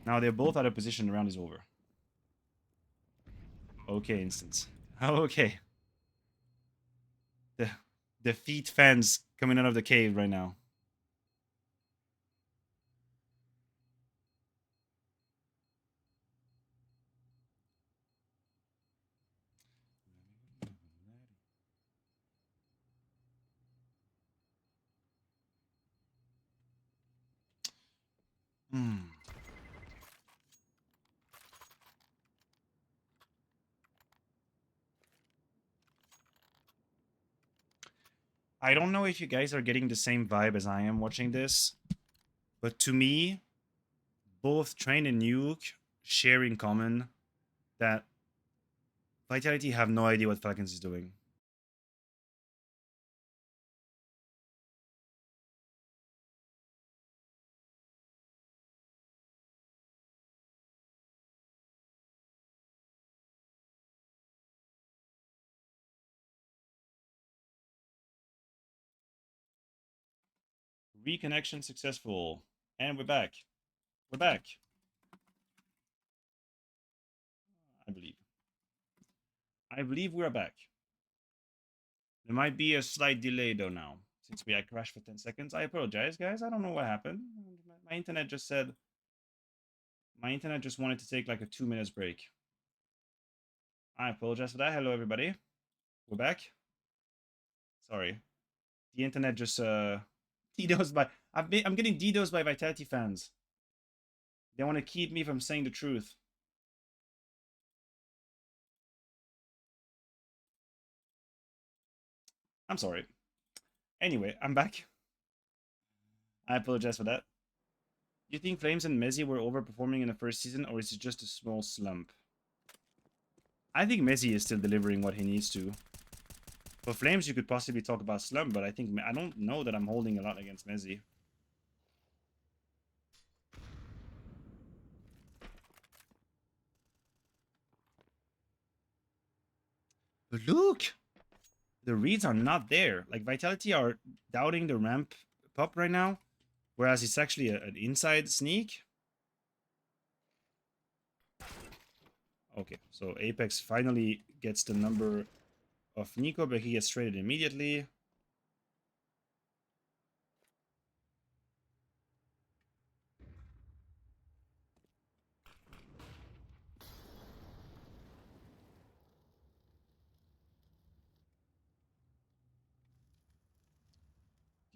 Now they're both out of position. The round is over. Okay, instance. Okay. The feet fans coming out of the cave right now. I don't know if you guys are getting the same vibe as I am watching this, but to me, both Train and Nuke share in common that Vitality have no idea what Falcons is doing. Reconnection successful. And we're back. We're back. I believe. I believe we're back. There might be a slight delay though now, since we had crashed for 10 seconds. I apologize, guys. I don't know what happened. My internet just said... My internet just wanted to take like a 2 minutes break. I apologize for that. Hello, everybody. We're back. Sorry. The internet just DDoS by... I'm getting DDoS by Vitality fans. They want to keep me from saying the truth. I'm sorry. Anyway, I'm back. I apologize for that. Do you think Flames and Mezzi were overperforming in the first season, or is it just a small slump? I think Mezzi is still delivering what he needs to. For Flames, you could possibly talk about slump, but I don't know that I'm holding a lot against Mezzi. But look! the reads are not there. Like Vitality are doubting the ramp pop right now, whereas it's actually an inside sneak. Okay, so Apex finally gets the number of Nico, but he gets traded immediately.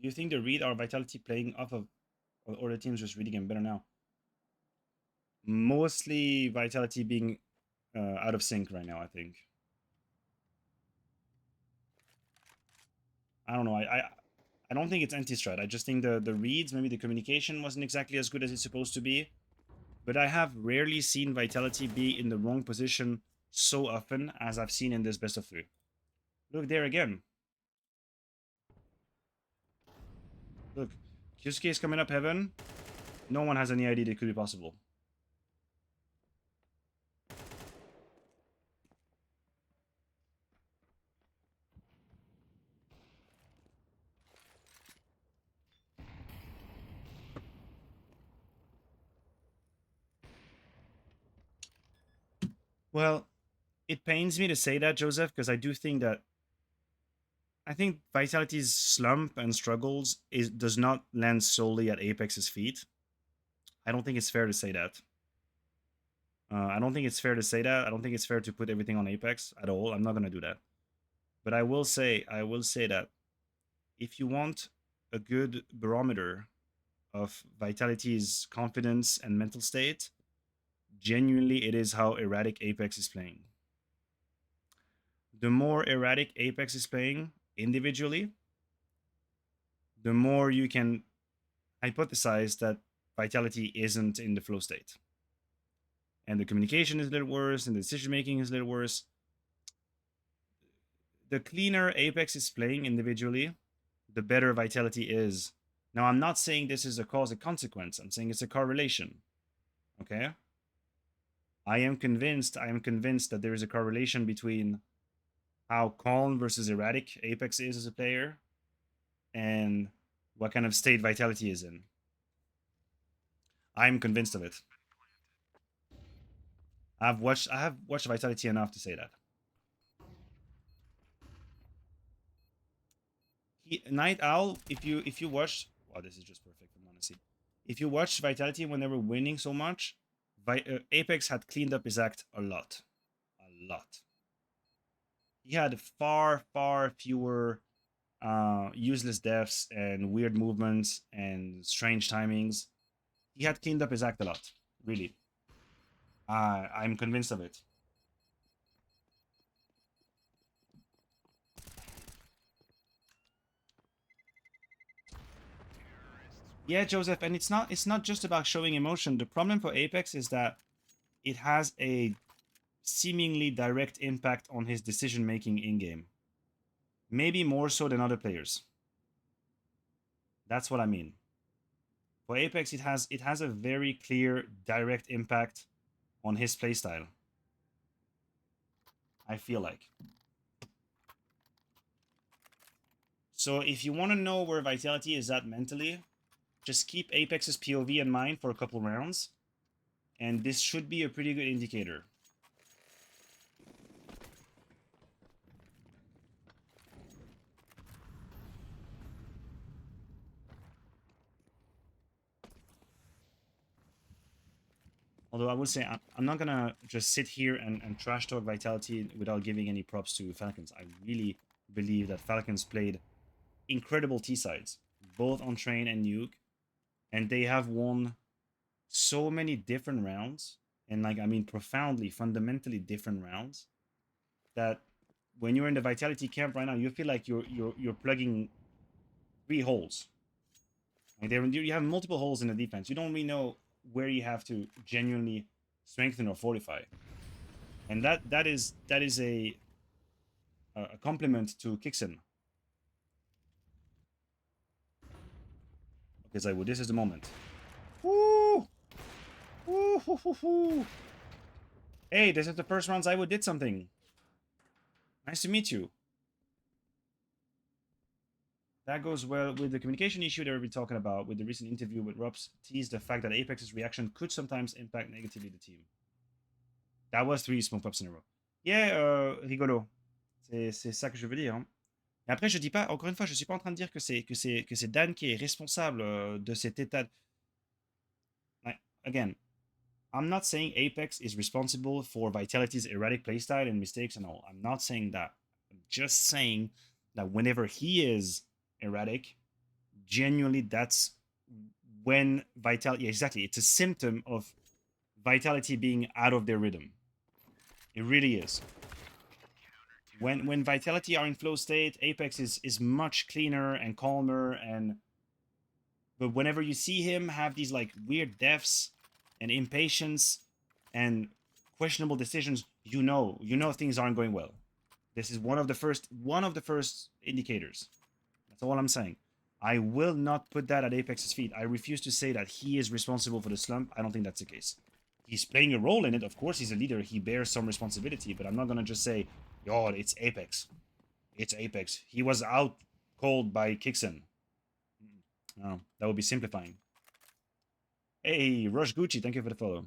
Do you think the read are Vitality playing off of, or the team's just reading him better now? Mostly Vitality being out of sync right now, I think. I don't know. I don't think it's anti-strat. I just think the reads, maybe the communication wasn't exactly as good as it's supposed to be. But I have rarely seen Vitality be in the wrong position so often as I've seen in this best of 3. Look there again. Look, Kyusuke is coming up heaven. No one has any idea that could be possible. Well, it pains me to say that, Joseph, because I think Vitality's slump and struggles does not land solely at Apex's feet. I don't think it's fair to say that. I don't think it's fair to say that. I don't think it's fair to put everything on Apex at all. I'm not gonna do that. But I will say that if you want a good barometer of Vitality's confidence and mental state, genuinely it is how erratic Apex is playing. The more erratic Apex is playing individually, the more you can hypothesize that Vitality isn't in the flow state. And the communication is a little worse, and the decision making is a little worse. The cleaner Apex is playing individually, the better Vitality is. Now, I'm not saying this is a cause and consequence. I'm saying it's a correlation. Okay? I am convinced that there is a correlation between how calm versus erratic Apex is as a player and what kind of state Vitality is in. I'm convinced of it. I have watched Vitality enough to say that. Night Owl, if you watch, wow, this is just perfect. I'm honestly, if you watch Vitality when they were winning so much, Apex had cleaned up his act a lot. He had far fewer useless deaths and weird movements and strange timings. He had cleaned up his act a lot, really. I'm convinced of it. Yeah, Joseph, and it's not just about showing emotion. The problem for Apex is that it has a seemingly direct impact on his decision making in game. Maybe more so than other players. That's what I mean. For Apex, it has a very clear direct impact on his playstyle. I feel like. So if you want to know where Vitality is at mentally, just keep Apex's POV in mind for a couple rounds, and this should be a pretty good indicator. Although I would say I'm not gonna just sit here and trash talk Vitality without giving any props to Falcons. I really believe that Falcons played incredible T-sides, both on Train and Nuke, and they have won so many different rounds, and like I mean profoundly, fundamentally different rounds, that when you're in the Vitality camp right now, you feel like you're plugging 3 holes. Like you have multiple holes in the defense. You don't really know where you have to genuinely strengthen or fortify, and that is a compliment to Kixen. Okay, Zaiwu, this is the moment. Woo! Woo! Hoo, hoo, hoo. Hey, this is the first round Zaiwu did something. Nice to meet you. That goes well with the communication issue that we've been talking about with the recent interview with Robs teased the fact that Apex's reaction could sometimes impact negatively the team. That was 3 smoke pops in a row. Yeah, rigolo. C'est ça que je veux dire. Hein. Et après, je dis pas, encore une fois, je suis pas en train de dire que c'est Dan qui est responsable de cet état. Like, again, I'm not saying Apex is responsible for Vitality's erratic playstyle and mistakes and all. I'm not saying that. I'm just saying that whenever he is erratic, genuinely that's when Vitality, exactly, it's a symptom of Vitality being out of their rhythm. It really is. When Vitality are in flow state, Apex is much cleaner and calmer, and but whenever you see him have these like weird deaths and impatience and questionable decisions, you know things aren't going well. This is one of the first indicators. That's all I'm saying. I will not put that at Apex's feet. I refuse to say that he is responsible for the slump. I don't think that's the case. He's playing a role in it. Of course, he's a leader. He bears some responsibility, but I'm not going to just say, yo, it's Apex. It's Apex. He was out cold by Kixen. No, that would be simplifying. Hey, Rush Gucci, thank you for the follow.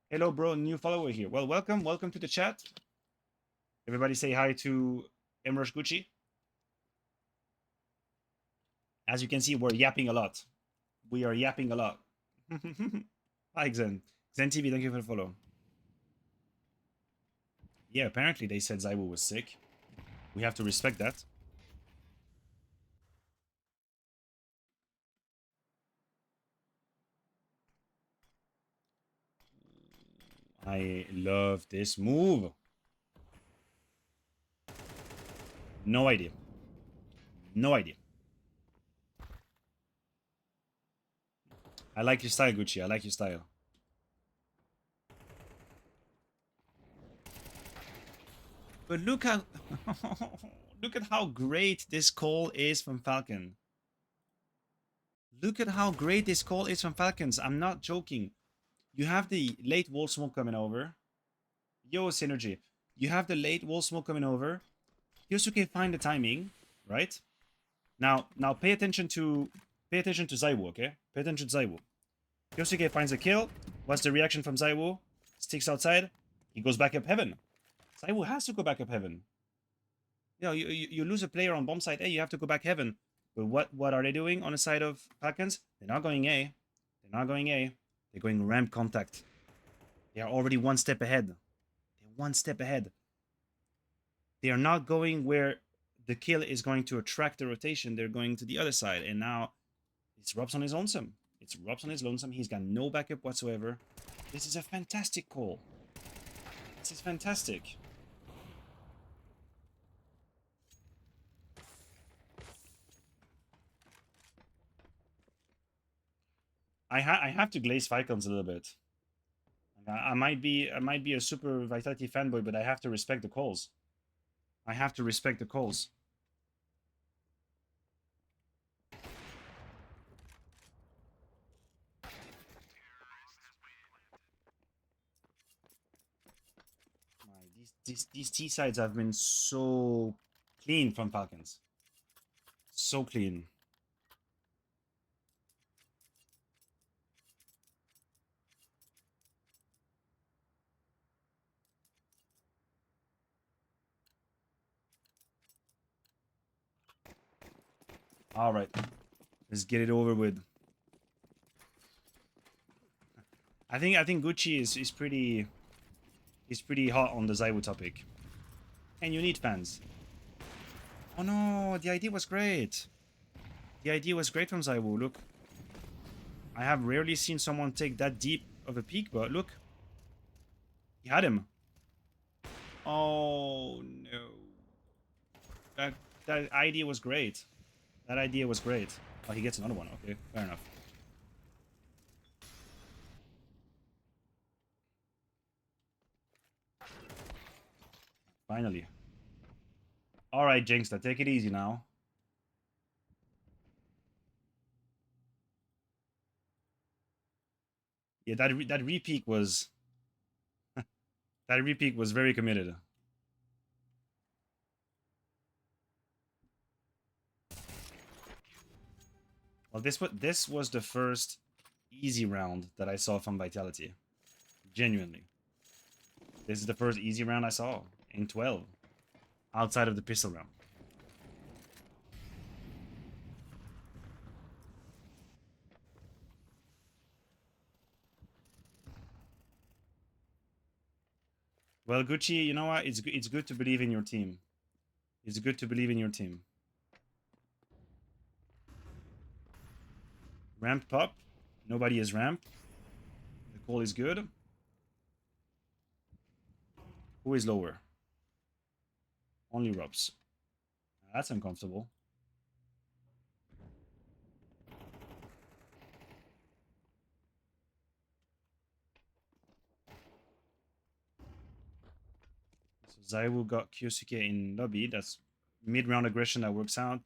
Hello, bro, new follower here. Well, welcome to the chat. Everybody say hi to Rush Gucci. As you can see, we're yapping a lot. We are yapping a lot. Hi, Zen. Zen TV, thank you for the follow. Yeah, apparently they said Zaiwu was sick. We have to respect that. I love this move. No idea. No idea. I like your style, Gucci. I like your style. But look at look at how great this call is from Falcon. Look at how great this call is from Falcons. I'm not joking. You have the late wall smoke coming over. Yo, Synergy. You have the late wall smoke coming over. Yosuke find the timing, right? Now pay attention to Zaiwu, okay? Pay attention to Zaiwu. Yosuke finds a kill. What's the reaction from Zaiwu? Sticks outside. He goes back up heaven. Zaiwu has to go back up heaven. You know, you lose a player on bomb side A, you have to go back heaven. But what are they doing on the side of Falcons? They're not going A. They're not going A. They're going ramp contact. They are already one step ahead. They're one step ahead. They are not going where the kill is going to attract the rotation. They're going to the other side. And now it's Robs on his lonesome. It's Robs on his lonesome. He's got no backup whatsoever. This is a fantastic call. This is fantastic. I have to glaze Falcons a little bit. I might be a super Vitality fanboy, but I have to respect the calls. I have to respect the calls. These T sides have been so clean from Falcons. So clean. All right, let's get it over with. I think Gucci is pretty hot on the Zaiwu topic, and you need fans. Oh no, the idea was great. The idea was great from Zaiwu. Look, I have rarely seen someone take that deep of a peek, but look, he had him. Oh no, that idea was great. That idea was great. Oh, he gets another one. Okay, fair enough. Finally. All right, Jinxta, take it easy now. Yeah, that repeat was that repeat was very committed. Well, this was the first easy round that I saw from Vitality. Genuinely. This is the first easy round I saw in 12. Outside of the pistol round. Well, Gucci, you know what? It's good to believe in your team. It's good to believe in your team. Ramp up. Nobody is ramped. The call is good. Who is lower? Only Robs. That's uncomfortable. So Zaiwu got Kyosuke in lobby. That's mid-round aggression that works out.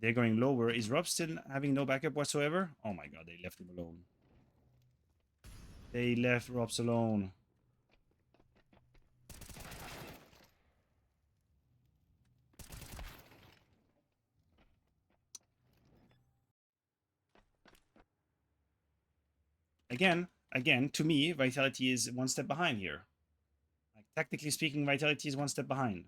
They're going lower. Is Rob still having no backup whatsoever? Oh my god, they left him alone. They left Robs alone. Again, to me, Vitality is one step behind here. Like, technically speaking, Vitality is one step behind.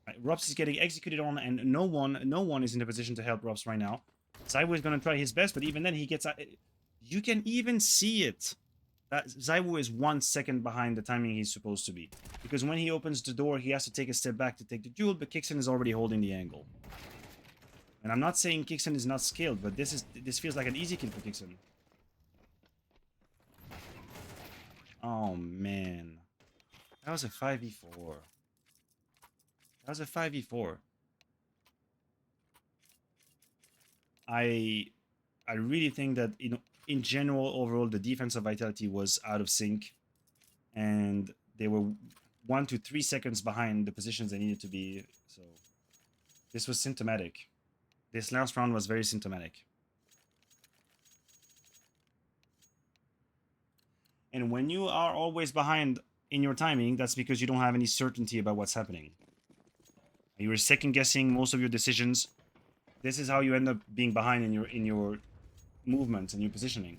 Right, Robs is getting executed on, and no one is in a position to help Robs right now. Zaiwu is going to try his best, but even then he gets... You can even see it. That Zaiwu is 1 second behind the timing he's supposed to be. Because when he opens the door, he has to take a step back to take the duel, but Kixen is already holding the angle. And I'm not saying Kixen is not skilled, but this feels like an easy kill for Kixen. Oh, man. That was a 5v4. That was a 5v4. I really think that, you know, in general, overall, the defense of Vitality was out of sync. And they were 1 to 3 seconds behind the positions they needed to be. So this was symptomatic. This last round was very symptomatic. And when you are always behind in your timing, that's because you don't have any certainty about what's happening. You're second guessing most of your decisions. This is how you end up being behind in your movements and your positioning.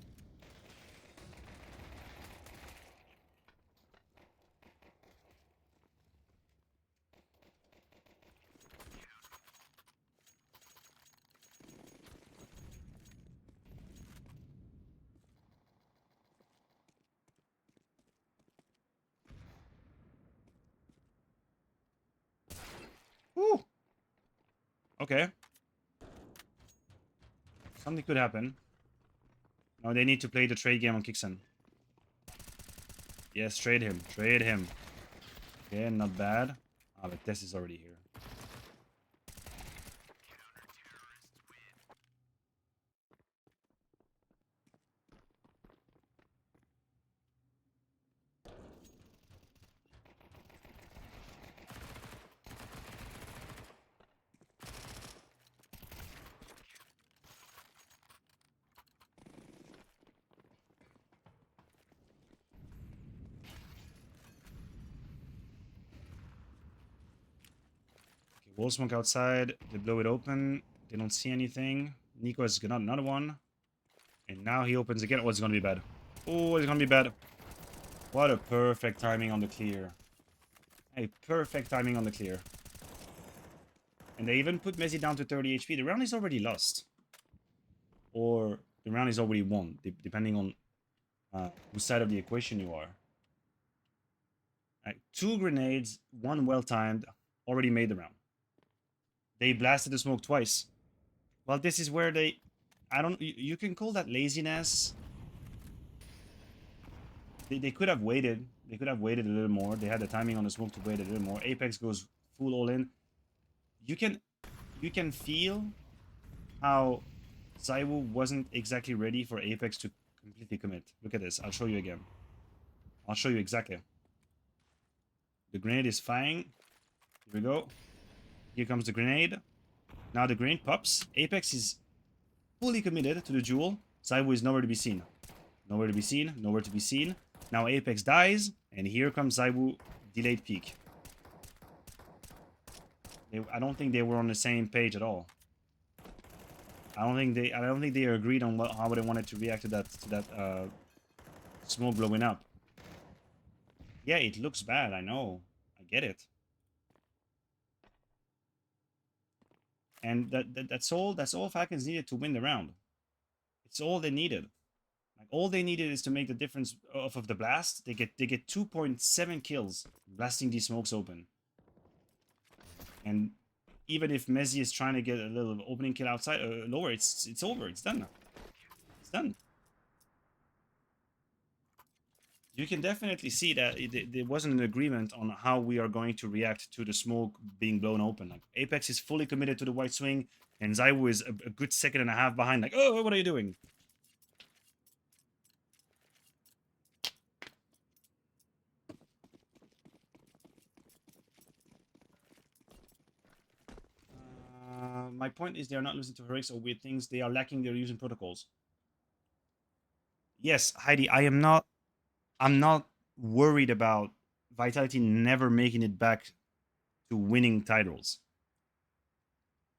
Woo! Okay. Something could happen. No, they need to play the trade game on Kixen. Yes, trade him. Trade him. Okay, not bad. Ah, but Tess is already here. Wall smoke outside. They blow it open. They don't see anything. Nico has got another one. And now he opens again. Oh, it's going to be bad. Oh, it's going to be bad. What a perfect timing on the clear. A perfect timing on the clear. And they even put Messi down to 30 HP. The round is already lost. Or the round is already won, depending on whose side of the equation you are. Right, 2 grenades, 1 well-timed, already made the round. They blasted the smoke twice. Well, this is where they... I don't... You can call that laziness. They could have waited. They could have waited a little more. They had the timing on the smoke to wait a little more. Apex goes full all in. You can feel how Zaiwu wasn't exactly ready for Apex to completely commit. Look at this. I'll show you again. I'll show you exactly. The grenade is firing. Here we go. Here comes the grenade. Now the grenade pops. Apex is fully committed to the duel. Zaiwu is nowhere to be seen. Nowhere to be seen. Nowhere to be seen. Now Apex dies. And here comes Zaiwu delayed peak. I don't think they were on the same page at all. I don't think they agreed on how they wanted to react to that smoke blowing up. Yeah, it looks bad. I know. I get it. And that's all Falcons needed to win the round. It's all they needed. Like all they needed is to make the difference off of the blast. They get 2.7 kills blasting these smokes open. And even if Messi is trying to get a little opening kill outside lower, it's over. It's done. It's done. You can definitely see that there wasn't an agreement on how we are going to react to the smoke being blown open. Like Apex is fully committed to the white swing, and Zaiwu is a good second and a half behind. Like, oh, what are you doing? My point is they are not losing to heroics or weird things. They are lacking their using protocols. Yes, Heidi, I'm not worried about Vitality never making it back to winning titles.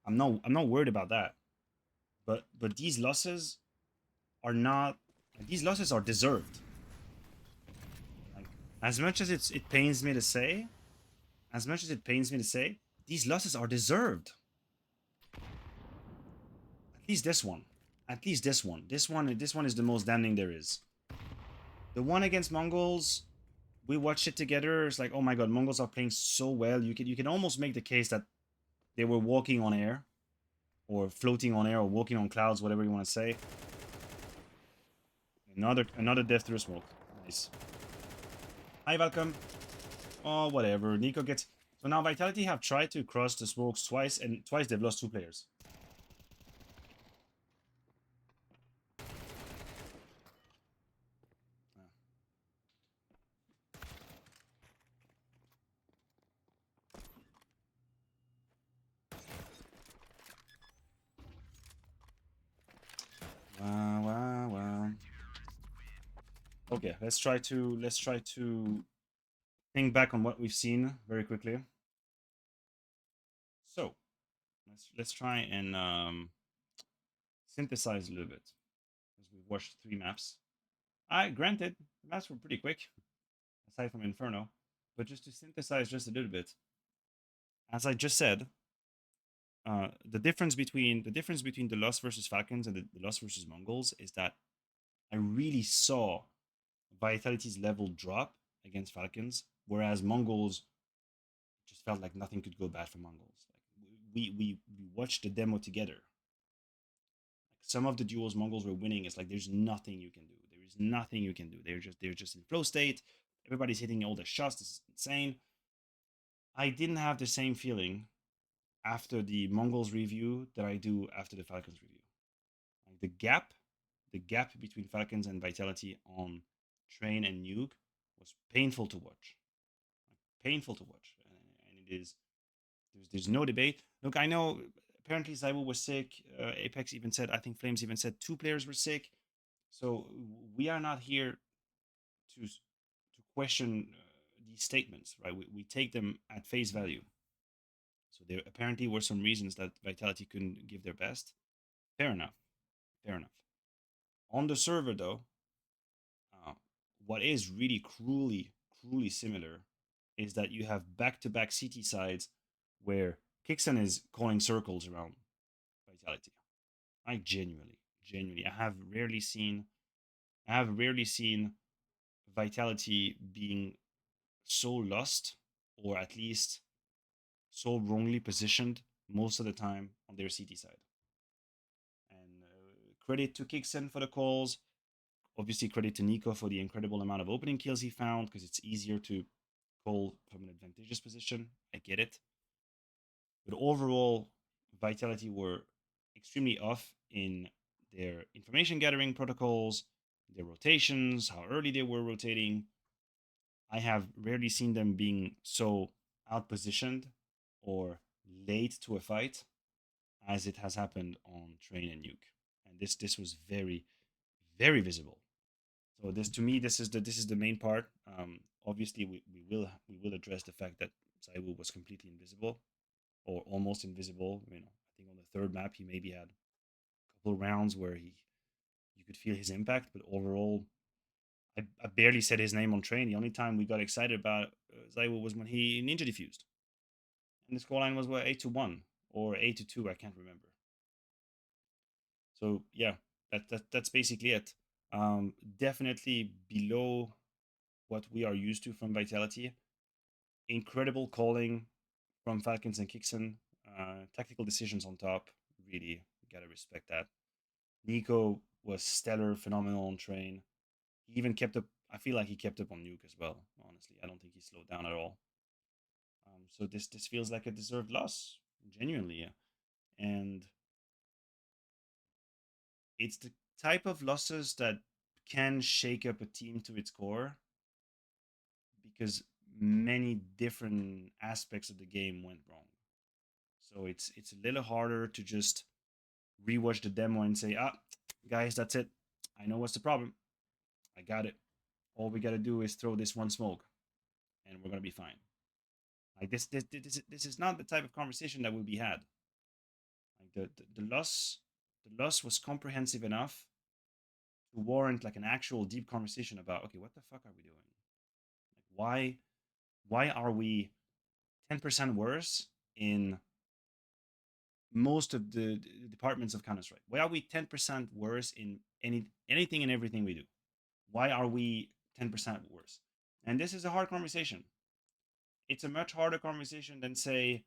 I'm not worried about that. But these losses are not these losses are deserved. Like as much as it pains me to say, as much as it pains me to say, these losses are deserved. At least this one. At least this one. This one is the most damning there is. The one against Mongols, we watched it together. It's like, oh my god, Mongols are playing so well. You can almost make the case that they were walking on air, or floating on air, or walking on clouds, whatever you want to say. Another death through smoke. Nice. Hi, welcome. Oh, whatever. Nico gets. So now Vitality have tried to cross the smokes twice, and twice they've lost 2 players. Wow, wow, wow. Okay, let's try to think back on what we've seen very quickly. So let's try and synthesize a little bit, because we watched 3 maps. I granted the maps were pretty quick, aside from Inferno, but just to synthesize just a little bit, as I just said, the difference between the Lost versus Falcons and the Lost versus Mongols is that I really saw Vitality's level drop against Falcons, whereas Mongols just felt like nothing could go bad for Mongols. Like we watched the demo together. Like some of the duels Mongols were winning, it's like there's nothing you can do. There is nothing you can do. They're just in flow state. Everybody's hitting all their shots. This is insane. I didn't have the same feeling after the Mongols review that I do after the Falcons review. Like the gap between Falcons and Vitality on Train and Nuke was painful to watch. Like, painful to watch, and it is. There's no debate. Look, I know apparently Zaibu was sick. Apex even said, I think Flames even said 2 players were sick. So we are not here to question these statements, right? We take them at face value. So there apparently were some reasons that Vitality couldn't give their best. Fair enough. Fair enough. On the server, though, uh, what is really cruelly similar is that you have back-to-back CT sides where Kixon is calling circles around Vitality. I genuinely, I have rarely seen Vitality being so lost, or at least so wrongly positioned most of the time on their CT side. And credit to Kixon for the calls. Obviously, credit to Nico for the incredible amount of opening kills he found, because it's easier to call from an advantageous position. I get it. But overall, Vitality were extremely off in their information gathering protocols, their rotations, how early they were rotating. I have rarely seen them being so outpositioned or late to a fight as it has happened on Train and Nuke. And this was very visible. So this, to me, this is the main part. Obviously, we will address the fact that Zaiwu was completely invisible, or almost invisible. I think on the third map he maybe had couple rounds where you could feel his impact, but overall, I barely said his name on train. The only time we got excited about Zaiwo was when he ninja defused, and the scoreline was what 8-1 or 8-2. I can't remember. So yeah, that's basically it. Definitely below what we are used to from Vitality. Incredible calling from Falcons and Kixon. Tactical decisions on top. Really gotta respect that. Nico was stellar, phenomenal on train. He even kept up. I feel like he kept up on Nuke as well. Honestly, I don't think he slowed down at all. So this feels like a deserved loss, genuinely, yeah. And it's the type of losses that can shake up a team to its core because many different aspects of the game went wrong. So it's a little harder to just rewatch the demo and say, ah, guys, that's it. I know what's the problem. I got it. All we gotta do is throw this one smoke, and we're gonna be fine. Like this is not the type of conversation that will be had. Like the loss was comprehensive enough to warrant like an actual deep conversation about, okay, what the fuck are we doing? Like why are we 10% worse in most of the departments of Counter Strike? Why are we 10% worse in anything and everything we do? Why are we 10% worse? And this is a hard conversation. It's a much harder conversation than say,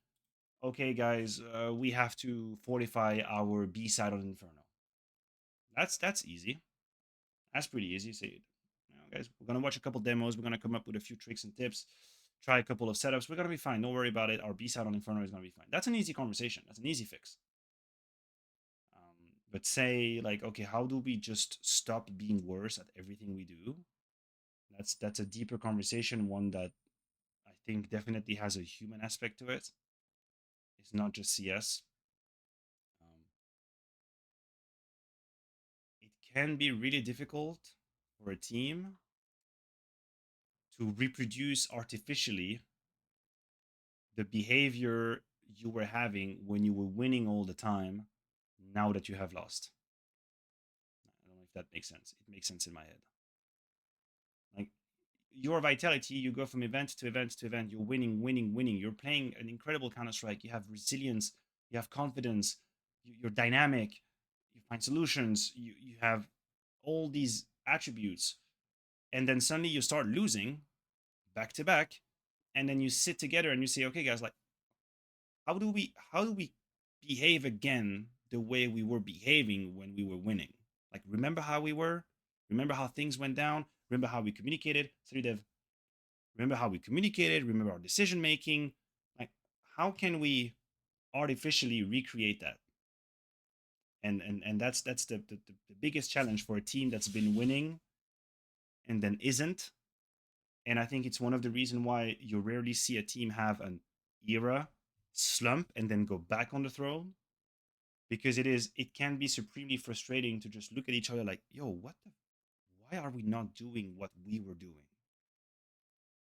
okay, guys, we have to fortify our B side on Inferno. That's easy. That's pretty easy. Say, guys, we're gonna watch a couple demos. We're gonna come up with a few tricks and tips. Try a couple of setups. We're gonna be fine. Don't worry about it. Our B side on Inferno is gonna be fine. That's an easy conversation. That's an easy fix. But say like, okay, how do we just stop being worse at everything we do? That's a deeper conversation. One that I think definitely has a human aspect to it. It's not just CS. Um, it can be really difficult for a team to reproduce artificially the behavior you were having when you were winning all the time now that you have lost. I don't know if that makes sense. It makes sense in my head. Like your vitality, you go from event to event to event, you're winning, winning, winning. You're playing an incredible Counter Strike. You have resilience, you have confidence, you're dynamic, you find solutions, you have all these attributes. And then suddenly you start losing back to back. And then you sit together and you say, okay, guys, like, how do we behave again the way we were behaving when we were winning? Like, remember how we were? Remember how things went down? Remember how we communicated? So Dev, remember how we communicated? Remember our decision making? Like, how can we artificially recreate that? And that's the biggest challenge for a team that's been winning and then isn't. And I think it's one of the reasons why you rarely see a team have an era slump and then go back on the throne, because it can be supremely frustrating to just look at each other like, yo, why are we not doing what we were doing?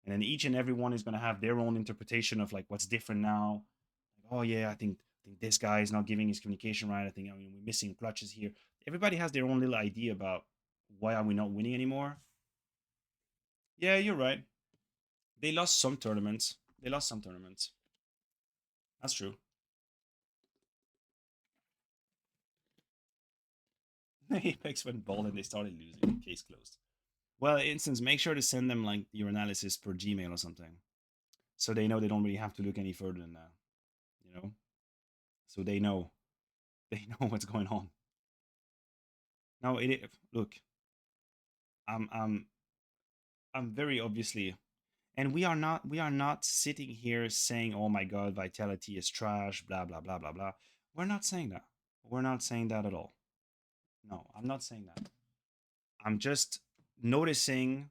And then each and every one is going to have their own interpretation of like what's different now. Like, oh yeah, I think this guy is not giving his communication right. I mean we're missing clutches here. Everybody has their own little idea about why are we not winning anymore. Yeah, you're right. They lost some tournaments. They lost some tournaments. That's true. Apex went bald and they started losing. Case closed. Well, instance, make sure to send them like your analysis per Gmail or something, so they know they don't really have to look any further than that. You know, so they know what's going on. Now, look, I'm I'm I'm very obviously, and we are not sitting here saying, oh my god, vitality is trash, blah blah blah blah blah. We're not saying that. We're not saying that at all. No, I'm not saying that. I'm just noticing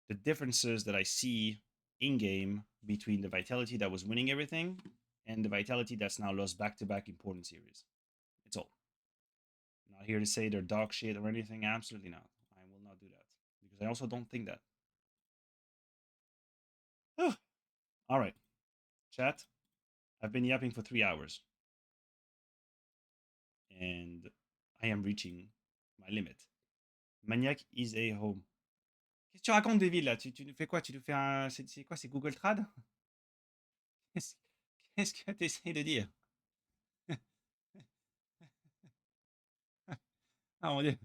the differences that I see in game between the vitality that was winning everything and the vitality that's now lost back to back important series. It's all. I'm not here to say they're dog shit or anything. Absolutely not. I will not do that because I also don't think that. All right, chat. I've been yapping for 3 hours, and I am reaching my limit. Maniac is a home. Qu'est-ce que tu racontes, David, là? Tu nous fais quoi? Tu nous fais un. C'est quoi? C'est Google Trad? Qu'est-ce qu'est-ce que tu essayes de dire? Ah mon dieu.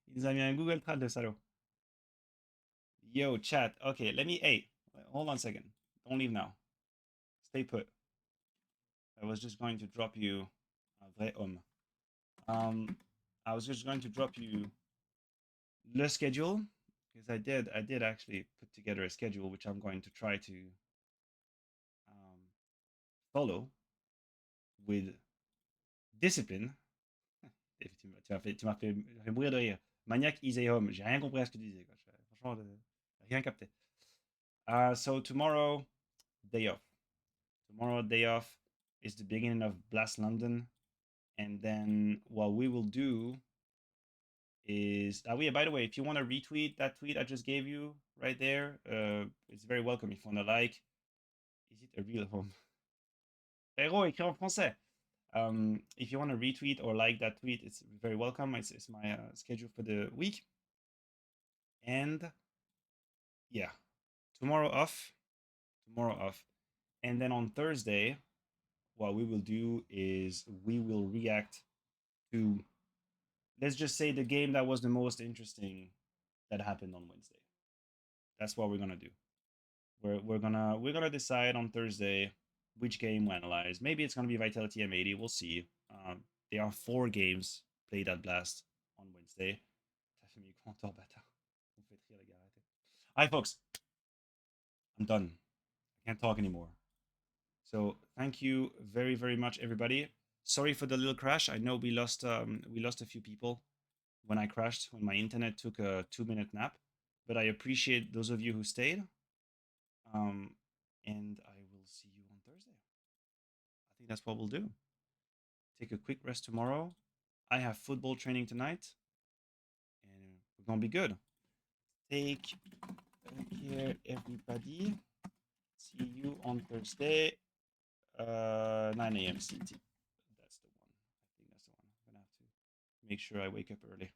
Il nous a mis un Google Trad, le salaud. Yo, chat. Okay, let me. Hey, hold on a second. Don't leave now. Stay put. I was just going to drop you. Un vrai homme. I was just going to drop you le schedule because I did actually put together a schedule which I'm going to try to follow with discipline. Tu m'as fait mourir de rire. Maniac is a home. J'ai rien compris à ce que tu disais. Quoi. Franchement, rien capté. So tomorrow, day off. Tomorrow, day off is the beginning of Blast London. And then what we will do is by the way, if you want to retweet that tweet I just gave you right there, it's very welcome. If you want to like, is it a real home? Héros, écrit en français. If you want to retweet or like that tweet, it's very welcome. It's my schedule for the week. And yeah, tomorrow off. And then on Thursday, what we will do is we will react to, let's just say, the game that was the most interesting that happened on Wednesday. That's what we're gonna do. We're gonna decide on Thursday which game we analyze. Maybe it's gonna be Vitality M80. We'll see. There are 4 games played at Blast on Wednesday. Hi, folks. I'm done. I can't talk anymore. So thank you very, very much, everybody. Sorry for the little crash. I know we lost a few people when I crashed, when my internet took a 2-minute nap. But I appreciate those of you who stayed. And I will see you on Thursday. I think that's what we'll do. Take a quick rest tomorrow. I have football training tonight. And we're going to be good. Take care, everybody. See you on Thursday, 9 a.m. CT. That's the one. I think that's the one. I'm going to have to make sure I wake up early.